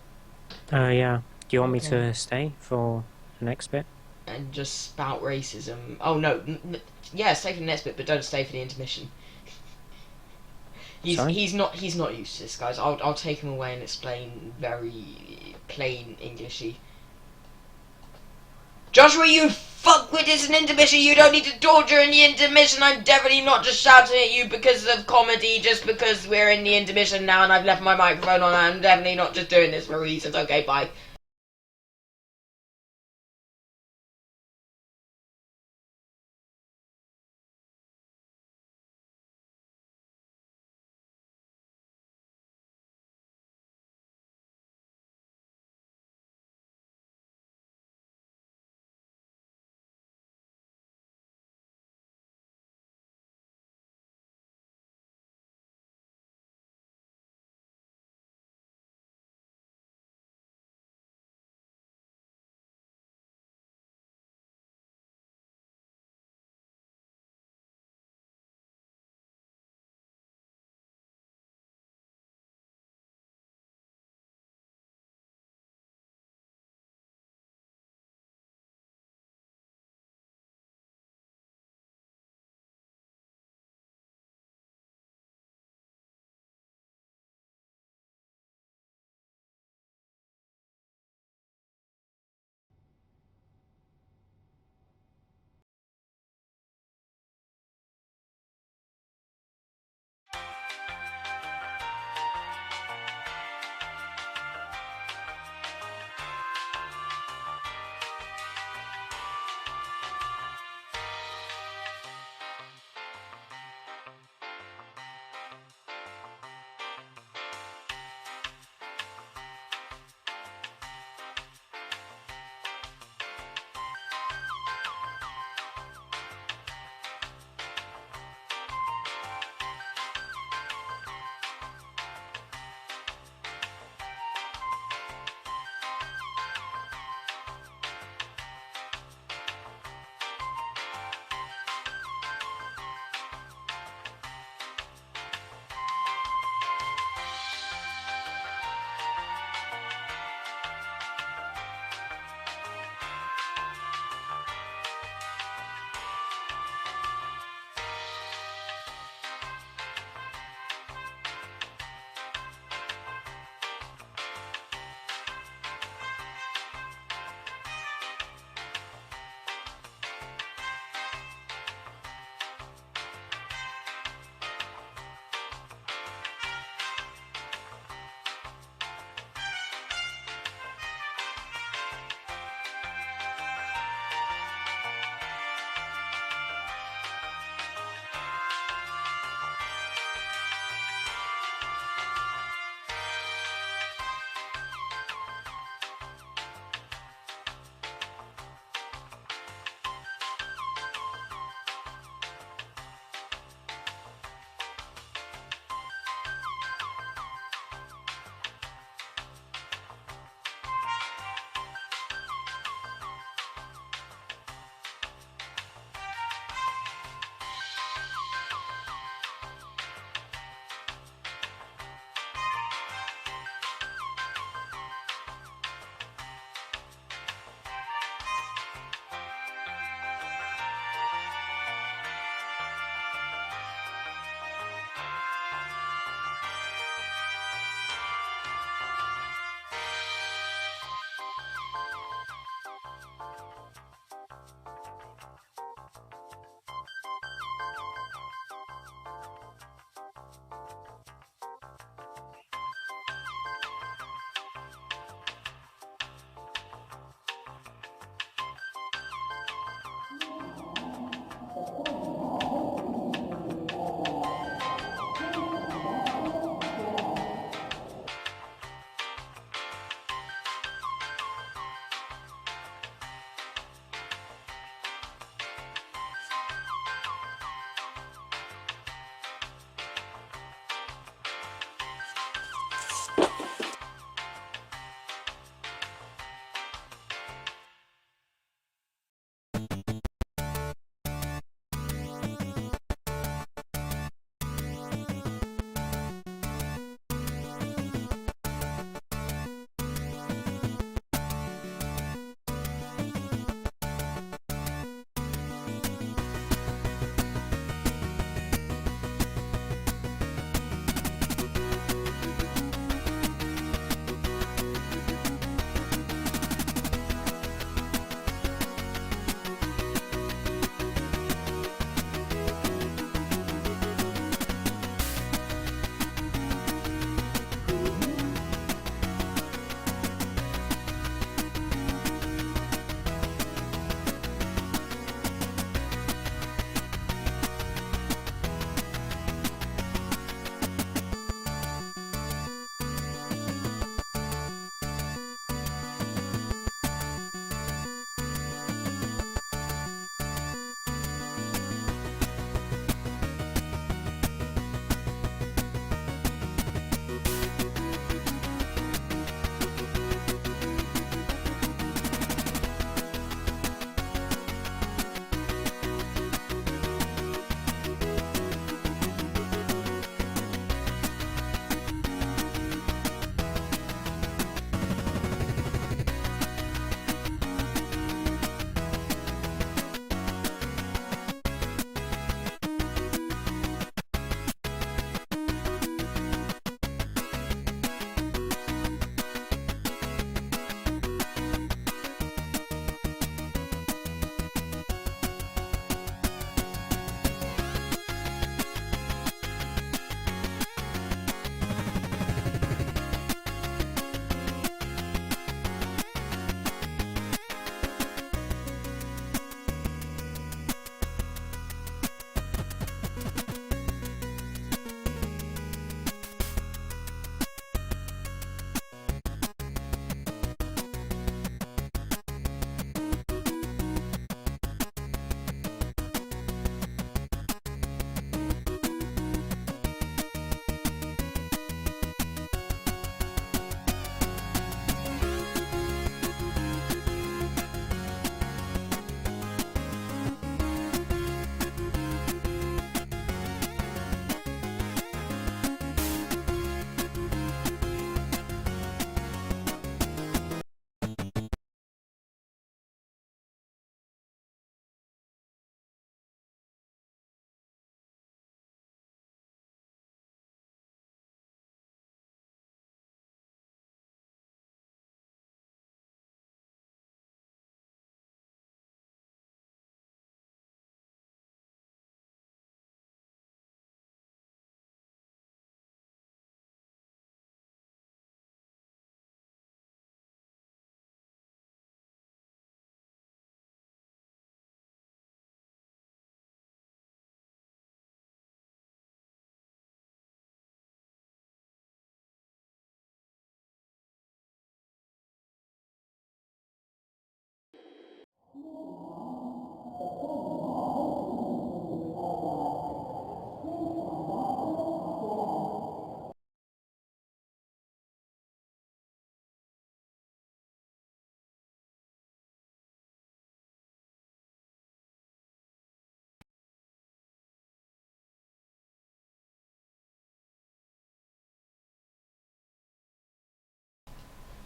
Yeah. Do you want me to stay for the next bit? And just spout racism. Oh no, yeah, stay for the next bit, but don't stay for the intermission. He's not used to this, guys. I'll take him away and explain very plain Englishy. Joshua, you fuckwit, it's an intermission. You don't need to talk during the intermission. I'm definitely not just shouting at you because of comedy, just because we're in the intermission now and I've left my microphone on. I'm definitely not just doing this for reasons. Okay, bye.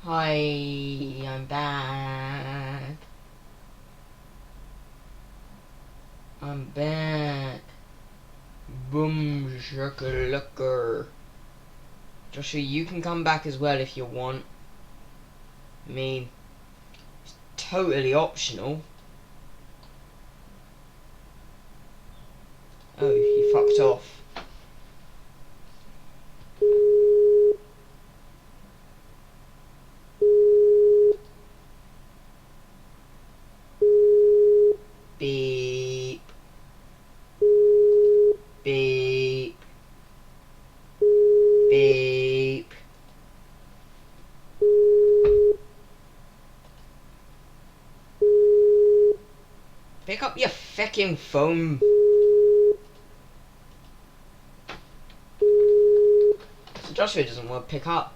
Hi, I'm back. I'm back. Boom shakalaka. Joshua, you can come back as well if you want. I mean, it's totally optional. Oh, you fucked off. Beep. Beep. Beep. Pick up your fucking phone. So Joshua doesn't want to pick up.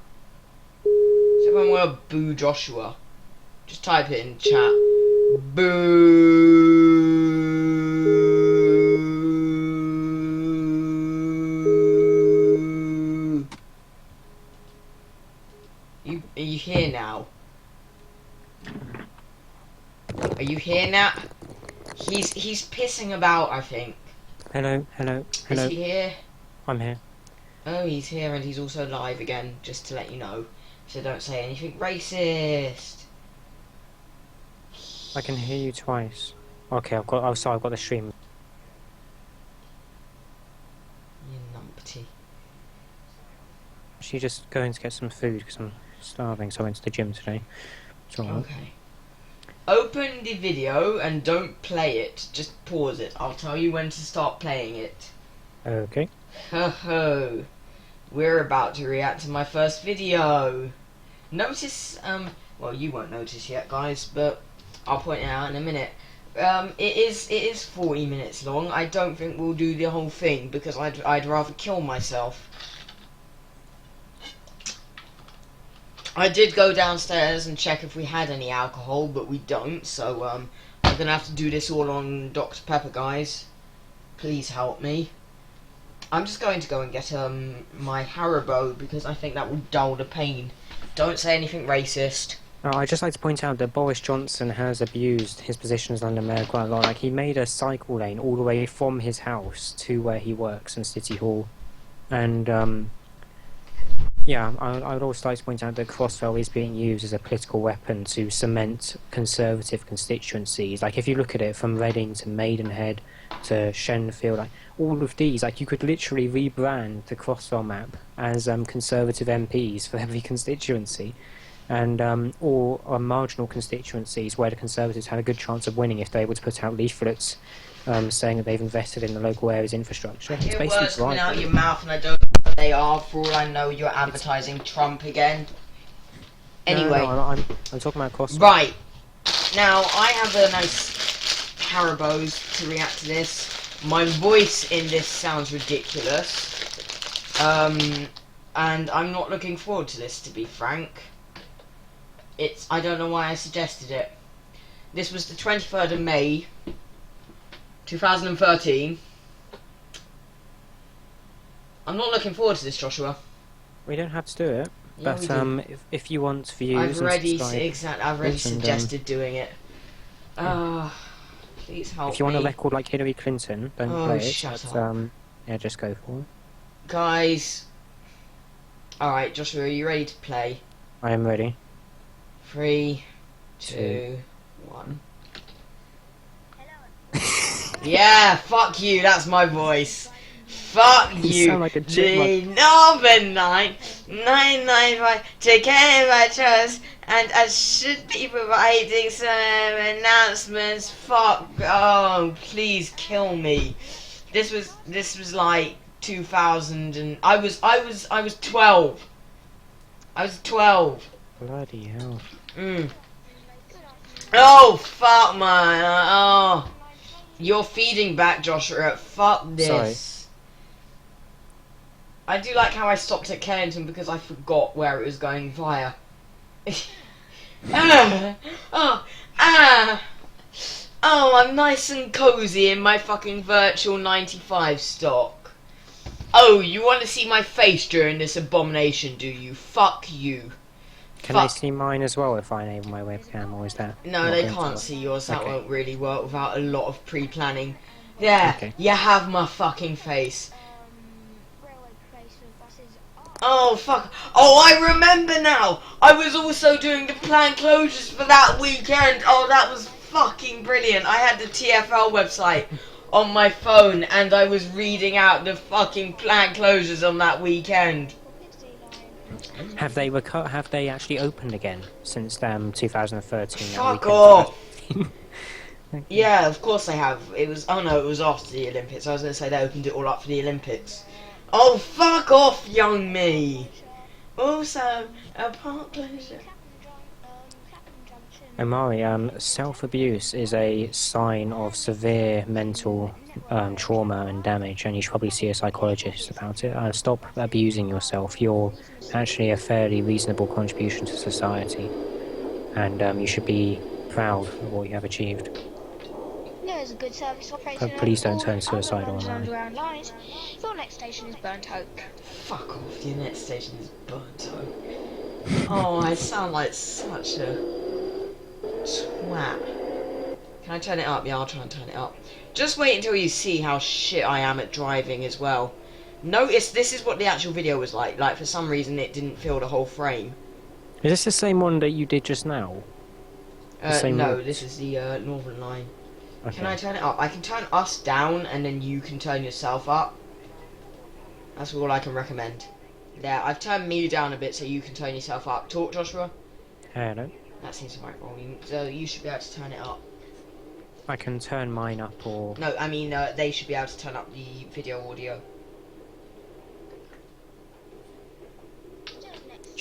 So everyone want to boo Joshua. Just type it in chat. Boo. Are you here now? Are you here now? He's pissing about, I think. Hello, hello, hello. Is he here? I'm here. Oh, he's here and he's also live again, just to let you know. So don't say anything racist. I can hear you twice. Okay, I've got. Oh, sorry, I've got the stream. You numpty. Actually, just going to get some food because I'm starving. So I went to the gym today. It's alright. Okay. Open the video and don't play it. Just pause it. I'll tell you when to start playing it. Okay. Ho ho. We're about to react to my first video. Notice, well, you won't notice yet, guys, but I'll point it out in a minute. It is 40 minutes long. I don't think we'll do the whole thing because I'd rather kill myself. I did go downstairs and check if we had any alcohol, but we don't, so I'm gonna have to do this all on Dr. Pepper, guys. Please help me. I'm just going to go and get my Haribo because I think that will dull the pain. Don't say anything racist. I'd just like to point out that Boris Johnson has abused his position as London Mayor quite a lot. Like, he made a cycle lane all the way from his house to where he works in City Hall. And, yeah, I would also like to point out that Crossrail is being used as a political weapon to cement Conservative constituencies. Like, if you look at it from Reading to Maidenhead to Shenfield, like, all of these, like, you could literally rebrand the Crossrail map as Conservative MPs for every constituency. And or marginal constituencies where the Conservatives had a good chance of winning if they were to put out leaflets saying that they've invested in the local area's infrastructure. I It's hear basically words coming out bribery. of your mouth and I don't know what they are. For all I know, you're advertising Trump again. Anyway. No, I'm talking about Crossrail. Right. Now, I have a nice Haribo's to react to this. My voice in this sounds ridiculous. And I'm not looking forward to this, to be frank. I don't know why I suggested it. This was the 23rd of May, 2013. I'm not looking forward to this, Joshua. We don't have to do it, Yeah, but we do. if you want views I've already and suggested doing it. Please help if you want a me. record like Hillary Clinton, don't Oh, play it. shut But, up. yeah, just go for it. Guys. Alright, Joshua, are you ready to play? I am ready. 3, 2, 1. Yeah, fuck you, that's my voice. Fuck You you. sound like a The chipmunk. number 995 take care of my trust, and I should be providing some announcements. Fuck. Oh, please kill me. This was like 2000 and I was 12. I was 12. Bloody hell. Oh, fuck, man. Oh. You're feeding back, Joshua. Fuck this. Sorry. I do like how I stopped at Kennington because I forgot where it was going via. Ah, oh, ah. Oh, I'm nice and cozy in my fucking virtual 95 stock. Oh, you want to see my face during this abomination, do you? Fuck you. Can Fuck. they see mine as well if I enable my webcam, or is that No, not they going to can't work? see yours. That Okay. won't really work without a lot of pre-planning. There, Okay. you have my fucking face. Railway place with buses. Oh, fuck. Oh, I remember now. I was also doing the planned closures for that weekend. Oh, that was fucking brilliant. I had the TfL website on my phone and I was reading out the fucking planned closures on that weekend. Have they actually opened again since 2013? Fuck weekend off. started? Yeah, of course they have. It was, oh no, it was after the Olympics. I was going to say they opened it all up for the Olympics. Oh, fuck off, young me. Also, a park closure. Omari, self-abuse is a sign of severe mental trauma and damage, and you should probably see a psychologist about it. Stop abusing yourself. You're actually a fairly reasonable contribution to society, and you should be proud of what you have achieved. There is a good service operating But please don't on turn all suicidal, London Omari. Underground lines. Your next station is Burnt Oak. Fuck off, the internet station is burnt out. Oh, I sound like such a twat. Can I turn it up? Yeah, I'll try and turn it up. Just wait until you see how shit I am at driving as well. Notice this is what the actual video was like. Like, for some reason it didn't fill the whole frame. Is this the same one that you did just now? same No, route? this is the Northern Line. Okay. Can I turn it up? I can turn us down and then you can turn yourself up. That's all I can recommend. There, I've turned me down a bit so you can turn yourself up. Talk, Joshua. Hello. That seems right volume. So you should be able to turn it up. I can turn mine up, or No, I mean they should be able to turn up the video audio.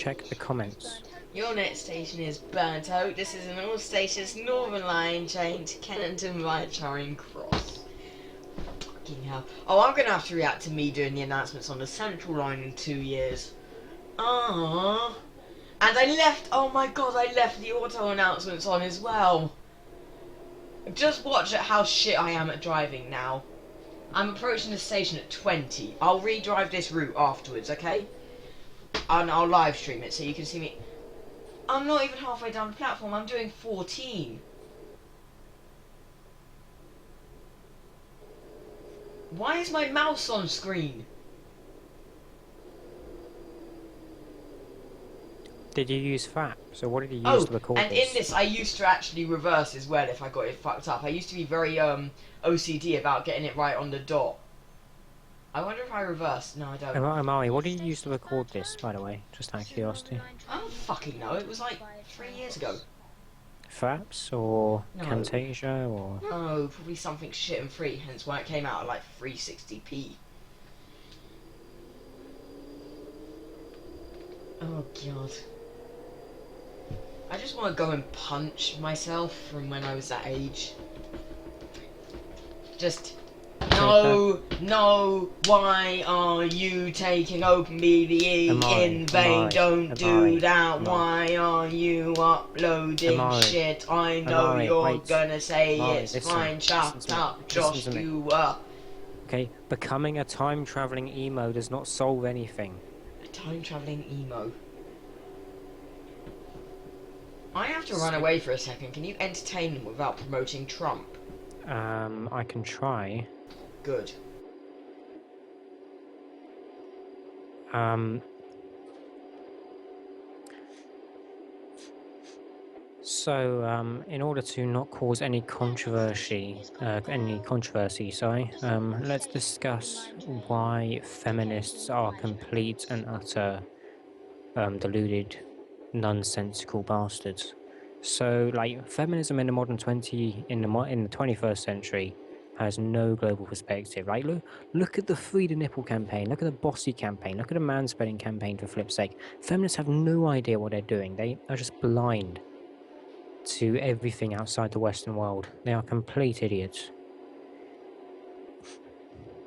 check the comments. Your next station is Burnt Oak. This is an all stations Northern Line train to Kennington via Charing Cross. Fucking hell. Oh, I'm gonna have to react to me doing the announcements on the Central Line in 2 years. Ah. And I left, oh my god, I left the auto announcements on as well. Just watch at how shit I am at driving now. I'm approaching the station at 20. I'll redrive this route afterwards, okay? And I'll live stream it so you can see me. I'm not even halfway down the platform, I'm doing 14. Why is my mouse on screen? Did you use FAP? So what did you use to record and this? in this I used to actually reverse as well if I got it fucked up. I used to be very OCD about getting it right on the dot. I wonder if I reversed. No, I don't. Amari, what did you use to record this, by the way? Just out of curiosity. I don't fucking know. It was like 3 years ago. FAPs or No. Camtasia or... No, probably something shit and free, hence why it came out at like 360p. Oh god. I just want to go and punch myself from when I was that age. Just... No, why are you taking OpenBDE in vain? Don't do that. Why are you uploading shit? I know you're gonna say it's fine. Shut up, Josh, you Okay, becoming a time-travelling emo does not solve anything. A time-travelling emo. I have to run away for a second. Can you entertain them without promoting Trump? I can try. Good. In order to not cause any controversy, let's discuss why feminists are complete and utter, deluded, nonsensical bastards. So, like, feminism in the modern in the 21st century has no global perspective. Like, look at the Free the Nipple campaign, look at the Bossy campaign, look at the manspreading campaign, for flip's sake. Feminists have no idea what they're doing. They are just blind. to everything outside the Western world. They are complete idiots.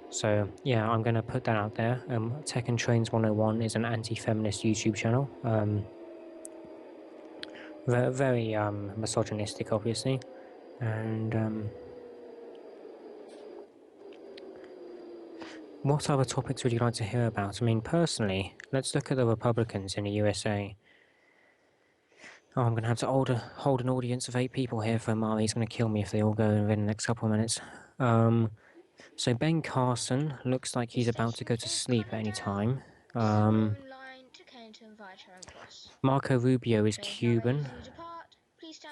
So yeah, I'm going to put that out there. Techandtrains101 is an anti-feminist YouTube channel. Very misogynistic, obviously. And what other topics would you like to hear about? I mean, personally, let's look at the Republicans in the USA. Oh, I'm going to have to hold an audience of 8 people here for Mari. He's going to kill me if they all go within the next couple of minutes. So Ben Carson looks like he's about to go to sleep at any time. Marco Rubio is Cuban.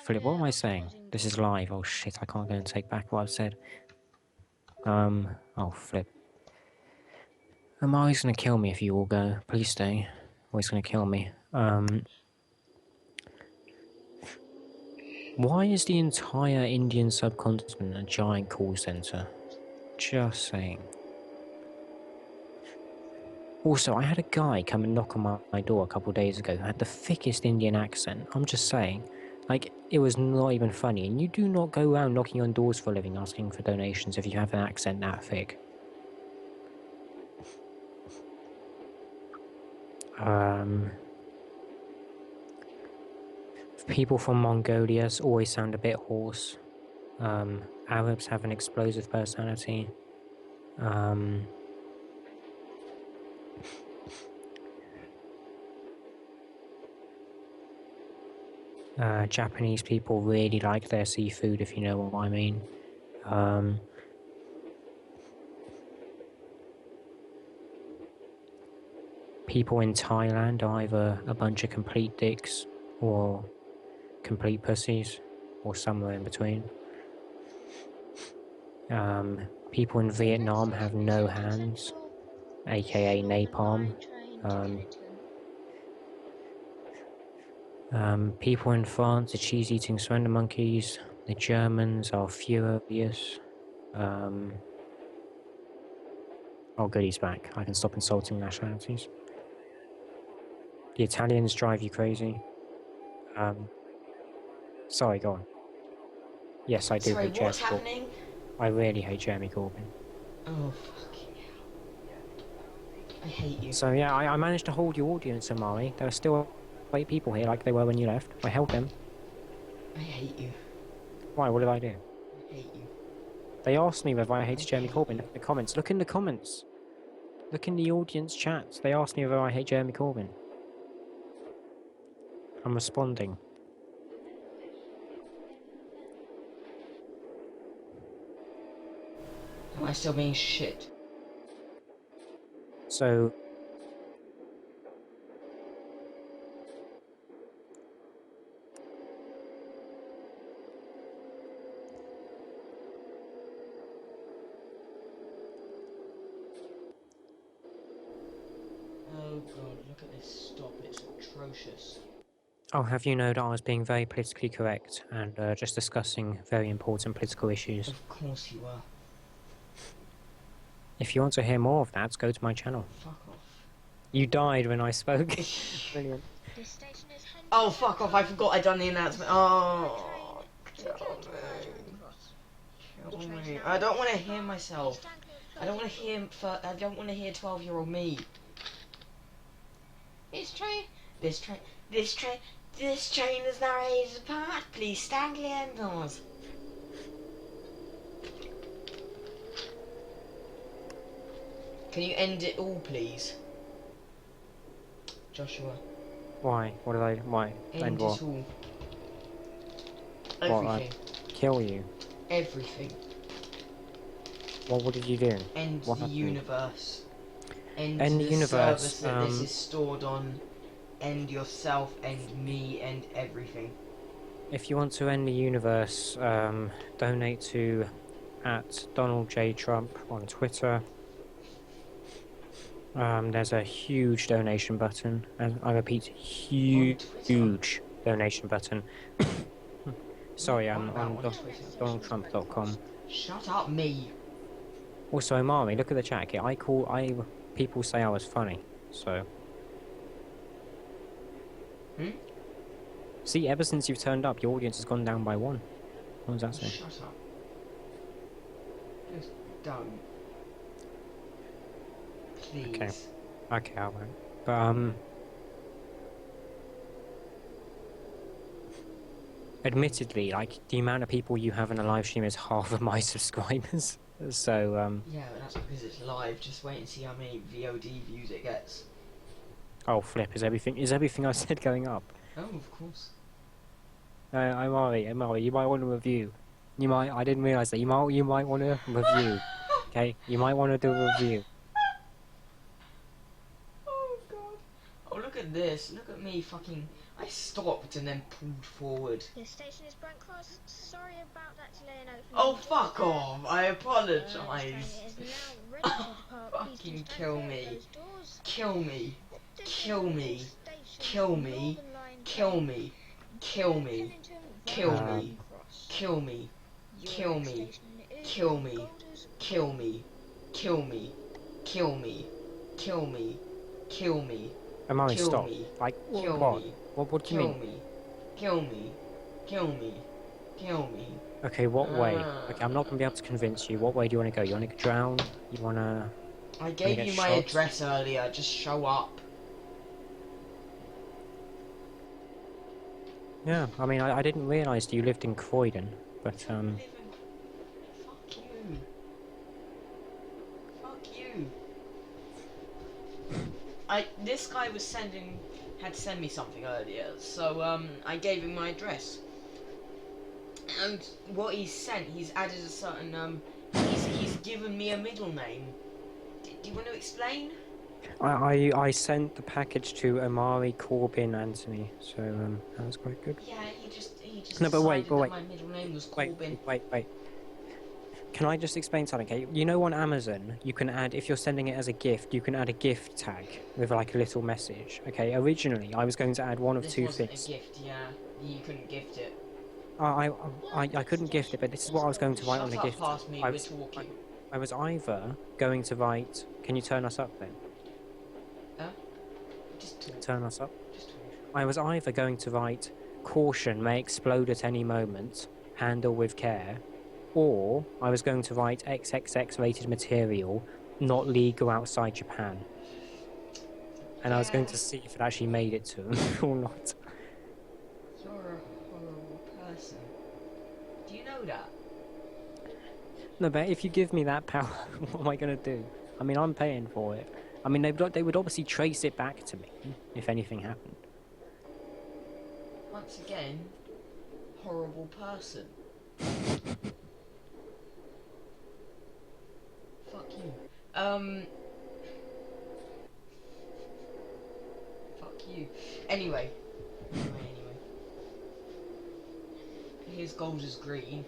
Philip, what am I saying? This is live. Oh shit, I can't go and take back what I've said. Oh flip. Amari's going to kill me if you all go. Please stay. Or he's going to kill me. Why is the entire Indian subcontinent a giant call centre? Just saying. Also, I had a guy come and knock on my door a couple of days ago who had the thickest Indian accent. I'm just saying. Like, it was not even funny. And you do not go around knocking on doors for a living asking for donations if you have an accent that thick. People from Mongolia always sound a bit hoarse. Arabs have an explosive personality. Japanese people really like their seafood, if you know what I mean. People in Thailand are either a bunch of complete dicks or complete pussies, or somewhere in between. People in Vietnam have no hands, aka napalm. People in France are cheese-eating surrender monkeys. The Germans are furious. Oh, good, he's back. I can stop insulting nationalities. The Italians drive you crazy. Sorry, go on. Yes, I do Sorry, hate what's Jeremy Corbyn. happening? I really hate Jeremy Corbyn. Oh, fucking hell. I hate you. So yeah, I managed to hold your audience, Amari. There are still 8 people here like they were when you left. I held them. I hate you. Why, what did I do? I hate you. They asked me whether I hated Jeremy Corbyn. Look at the comments. Look in the comments. Look in the audience chats. They asked me whether I hate Jeremy Corbyn. I'm responding. Am I still being shit? So... Oh god, look at this stop, it's atrocious. I'll have you know that I was being very politically correct and just discussing very important political issues. Of course you are. If you want to hear more of that, go to my channel. Fuck off. You died when I spoke. Brilliant. Oh, fuck off, I forgot I'd done the announcement. Oh, kill me. I don't want to hear myself. I don't want to hear 12-year-old me. This train is narrated apart. Please stand clear indoors. Can you end it all, please? Joshua. Why? What did I... Why? End what? it all. What, Everything. kill you? Everything. What did you do? End What the happened? universe. End End the the universe, service that this is stored on. End yourself, end me, end everything. If you want to end the universe, donate to @DonaldJTrump on Twitter. There's a huge donation button, and I repeat, huge donation button. Sorry, on DonaldTrump.com. Shut up, me. Also, Omari, look at the chat. People say I was funny, so. See, ever since you've turned up, your audience has gone down by 1. What does that Oh, say? shut up. Just don't. Please. Okay, I won't. But, admittedly, like, the amount of people you have in a live stream is half of my subscribers. So, Yeah, but that's because it's live. Just wait and see how many VOD views it gets. oh flip, is everything I said going up? Oh, of course. I'm Ari, you might want to review. I didn't realise that. You might want to review. Okay? You might want to do a review. Oh god. Oh, look at this. Look at me fucking... I stopped and then pulled forward. The station is Brent Cross. Sorry about that delay in opening. Oh, fuck off. I This train apologise. is now ready to depart. Please Fucking do stand kill clear of me. those doors. Kill me. This Kill is me. station Kill me. Northern Line Kill train. me. Kill me. Kennington Kill via me. Cross. Kill me. Your Kill next me. station is Kill me. Golders Kill me. Kill me. Kill me. Kill me. Kill me. Amari, Kill stop. me. Like, Kill what? me. What do you Kill mean? me. Kill me. Kill me. Kill me. Okay, what way? Okay, I'm not going to be able to convince you. What way do you want to go? You want to drown? You want to... I gave get you my shot? address earlier. Just show up. Yeah, I mean, I didn't realise that you lived in Croydon, but, Fuck you. Fuck you. This guy had to send me something earlier, so I gave him my address. And what he's sent, he's added a certain he's given me a middle name. Do you want to explain? I sent the package to Amari, Corbin, Anthony, so, that was quite good. Yeah, he just No, but wait, decided that my middle name was Corbin. Wait. Can I just explain something, okay? You know on Amazon, you can add, if you're sending it as a gift, you can add a gift tag with like a little message, okay? Originally, I was going to add one of This two wasn't things. a gift, yeah. You couldn't gift it. I couldn't gift it, but this is what I was going to write on the Shut up gift. past me, we're talking. I was either going to write... Can you turn us up then? Just talk. Turn us up? Just talk. I was either going to write, caution may explode at any moment, handle with care, or I was going to write XXX rated material, not legal outside Japan. And I was going to see if it actually made it to them or not. You're a horrible person. Do you know that? No, but if you give me that power, what am I going to do? I mean, I'm paying for it. I mean, they would obviously trace it back to me, if anything happened. Once again, horrible person. Fuck you. Fuck you. Anyway. Here's Golders Green.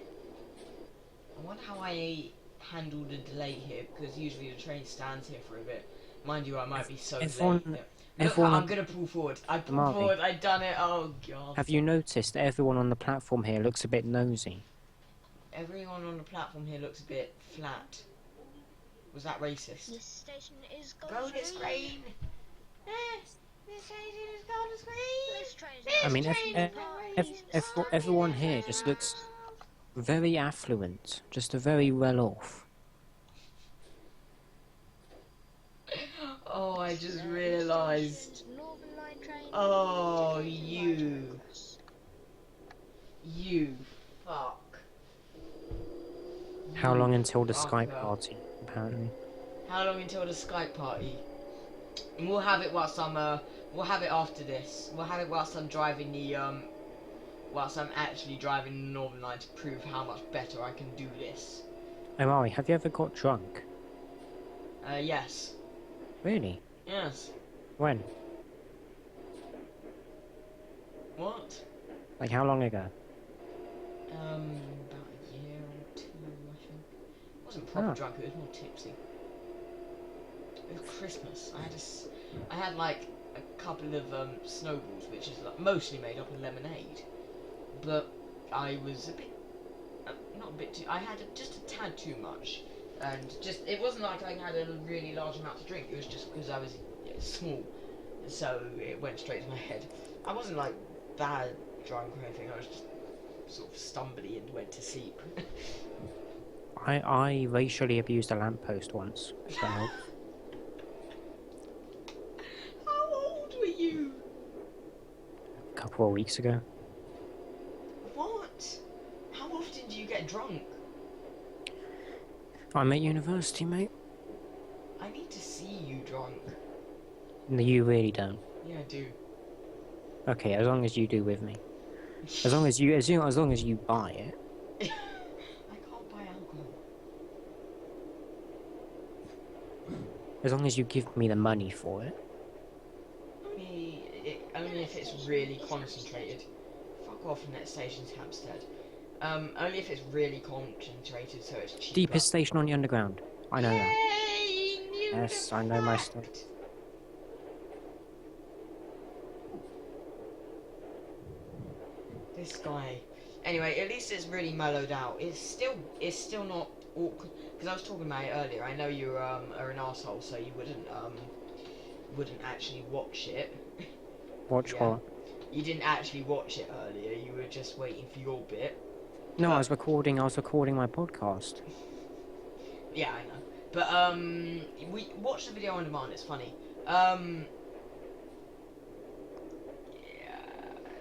I wonder how I handled the delay here, because usually the train stands here for a bit. Mind you, I might be so late. Look, I'm gonna pull forward. I pulled forward, I done it, oh god. Have you noticed that everyone on the platform here looks a bit nosy? Everyone on the platform here looks a bit flat. Was that racist? This station is Golders Green! Yes! This station is Golders Green! This train is I mean, now everyone here just looks very affluent, just a very well off. Oh, I just realised. Northern Line train. Oh, you. You fuck. How long until the Skype fucker. party, apparently? How long until the Skype party? And we'll have it whilst I'm we'll have it after this. We'll have it whilst I'm driving the whilst I'm actually driving the Northern Line to prove how much better I can do this. Amari, have you ever got drunk? Yes. Really? Yes. When? What? Like how long ago? About a year or two, I think. It wasn't proper drunk, it was more tipsy. It was Christmas. I had like a couple of snowballs, which is like mostly made up of lemonade. But I was a bit, not a bit too. I had just a tad too much, and it wasn't like I had a really large amount to drink. It was just because I was small, so it went straight to my head. I wasn't like bad drunk or anything. I was just sort of stumbly and went to sleep. I racially abused a lamppost once, if that helps. How old were you? A couple of weeks ago. What? How often do you get drunk? I'm at university, mate. I need to see you drunk. No, you really don't. Yeah, I do. Okay, as long as you do with me. As long as you buy it. I can't buy alcohol. As long as you give me the money for it. Only if it's really concentrated. Fuck off, net station's Hampstead. Only if it's really concentrated, so it's cheaper. Deepest station on the underground. I know that. Yay! Knew Yes, the I know my fact. stuff. This guy. Anyway, at least it's really mellowed out. It's still not awkward. Because I was talking about it earlier. I know you are an asshole, so you wouldn't actually watch it. Watch Yeah. what? You didn't actually watch it earlier. You were just waiting for your bit. No, I was recording my podcast. Yeah, I know. But we watch the video on demand. It's funny. Yeah,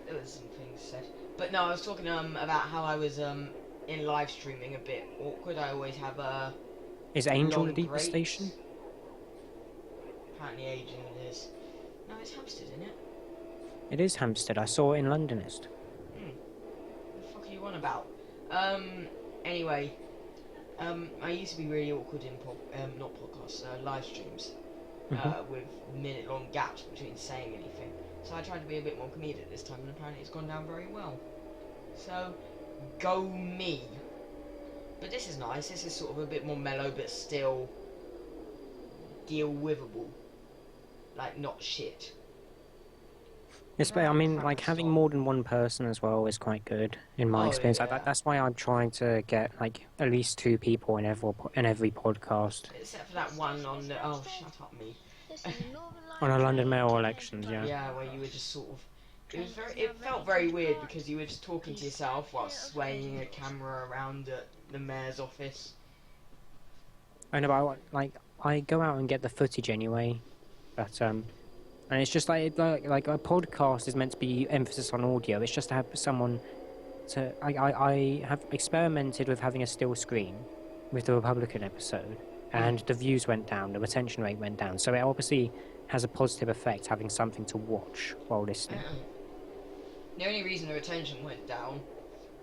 there was some things said. But no, I was talking about how I was in live streaming a bit awkward. I always have Is Angel long the deepest breaks. station? Apparently, aging it is. No, it's Hampstead, isn't it? It is Hampstead. I saw it in Londonist. What the fuck are you on about? Anyway, I used to be really awkward in not podcasts, live streams, with minute-long gaps between saying anything. So I tried to be a bit more comedic this time, and apparently it's gone down very well. So, go me. But this is nice. This is sort of a bit more mellow, but still deal-withable. Like, not shit. It's, I mean, like, having more than one person as well is quite good, in my experience. Yeah. That's why I'm trying to get, like, at least 2 people in every podcast. Except for that one on the... Oh, shut up, me. On a London Mayoral elections, yeah. Yeah, where you were just sort of... It felt very weird because you were just talking to yourself while swaying a camera around at the mayor's office. I know, but I go out and get the footage anyway, but and it's just like a podcast is meant to be emphasis on audio. It's just to have someone to. I have experimented with having a still screen with the Republican episode, and the views went down, the retention rate went down. So it obviously has a positive effect having something to watch while listening. The only reason the retention went down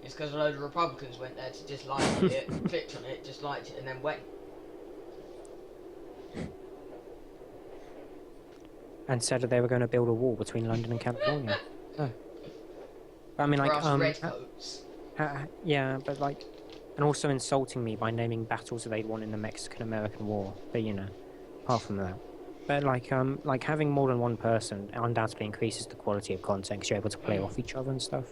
is because a load of Republicans went there to dislike it, clicked on it, disliked it, and then went. And said that they were going to build a wall between London and California. Oh. But I mean, like, For us redcoats. yeah, but like, and also insulting me by naming battles that they'd won in the Mexican-American War. But you know, apart from that. But like having more than one person undoubtedly increases the quality of content because you're able to play off each other and stuff.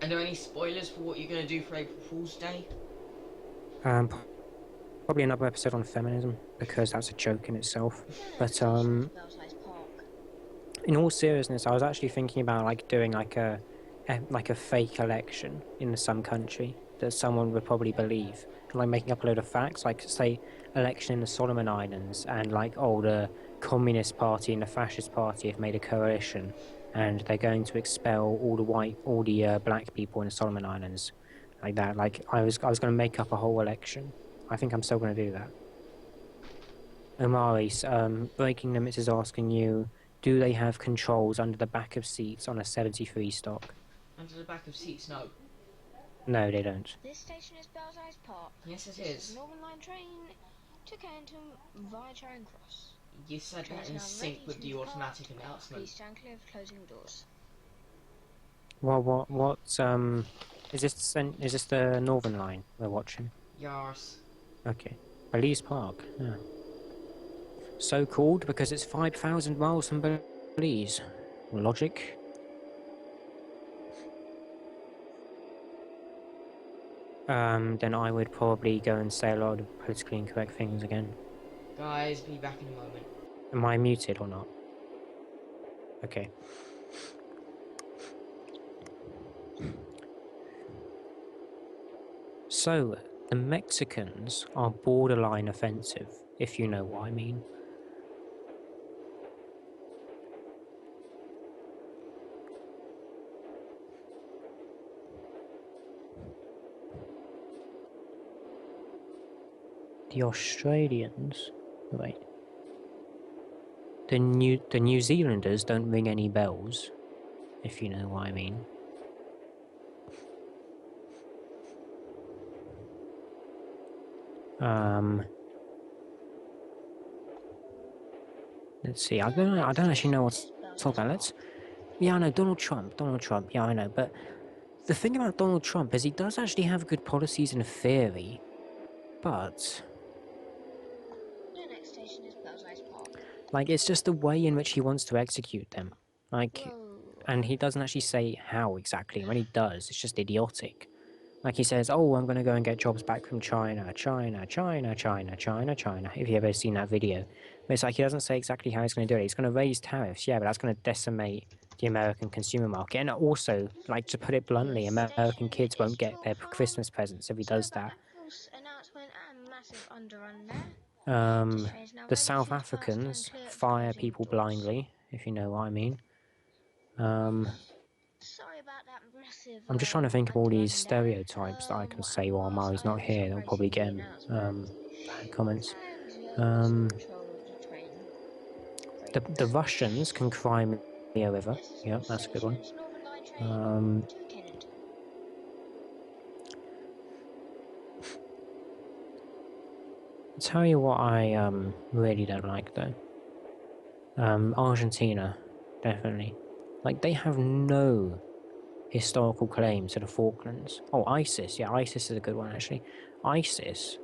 Are there any spoilers for what you're going to do for April Fool's Day? Probably another episode on feminism because that's a joke in itself. But in all seriousness, I was actually thinking about like doing like a fake election in some country that someone would probably believe, and like making up a load of facts, like say election in the Solomon Islands, and like the Communist Party and the Fascist Party have made a coalition, and they're going to expel all the black people in the Solomon Islands, like that. Like I was going to make up a whole election. I think I'm still going to do that. Omari's Breaking Limits is asking you, do they have controls under the back of seats on a 73 stock? Under the back of seats, no. No, they don't. This station is Belsize Park. Yes, it This is. Northern Line train to Canton via Charing Cross. You said Train that is in now sync ready with to the depart. automatic Please announcement. stand clear of closing doors. What is this the Northern Line we're watching? Yars. Okay. Belize Park. Yeah. So called because it's 5,000 miles from Belize. Logic. Then I would probably go and say a lot of politically incorrect things again. Guys, be back in a moment. Am I muted or not? Okay. So, the Mexicans are borderline offensive, if you know what I mean. The Australians... Wait. The New Zealanders don't ring any bells, if you know what I mean. Let's see. I don't actually know what to talk about. Yeah, I know Donald Trump. Yeah, I know. But the thing about Donald Trump is he does actually have good policies in theory, but The next station is Bells Ice Park. like it's just the way in which he wants to execute them. Like, Whoa. and he doesn't actually say how exactly. When he does, it's just idiotic. Like he says, "Oh, I'm going to go and get jobs back from China. If you ever seen that video, but it's like he doesn't say exactly how he's going to do it. He's going to raise tariffs, yeah, but that's going to decimate the American consumer market. And also, like to put it bluntly, This American station kids won't is get their 12 Christmas presents if he Sorry does about that. that false announcement and massive underrun there. This Um, train is now the ready South for its first turn Africans to fire closing people doors. blindly, if you know what I mean. Sorry about that massive I'm just trying to think of all these underrun there. stereotypes that I can say while Whilst Mari's I not finish here. They'll probably operating the get announcement bad comments. and Um, lose control of the train. the Russians can cry me a river. This is Yeah, all that's a good one. stations, Northern Line train to Kennington. I'll tell you what I really don't like though. Argentina, definitely. Like they have no historical claim to the Falklands. Oh, ISIS. Yeah, ISIS is a good one actually. ISIS.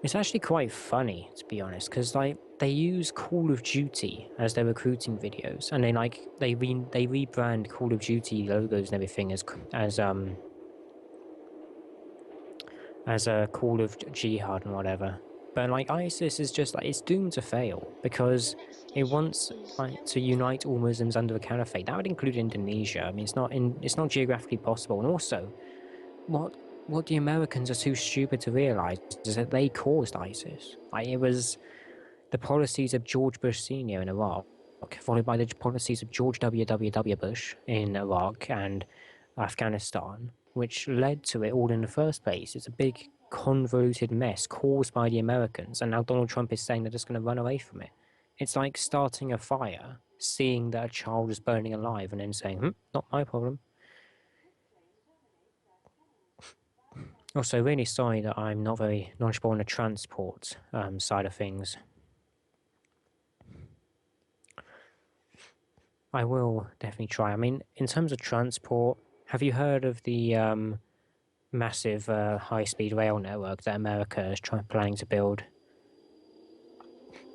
It's actually quite funny to be honest, because like they use Call of Duty as their recruiting videos, and they rebrand Call of Duty logos and everything as a Call of Jihad and whatever. But like ISIS is just like it's doomed to fail because The next it station wants is like to Kempston. unite all Muslims under the caliphate. That would include Indonesia. I mean, it's not geographically possible. And also, what the Americans are too stupid to realize is that they caused ISIS. Like it was the policies of George Bush Sr. in Iraq, followed by the policies of George W. Bush in Iraq and Afghanistan, which led to it all in the first place. It's a big convoluted mess caused by the Americans, and now Donald Trump is saying they're just going to run away from it. It's like starting a fire, seeing that a child is burning alive, and then saying, not my problem. Also, really sorry that I'm not very knowledgeable on the transport side of things. I will definitely try. I mean, in terms of transport, have you heard of the massive high-speed rail network that America is planning to build?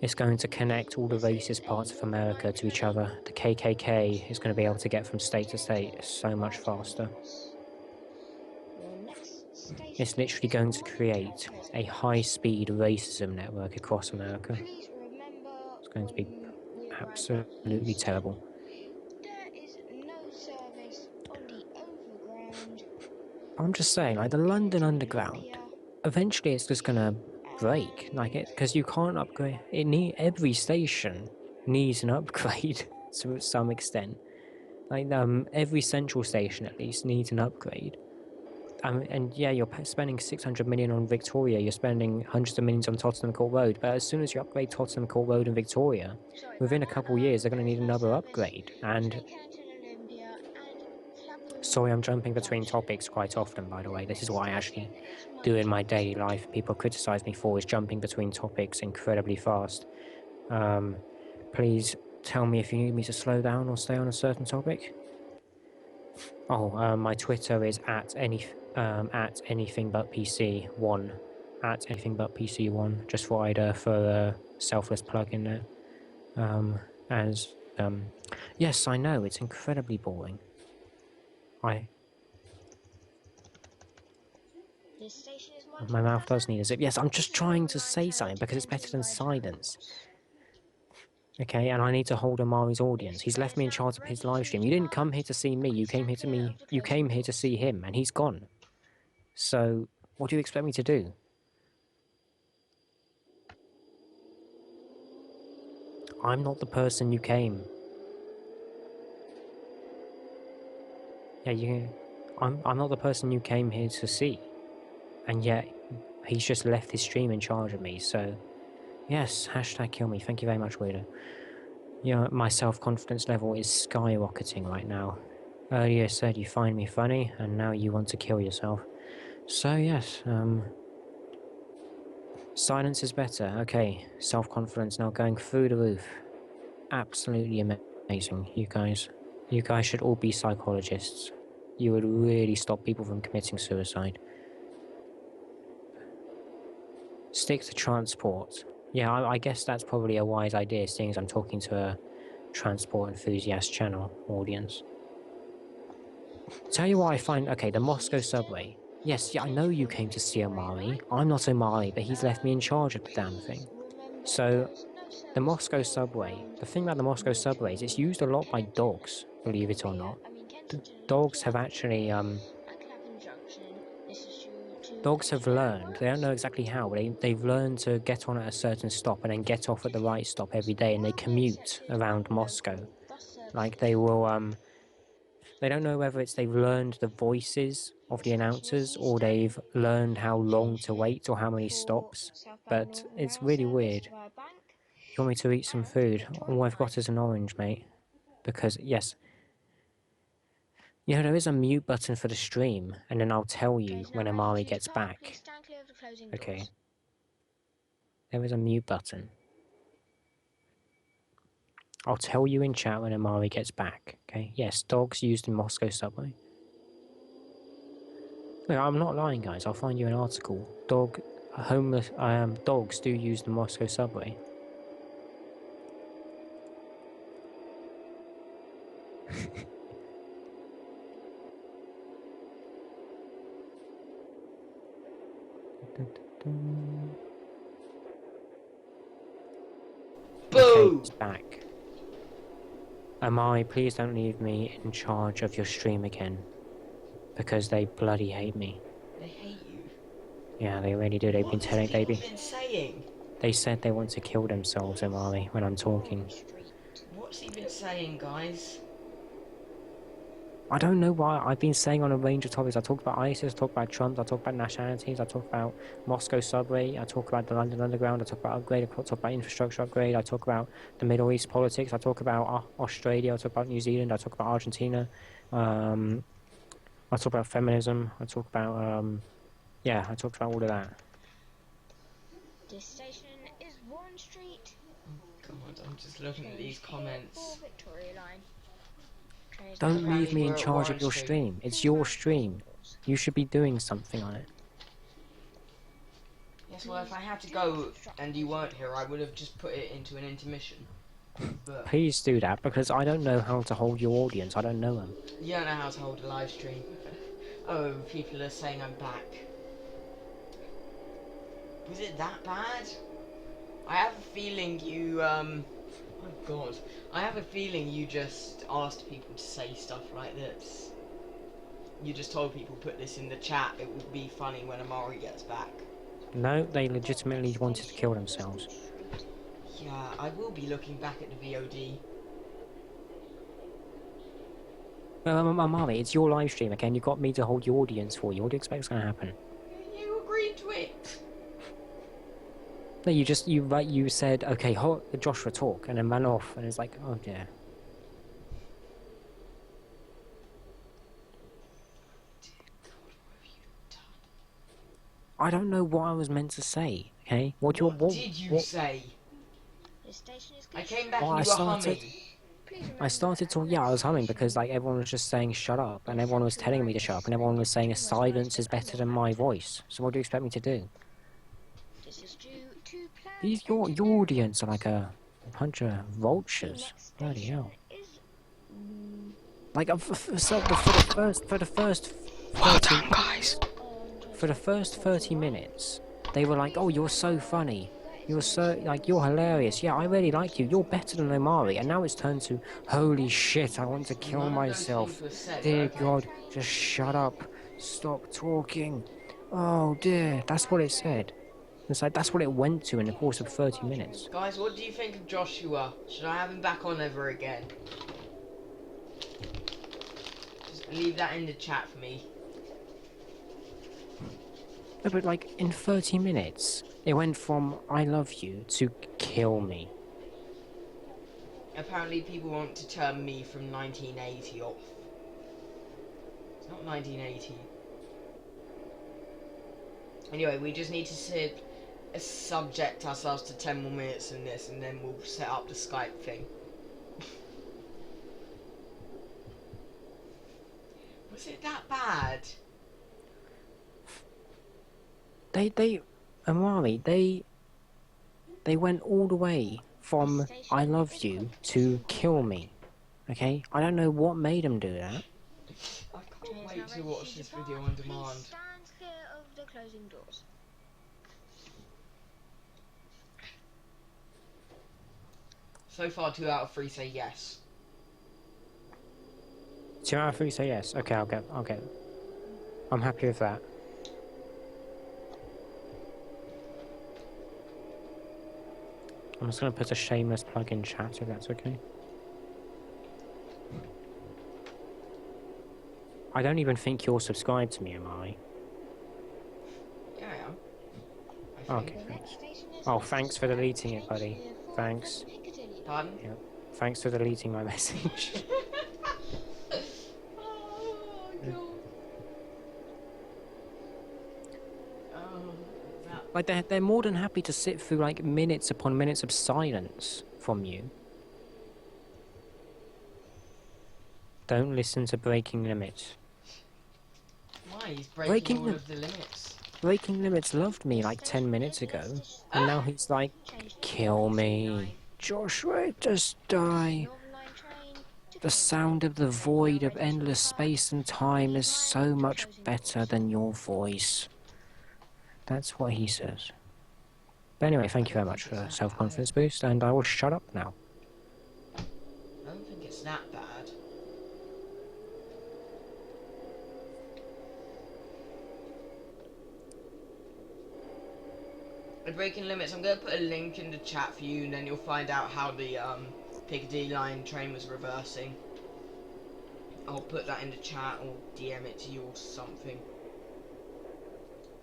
It's going to connect all the racist parts of America to each other. The KKK is going to be able to get from state to state so much faster. Your next station It's literally is going to Mornington create a Crescent. high-speed racism network across America. Please remember It's going to be when we arrived at absolutely Euston, terrible. there is no service on the overground. I'm just saying, like the London Underground, eventually it's just gonna break, like it, because you can't upgrade. Every station needs an upgrade to some extent. Like every central station at least needs an upgrade. And yeah, you're spending 600 million on Victoria. You're spending hundreds of millions on Tottenham Court Road. But as soon as you upgrade Tottenham Court Road and Victoria, within a couple of years they're going to need another upgrade. And sorry, I'm jumping between topics quite often, by the way. This is what I actually do in my daily life. People criticize me for is jumping between topics incredibly fast. Please tell me if you need me to slow down or stay on a certain topic. Oh, my Twitter is at anything but PC1. At anything but PC1. Just thought I'd throw a selfless plug in there. Yes, I know, it's incredibly boring. This station is My mouth does 100,000. need a zip. Yes, I'm just trying to say something because it's better than silence. Okay, and I need to hold Amari's audience. He's left me in charge of his live stream. You didn't come here to see me. You came here to me. You came here to see him, and he's gone. So, what do you expect me to do? I'm not the person you came. Yeah, I'm not the person you came here to see. And yet, he's just left his stream in charge of me, so... Yes, hashtag kill me. Thank you very much, Weirdo. Yeah, my self-confidence level is skyrocketing right now. Earlier said you find me funny, and now you want to kill yourself. So yes, silence is better. Okay, self-confidence now going through the roof. Absolutely amazing, you guys. You guys should all be psychologists. You would really stop people from committing suicide. Stick to transport. Yeah, I guess that's probably a wise idea, seeing as I'm talking to a transport enthusiast channel audience. Tell you what I find... Okay, the Moscow subway. Yes, yeah, I know you came to see Omari. I'm not Omari, but he's left me in charge of the damn thing. So, the Moscow subway... The thing about the Moscow subway is it's used a lot by dogs, believe it or not. Dogs have actually, Dogs have learned, they don't know exactly how, but they've learned to get on at a certain stop and then get off at the right stop every day, and they commute around Moscow. Like, they will, they don't know whether it's they've learned the voices of the announcers, or they've learned how long to wait, or how many stops, but it's really weird. You want me to eat some food? All I've got is an orange, mate. Because, yes... You know, there is a mute button for the stream, and then I'll tell you when Amari gets back. Okay. There is a mute button. I'll tell you in chat when Amari gets back, okay? Yes, dogs used in Moscow subway. No, I'm not lying, guys. I'll find you an article. Dogs do use the Moscow subway. Okay, it's back. Amari, please don't leave me in charge of your stream again. Because they bloody hate me. They hate you? Yeah, they really do. They've been telling... What have been saying? They said they want to kill themselves, Amari, when I'm talking. What's he been saying, guys? I don't know why. I've been saying on a range of topics. I talked about ISIS, I talked about Trump, I talked about nationalities, I talked about Moscow subway, I talk about the London Underground, I talk about upgrade, I talk about infrastructure upgrade, I talk about the Middle East politics, I talk about Australia, I talk about New Zealand, I talk about Argentina, I talk about feminism, I talk about, yeah, I talked about all of that. This station is Warren Street. Oh god, I'm just looking at these comments. Victoria Line. Don't leave me in charge of your stream. It's your stream. You should be doing something on it. Yes, well, if I had to go and you weren't here, I would have just put it into an intermission. But please do that, because I don't know how to hold your audience. I don't know them. you don't know how to hold a live stream. Oh, people are saying I'm back. Was it that bad? I have a feeling you, oh god. I have a feeling you just asked people to say stuff like this. You just told people, put this in the chat, it would be funny when Amari gets back. No, they legitimately wanted to kill themselves. Yeah, I will be looking back at the VOD. Amari, it's your live stream, okay? And you got me to hold your audience for you. What do you expect is going to happen? You agreed to it. No, you said, okay, Joshua talk, and then ran off, and it's like, oh dear. I don't know what I was meant to say, okay? What did you say? I came back and you were humming. I started talking, yeah, I was humming because like everyone was just saying shut up, and everyone was telling me to shut up, and everyone was saying a silence is better than my voice. So what do you expect me to do? Your audience are like a bunch of vultures. Bloody hell. Like for the first 30, well done, guys. for the first 30 minutes, they were like, "Oh, you're so funny. You're so, like, you're hilarious. Yeah, I really like you. You're better than Omari." And now it's turned to, "Holy shit, I want to kill None of those myself. things were said, Dear but okay. God, just shut up. Stop talking. Oh dear." That's what it said. It's like, that's what it went to in the course of 30 minutes. Guys, what do you think of Joshua? Should I have him back on ever again? Just leave that in the chat for me. No, but like, in 30 minutes, it went from "I love you" to "kill me." Apparently people want to turn me from 1980 off. It's not 1980. Anyway, we just need to subject ourselves to 10 more minutes in this, and then we'll set up the Skype thing. Was it that bad? Amari, they went all the way from "I love you" to "kill me." Okay? I don't know what made them do that. I can't wait to watch this video on demand. Stand clear of the closing doors. So far, 2 out of 3 say yes. 2 out of 3 say yes. Okay, I'll get. I'm happy with that. I'm just gonna put a shameless plug in chat if that's okay. I don't even think you're subscribed to me, am I? Yeah, I am. I think. Okay, thanks. Oh, thanks for deleting it, buddy. Thanks. Pardon? Yeah. Thanks for deleting my message. Oh, God. Oh, that... Like, they're more than happy to sit through, like, minutes upon minutes of silence from you. Don't listen to Breaking Limits. Why? He's breaking all Lim- of the limits. Breaking Limits loved me like 10 minutes ago, and now he's like, "Kill me. Joshua, just die. The sound of the void of endless space and time is so much better than your voice." That's what he says. But anyway, thank you very much for the self-confidence boost, and I will shut up now. I don't think it's that bad. The Breaking Limits, I'm going to put a link in the chat for you, and then you'll find out how the Piccadilly line train was reversing. I'll put that in the chat or DM it to you or something.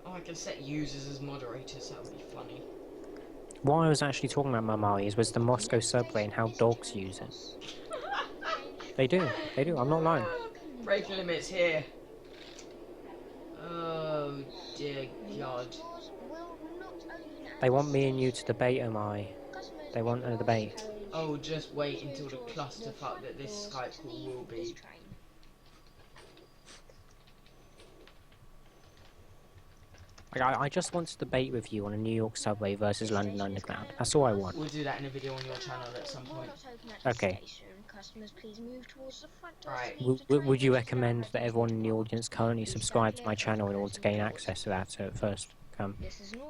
Oh, I can set users as moderators, that would be funny. What I was actually talking about, Mamari, was the Moscow subway and how dogs use it. They do, I'm not lying. Breaking Limits here. Oh dear God. They want me and you to debate, Omari. They want a debate. Oh, just wait until the clusterfuck that this Skype call will be. I just want to debate with you on a New York subway versus London Underground. That's all I want. We'll do that in a video on your channel at some point. Okay. Right. Would you recommend that everyone in the audience currently subscribe to my channel in order to gain access to that at first?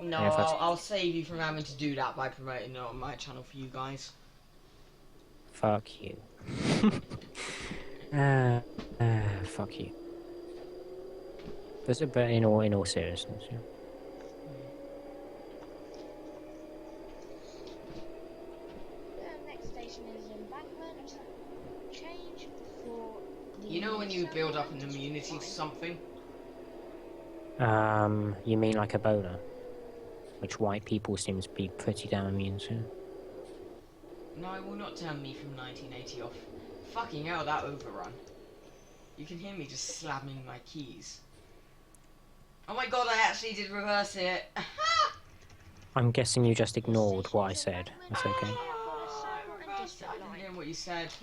No, I'll save you from having to do that by promoting it on my channel for you guys. Fuck you. Fuck you. But in all seriousness, yeah. The next station is Embankment. Change for the... You know when you build up an immunity to something? You mean like Ebola? Which white people seem to be pretty damn immune to. No, it will not turn me from 1980 off. Fucking hell, that overrun. You can hear me just slamming my keys. Oh my god, I actually did reverse it. I'm guessing you just ignored what I said. That's okay. I didn't hear what you said.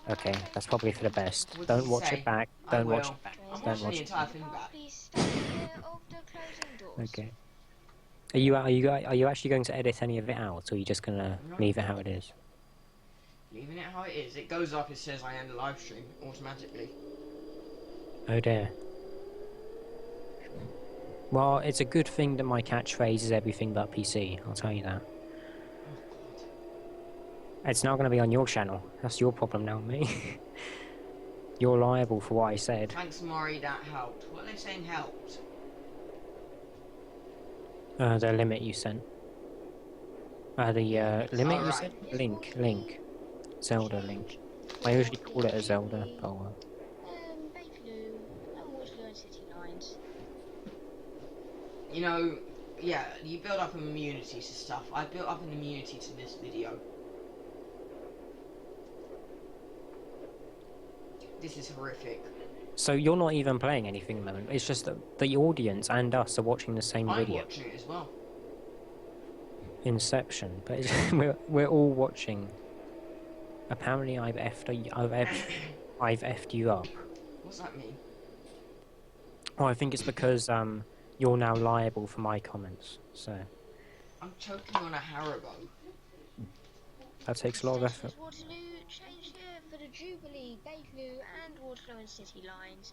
Okay, that's probably for the best. What did Don't you watch say? it back. I Don't will. watch it back. I'm Don't watching watch the it entire back. thing back. Please stand clear of the closing doors. Okay. Are you actually going to edit any of it out, or are you just gonna leave it how it is? Leaving it how it is. It goes up, it says I end the live stream automatically. Oh dear. Well, it's a good thing that my catchphrase is everything but PC, I'll tell you that. It's now going to be on your channel. That's your problem now, me. You're liable for what I said. Thanks, Mari, that helped. What are they saying helped? The limit you sent. The limit you Alright. sent? Link. Zelda link. I usually call it a Zelda, but Bakerloo, and Waterloo and City Lines. You know, yeah, you build up an immunity to stuff. I built up an immunity to this video. This is horrific. So you're not even playing anything at the moment. It's just that the audience and us are watching the same I'm video. watching it as well. Inception, but it's, we're all watching. Apparently, I've effed you up. What's that mean? Oh, I think it's because you're now liable for my comments. So I'm choking on a Haribo. that takes a lot of effort. Waterloo, change here for the Jubilee, Bakerloo and Waterloo and City Lines.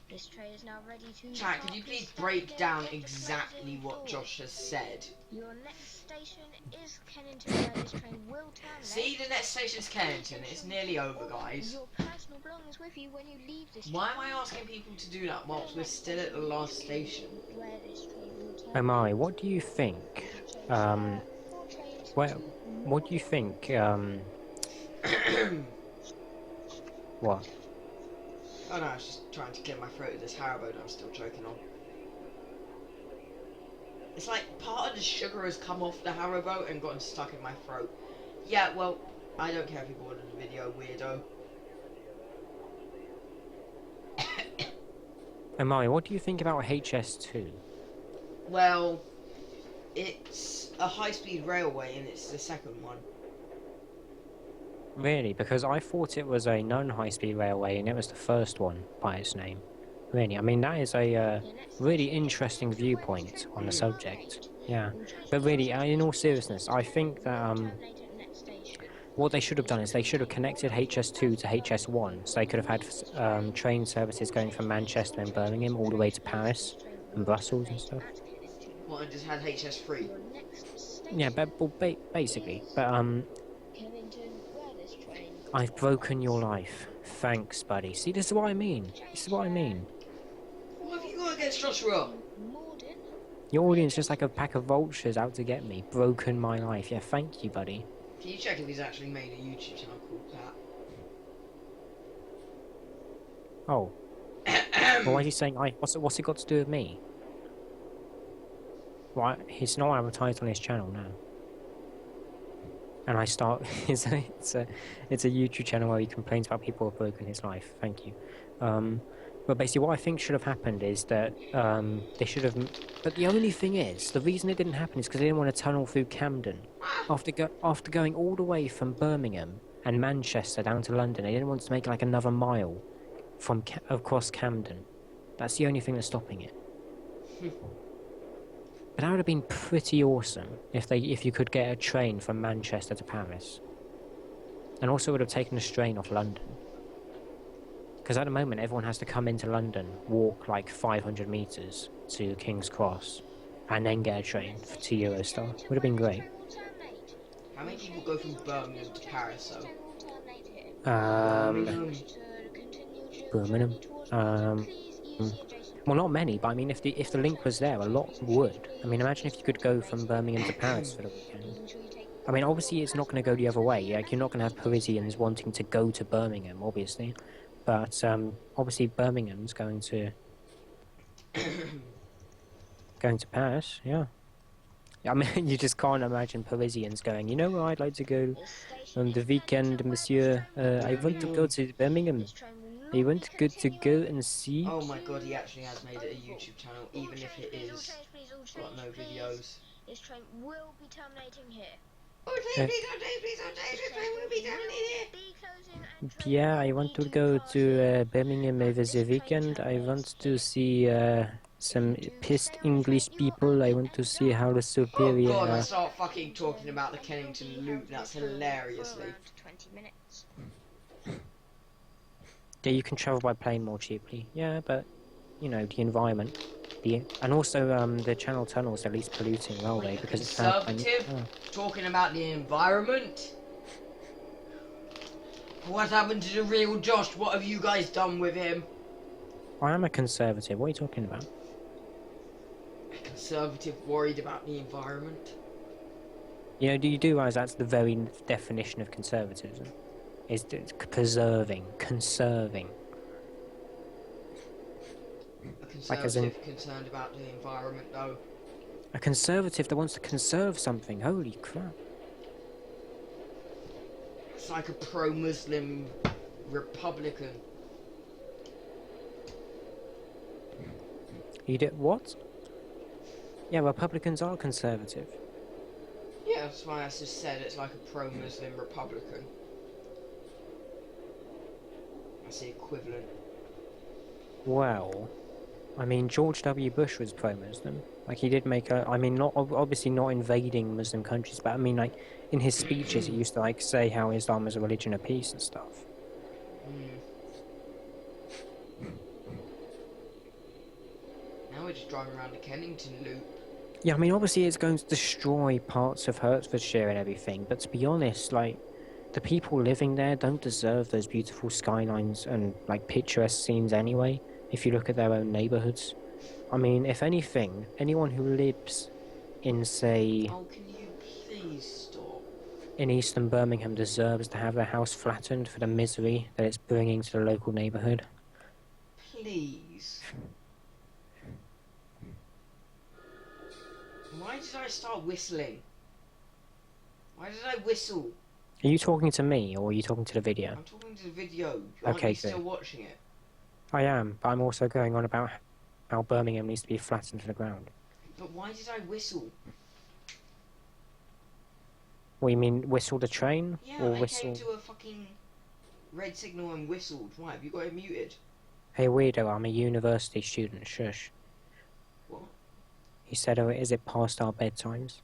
This train is now ready to... Chat, could you please break down exactly what Josh has said? Your next station is Kennington, where this train will terminate. See, the next station's Kennington. It's nearly over, guys. Your personal belongings with you when you leave this Why am train. I asking people to do that whilst we're still at the last station? Where this train will terminate. Omari, what do you think? What do you think? What? Oh no, I was just trying to clear my throat with this Haribo that I'm still choking on. It's like part of the sugar has come off the Haribo and gotten stuck in my throat. Yeah, well, I don't care if you're bored of the video, weirdo. Omari, what do you think about HS2? Well, it's a high-speed railway and it's the second one. Really? Because I thought it was a non-high-speed railway and it was the first one by its name. Really, I mean that is a really interesting viewpoint on the subject. Yeah, but really, in all seriousness, I think that what they should have done is they should have connected HS2 to HS1, so they could have had train services going from Manchester and Birmingham all the way to Paris and Brussels and stuff. What, and just had HS3? Yeah, but basically, but I've broken your life. Thanks, buddy. See, this is what I mean. This is what I mean. What have you got against Joshua? Your audience is just like a pack of vultures out to get me. Broken my life. Yeah, thank you, buddy. Can you check if he's actually made a YouTube channel called that? Oh. Well, why is he saying what's it got to do with me? Well, he's not advertised on his channel now. And I start it's a YouTube channel where he complains about people who have broken his life. Thank you. But basically what I think should have happened is that they should have... But the only thing is, the reason it didn't happen is because they didn't want to tunnel through Camden. After going all the way from Birmingham and Manchester down to London, they didn't want to make like another mile from across Camden. That's the only thing that's stopping it. But that would have been pretty awesome if you could get a train from Manchester to Paris. And also would have taken a strain off London. Because at the moment everyone has to come into London, walk like 500 metres to King's Cross, and then get a train to Eurostar. Would have been great. How many people go from Birmingham to Paris though? Birmingham. Well, not many, but I mean, if the link was there, a lot would. I mean, imagine if you could go from Birmingham to Paris for the weekend. I mean, obviously it's not going to go the other way. Like, you're not going to have Parisians wanting to go to Birmingham, obviously. But obviously Birmingham's going to Paris. Yeah. I mean, you just can't imagine Parisians going, you know where I'd like to go on the weekend, monsieur? I want to go to Birmingham. I want to go and see. Oh my god, he actually has made it a YouTube channel, even if it is got no videos. This train will be terminating here. Yeah, I want to go to Birmingham over the weekend. I want to see some pissed English people. I want to see how the superior... Oh god, I start fucking talking about the Kennington loop, that's hilariously. 20 minutes. Yeah, you can travel by plane more cheaply. Yeah, but, you know, the environment and also the Channel Tunnel is the least polluting railway Like a because it's powered by conservative talking about the environment. What happened to the real Josh? What have you guys done with him? I am a conservative. What are you talking about? A conservative worried about the environment. You know, do you realise that's the very definition of conservatism? Is preserving, conserving. A Like as in conservative concerned about the environment, though. a conservative that wants to conserve something. Holy crap! It's like a pro-Muslim Republican. You did what? Yeah, Republicans are conservative. Yeah, that's why I just said it's like a pro-Muslim Republican. That's the equivalent. Well, I mean, George W. Bush was pro-Muslim. Like, he did make a... I mean, not obviously not invading Muslim countries, but I mean, like, in his speeches, he used to, like, say how Islam is a religion of peace and stuff. Now we're just driving around the Kennington Loop. Yeah, I mean, obviously it's going to destroy parts of Hertfordshire and everything, but to be honest, like, the people living there don't deserve those beautiful skylines and, like, picturesque scenes anyway, if you look at their own neighbourhoods. I mean, if anything, anyone who lives in, say... Oh, can you please stop? In eastern Birmingham deserves to have their house flattened for the misery that it's bringing to the local neighbourhood. Please. Why did I start whistling? Why did I whistle? Are you talking to me, or are you talking to the video? I'm talking to the video. Aren't Okay, you still good. watching it? I am, but I'm also going on about how Birmingham needs to be flattened to the ground. But why did I whistle? What, you mean whistle the train? Yeah, or I whistle... came to a fucking red signal and whistled. Why, have you got it muted? Hey weirdo, I'm a university student, shush. What? He said, oh, is it past our bedtimes?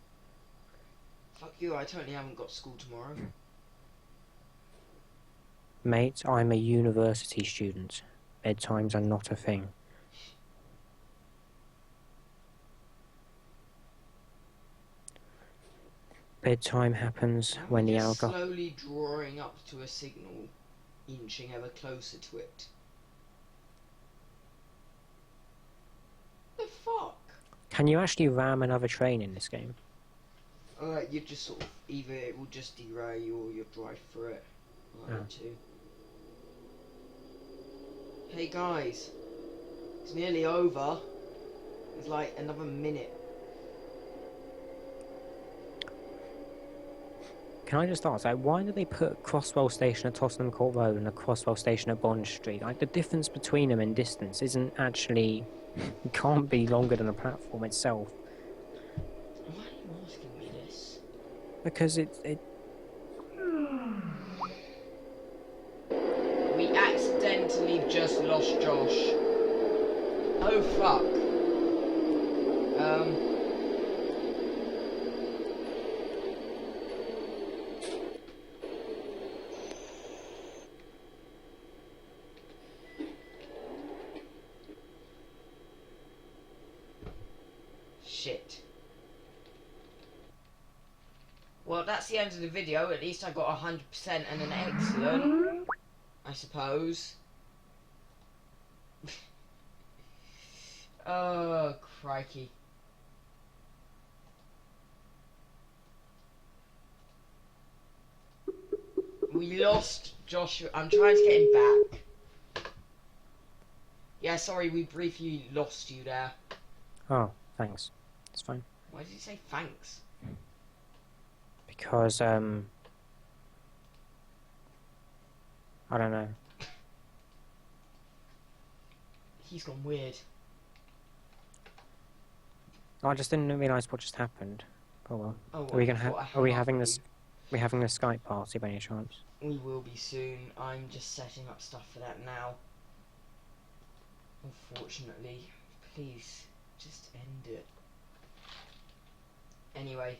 Fuck you, I totally haven't got school tomorrow. Mate, I'm a university student. Bedtimes are not a thing. Bedtime happens when the Just alcohol... slowly drawing up to a signal, inching ever closer to it. The fuck? Can you actually ram another train in this game? You just sort of, either it will just derail you or you'll drive through it. One or two. Hey guys, it's nearly over. It's like another minute. Can I just ask, like, why did they put Crosswell Station at Tottenham Court Road and a Crosswell Station at Bond Street? Like, the difference between them in distance isn't actually... It can't be longer than the platform itself. Why are you asking me this? Because it We accidentally just lost Josh. Oh fuck. Shit. Well, that's the end of the video. At least I got 100% and an excellent, I suppose. Oh, crikey. We lost Joshua. I'm trying to get him back. Yeah, sorry, we briefly lost you there. Oh, thanks. It's fine. Why did you say thanks? Because, I don't know. He's gone weird. I just didn't realise what just happened. Oh well. Oh, well, Are we I thought I are we hung up having on this? you. We having a Skype party by any chance? We will be soon. I'm just setting up stuff for that now. Unfortunately. Please, just end it. Anyway.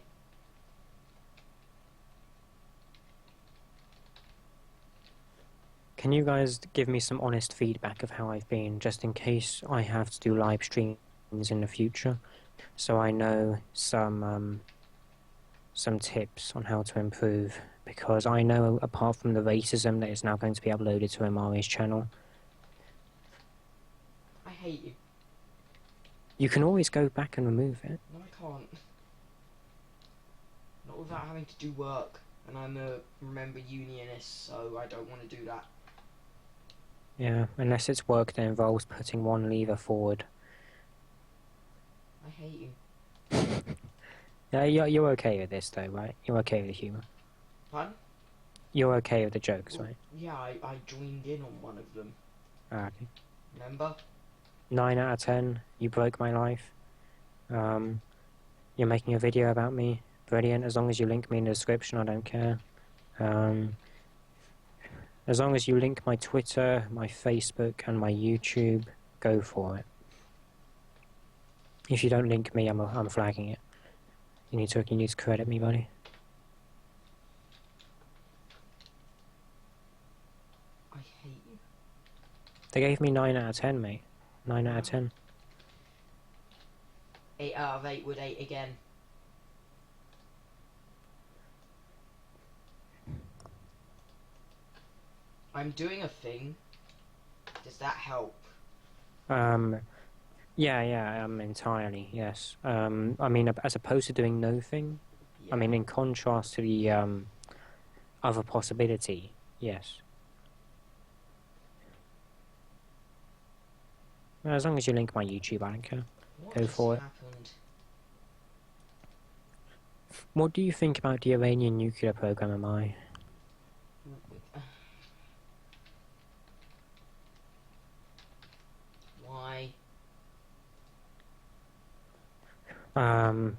Can you guys give me some honest feedback of how I've been, just in case I have to do live streams in the future, so I know some tips on how to improve, because I know, apart from the racism that is now going to be uploaded to Amari's channel, I hate you. you can always go back and remove it. No, I can't. Not without having to do work. And I'm a member unionist, so I don't want to do that. Yeah, unless it's work that involves putting one lever forward. I hate you. Yeah, you're okay with this though, right? You're okay with the humour. Pardon? You're okay with the jokes, Well, right? yeah, I joined in on one of them. Ah, okay. Remember? 9 out of 10. You broke my life. You're making a video about me. Brilliant. As long as you link me in the description, I don't care. As long as you link my Twitter, my Facebook, and my YouTube, go for it. If you don't link me, I'm flagging it. You need to credit me, buddy. I hate you. They gave me 9 out of 10, mate. 9 out of 10. 8 out of 8 would 8 again. I'm doing a thing. Does that help? Yeah, entirely, yes. I mean, as opposed to doing nothing, Yeah. I mean, in contrast to the, other possibility, yes. Well, as long as you link my YouTube, I don't care. What Go just for it. happened? What do you think about the Iranian nuclear program, am I? Why?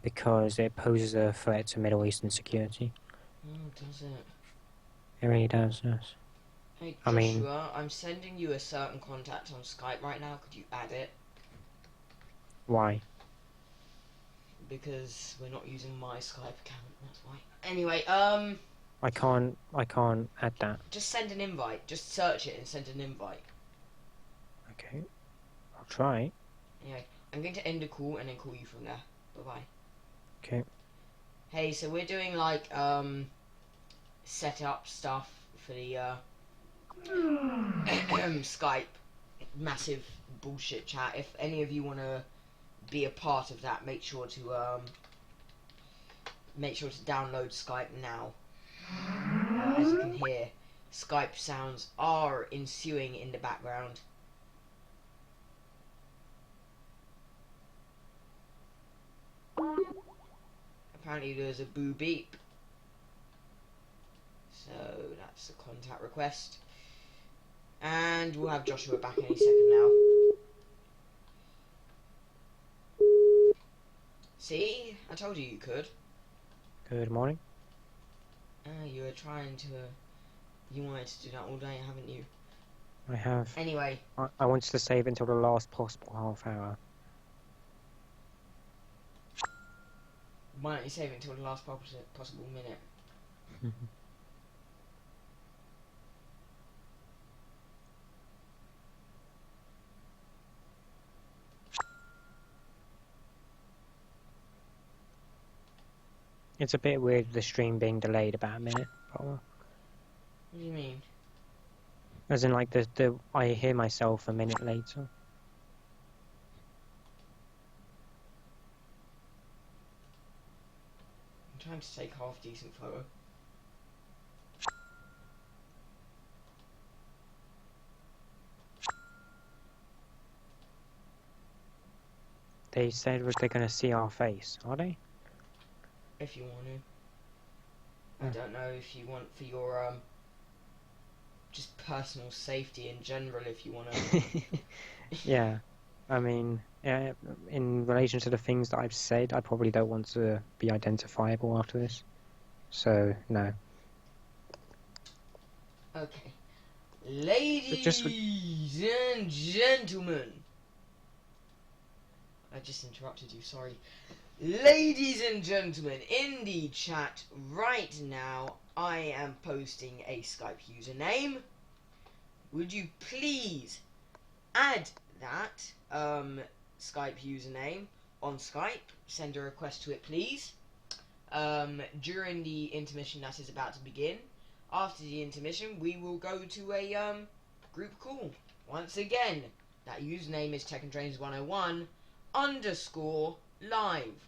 Because it poses a threat to Middle Eastern security. Oh, does it? It really does, yes. Hey, I mean- Joshua, I'm sending you a certain contact on Skype right now. Could you add it? Why? Because we're not using my Skype account, that's why. Anyway, I can't add that. just send an invite. Just search it and send an invite. Okay. I'll try. Anyway, I'm going to end the call and then call you from there. Bye-bye. Okay. Hey, so we're doing, like, setup stuff for the, Skype massive bullshit chat. If any of you want to be a part of that, make sure to download Skype now. As you can hear, Skype sounds are ensuing in the background. Apparently there's a boo beep. So that's a contact request. And we'll have Joshua back any second now. See? I told you could. Good morning. You were trying to... You wanted to do that all day, haven't you? I have. Anyway. I wanted to save until the last possible half hour. Why don't you save it until the last possible minute? It's a bit weird with the stream being delayed about a minute. But, What do you mean? as in, like, I hear myself a minute later. I'm trying to take half decent photo. They said they're going to see our face, are they? If you want to. I don't know if you want for your just personal safety in general, if you want to. Yeah. I mean, in relation to the things that I've said, I probably don't want to be identifiable after this. So, no. Okay. Ladies and gentlemen. I just interrupted you, sorry. Ladies and gentlemen, in the chat right now, I am posting a Skype username. Would you please add that, Skype username on Skype. Send a request to it, please. During the intermission that is about to begin. After the intermission, we will go to a group call. Once again, that username is Techandtrains101 _ live.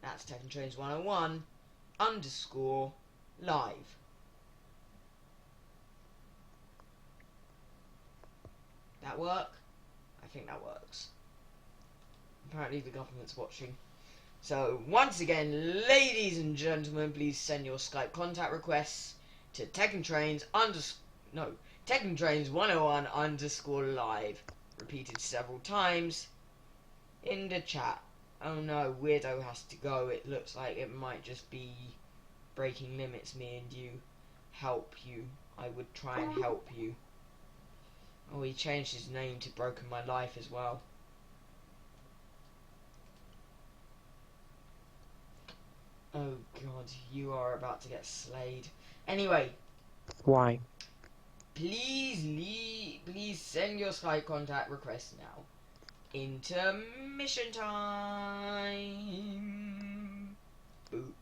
That's Techandtrains101 _ live. That work? I think that works. Apparently the government's watching. So, once again, ladies and gentlemen, please send your Skype contact requests to Techandtrains101 _ live. Repeated several times in the chat. Oh no, Weirdo has to go. It looks like it might just be breaking limits, me and you. Help you. I would try and help you. Oh, he changed his name to Broken My Life as well. Oh god, you are about to get slayed. Anyway, Why? please send your Skype contact requests now. Intermission time. Boop.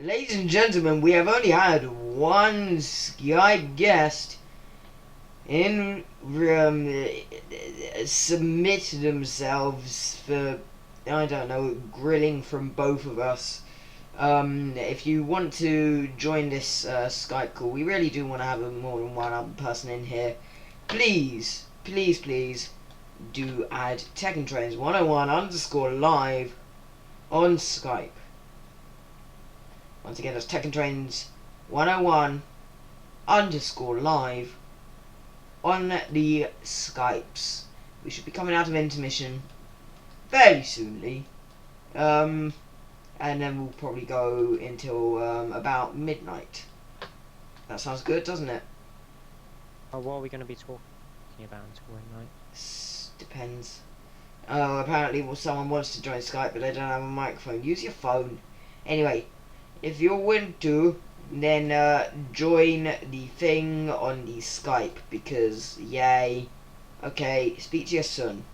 Ladies and gentlemen, we have only had one Skype guest submit themselves for, I don't know, grilling from both of us. If you want to join this Skype call, we really do want to have more than one other person in here. Please, please, please do add Techandtrains101 underscore live on Skype. Once again, that's Techandtrains101 underscore live on the Skypes. We should be coming out of intermission very soonly. And then we'll probably go until about midnight. That sounds good, doesn't it? What are we going to be talking about until midnight? Depends. Oh, apparently someone wants to join Skype, but they don't have a microphone. Use your phone. Anyway, if you're willing to, then join the thing on the Skype, because yay. Okay, speak to your son.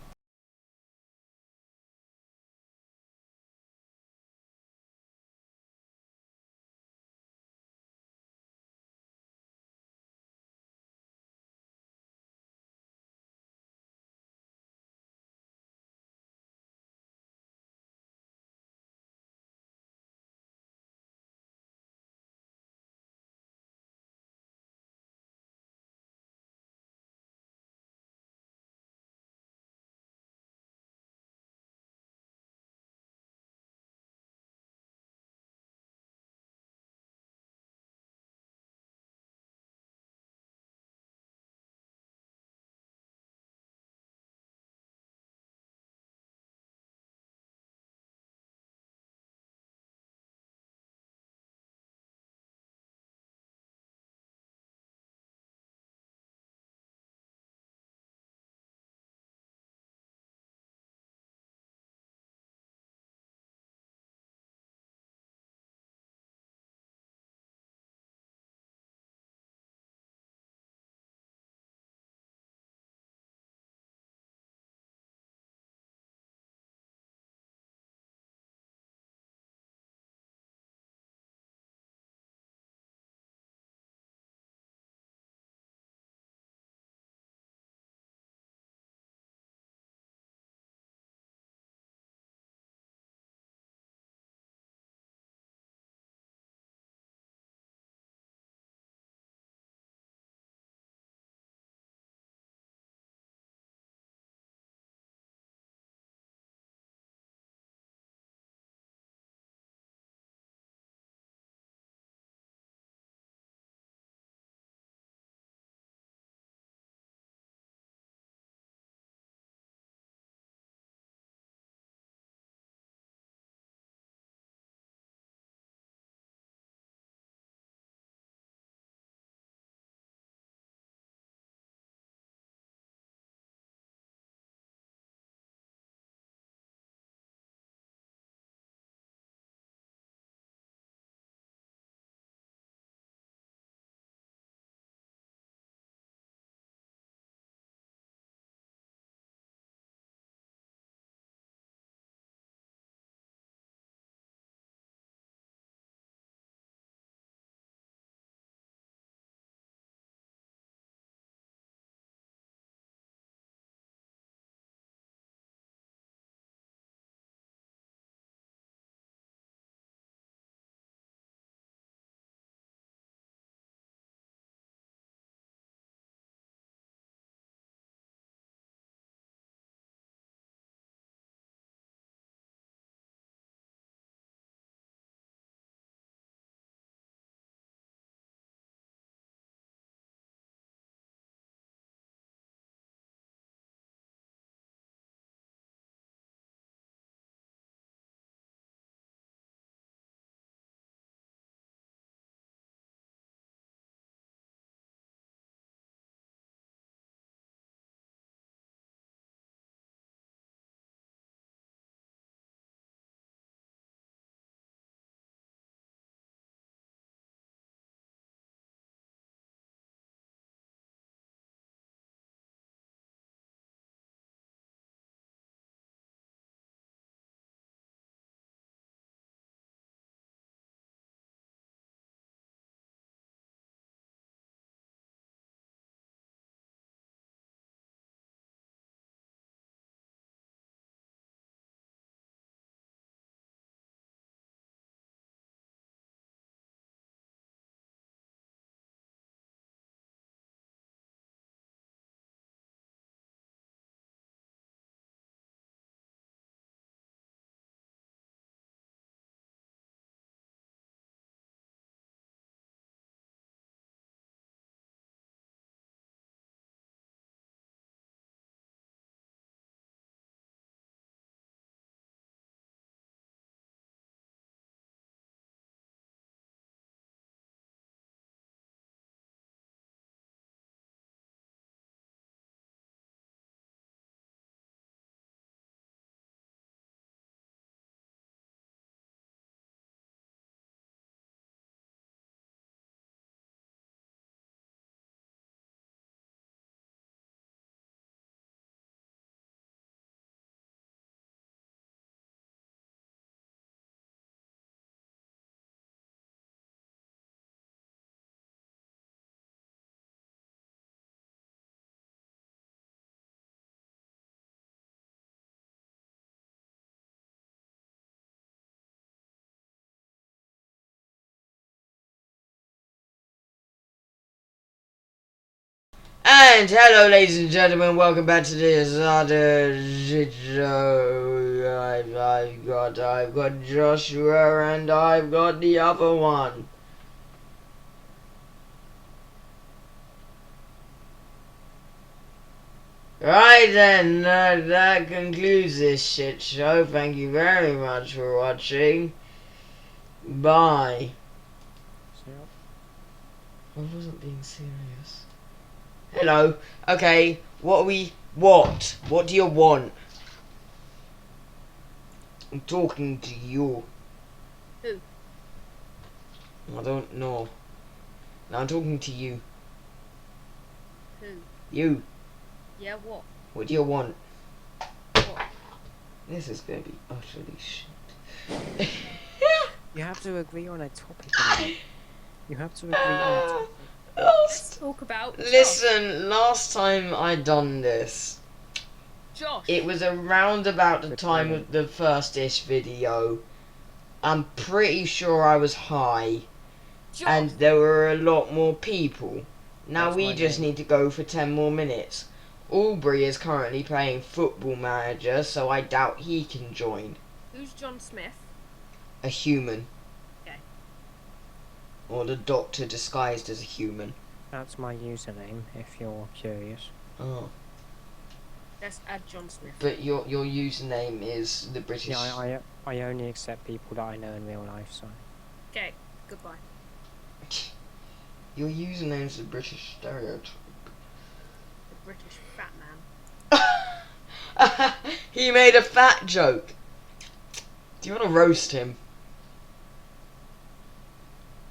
And hello, ladies and gentlemen, welcome back to this other shit show. I've got Joshua and I've got the other one. Right then, that concludes this shit show. Thank you very much for watching. Bye. I wasn't being serious. Hello. Okay, what do you want? I'm talking to you. Who? I don't know. No, I'm talking to you. Who? You. Yeah, what? What do you want? What? This is gonna be utterly shit. You have to agree on a topic. Anyway. You have to agree on a topic. Let's talk about Listen, last time I done this, Josh. it was around about the Good time point. of the first-ish video. I'm pretty sure I was high, Josh. and there were a lot more people. Now That's we my just name. need to go for 10 more minutes. Aubrey is currently playing Football Manager, so I doubt he can join. Who's John Smith? A human. Okay. Or the Doctor disguised as a human. That's my username, if you're curious. Oh. Let's add John Smith. But your username is the British... Yeah, I only accept people that I know in real life, so... Okay, goodbye. Your username's the British stereotype. The British fat man. He made a fat joke. Do you want to roast him?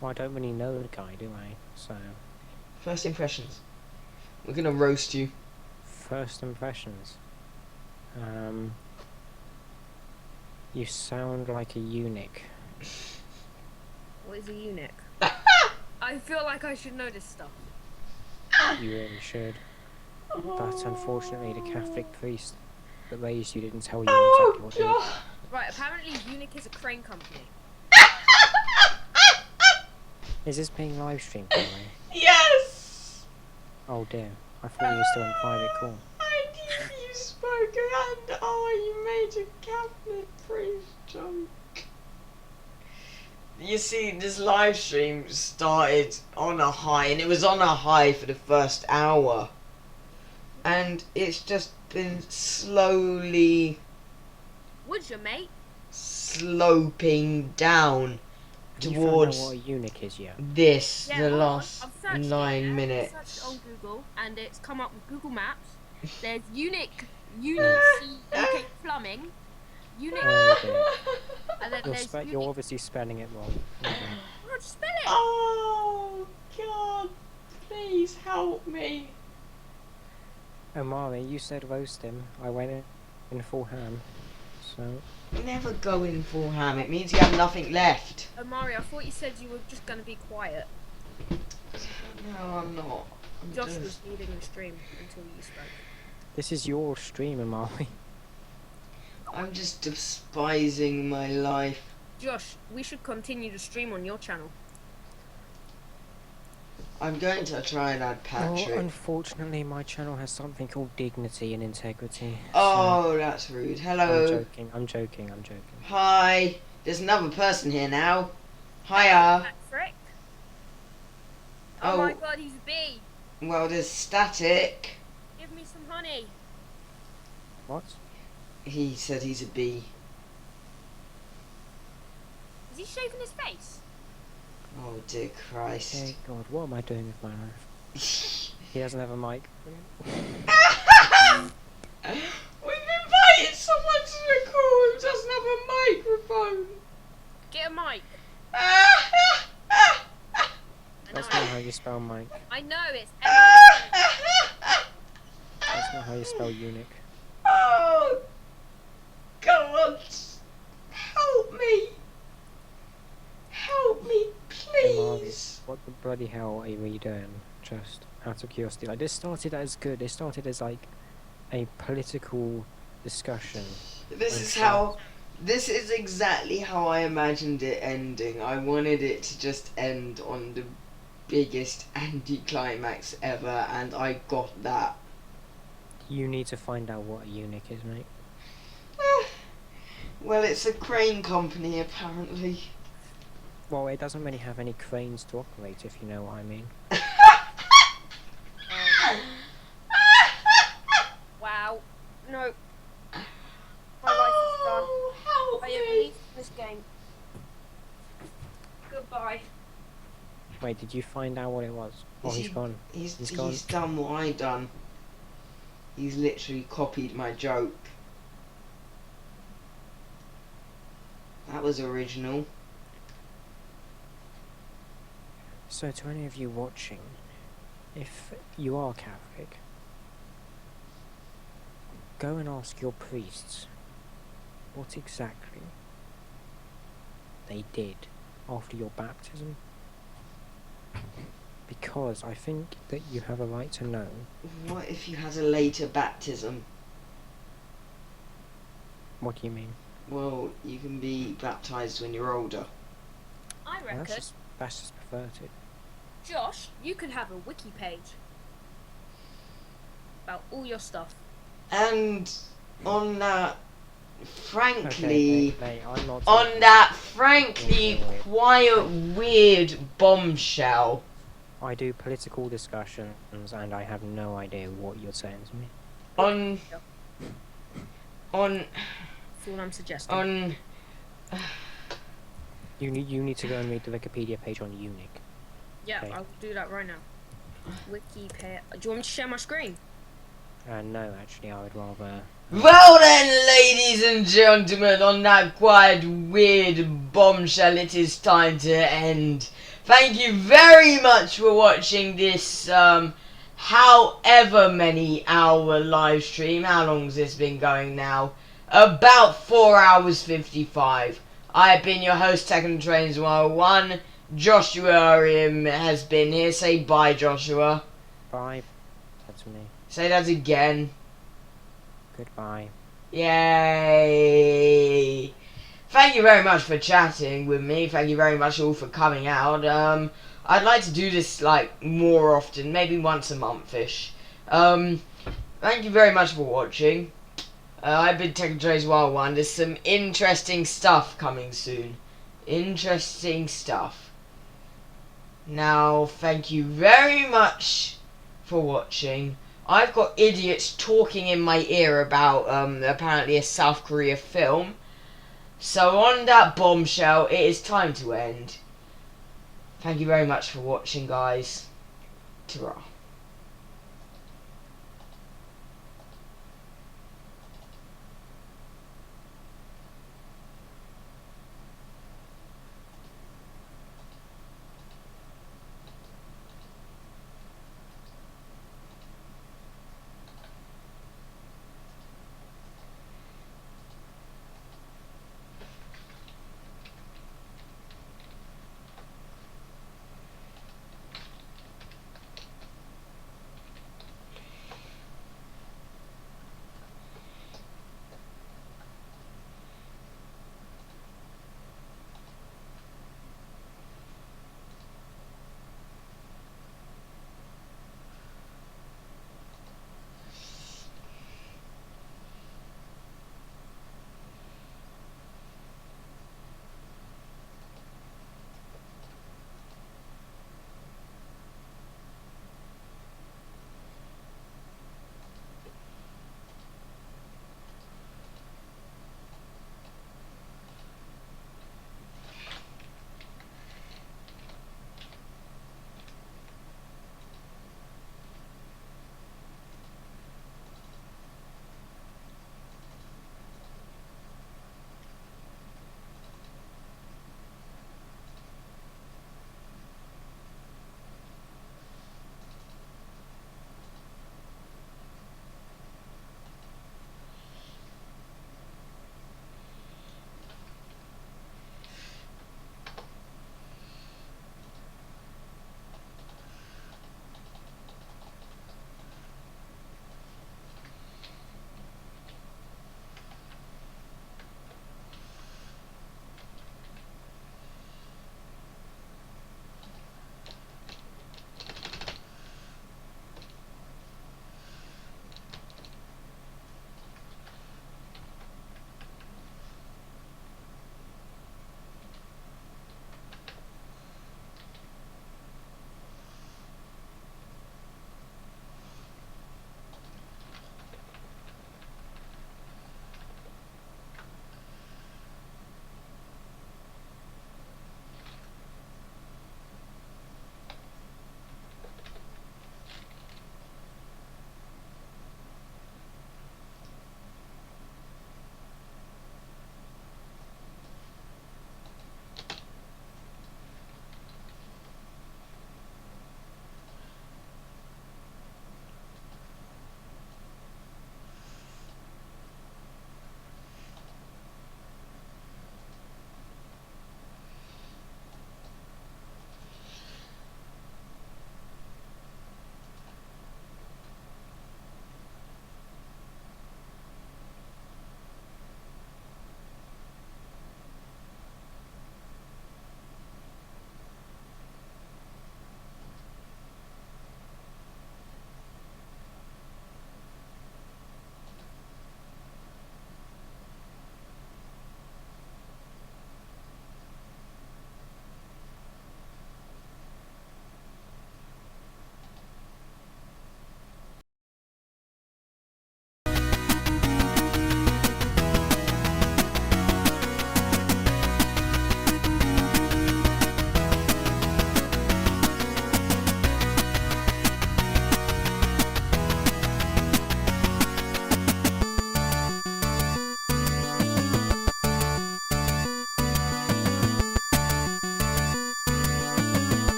Well, I don't really know the guy, do I? So... First impressions. We're gonna roast you. First impressions. You sound like a eunuch. What is a eunuch? I feel like I should know this stuff. You really should. But unfortunately, the Catholic priest that raised you didn't tell you exactly what to do. Right, apparently eunuch is a crane company. Is this being live streamed, by the way? Yes! Oh dear, I thought you were still in private call. I knew you spoke and you made a Catholic priest joke. You see, this live stream started on a high, and it was on a high for the first hour. And it's just been slowly Would you, mate? sloping down Have you found out towards what a eunuch is yet? this, Yeah, the hold on. last I've searched it, 9 yeah. minutes. I've searched it on Google, and it's come up with Google Maps. There's eunuch plumbing, eunuch, Oh dear. and then there's You're eunuch. obviously spelling it wrong. Okay. Oh, just spell it. Oh God! Please help me. Omari, you said roast him. I went in full ham. So... Never go in full ham. It means you have nothing left. Oh, Mario, I thought you said you were just going to be quiet. No, I'm not. I'm Josh just- was leading the stream until you spoke. This is your stream, Omari. I'm just despising my life. Josh, we should continue to stream on your channel. I'm going to try and add Well, Patrick. unfortunately, my channel has something called dignity and integrity. Oh, that's rude. So Hello. I'm joking. Hi. There's another person here now. Hiya. Patrick? Oh. Oh my god, he's a bee. Well, there's Static. Give me some honey. What? He said he's a bee. Is he shaving his face? Oh, dear Christ. Dear God, what am I doing with my life? He doesn't have a mic. We've invited someone to the call who doesn't have a microphone. Get a mic. That's not how you spell mic. I know it's That's not how you spell eunuch. Oh, God. Help me. Help me, Omari, please. what the bloody hell are you doing? Just out of curiosity. Like, this started as good. It started as like a political discussion. This is exactly how I imagined it ending. I wanted it to just end on the biggest anticlimax ever, and I got that. You need to find out what a eunuch is, mate. Well, it's a crane company, apparently. Well, it doesn't really have any cranes to operate, if you know what I mean. Wow. No. My life is done. Oh, help I am me. leaving this game. Goodbye. Wait, did you find out what it was? Oh, he's gone. He's gone. done what I done. He's literally copied my joke. That was original. So, to any of you watching, if you are Catholic, go and ask your priests what exactly they did after your baptism. Because I think that you have a right to know. What if you had a later baptism? What do you mean? Well, you can be baptized when you're older. I Well, reckon, that's just perverted. Josh, you can have a wiki page about all your stuff. And on that, Okay, frankly, mate, I'm not on talking- that frankly Okay. quiet, weird bombshell. I do political discussions and I have no idea what you're saying to me. On That's all I'm suggesting. on. You need to go and read the Wikipedia page on eunuch. Yeah, Okay. I'll do that right now. Wiki page. Do you want me to share my screen? No, actually, I would rather. Well then, ladies and gentlemen, on that quiet, weird bombshell, it is time to end. Thank you very much for watching this, however many hour live stream. How long's this been going now? About 4 hours 55. I have been your host, Techandtrains101. Joshua has been here. Say bye, Joshua. Bye. That's me. Say that again. Goodbye. Yay! Thank you very much for chatting with me. Thank you very much all for coming out. I'd like to do this like more often, maybe once a month-ish. Thank you very much for watching. I've been Techandtrains101. There's some interesting stuff coming soon. Interesting stuff. Now, thank you very much for watching. I've got idiots talking in my ear about apparently a South Korea film. So on that bombshell, it is time to end. Thank you very much for watching, guys. Ta-ra.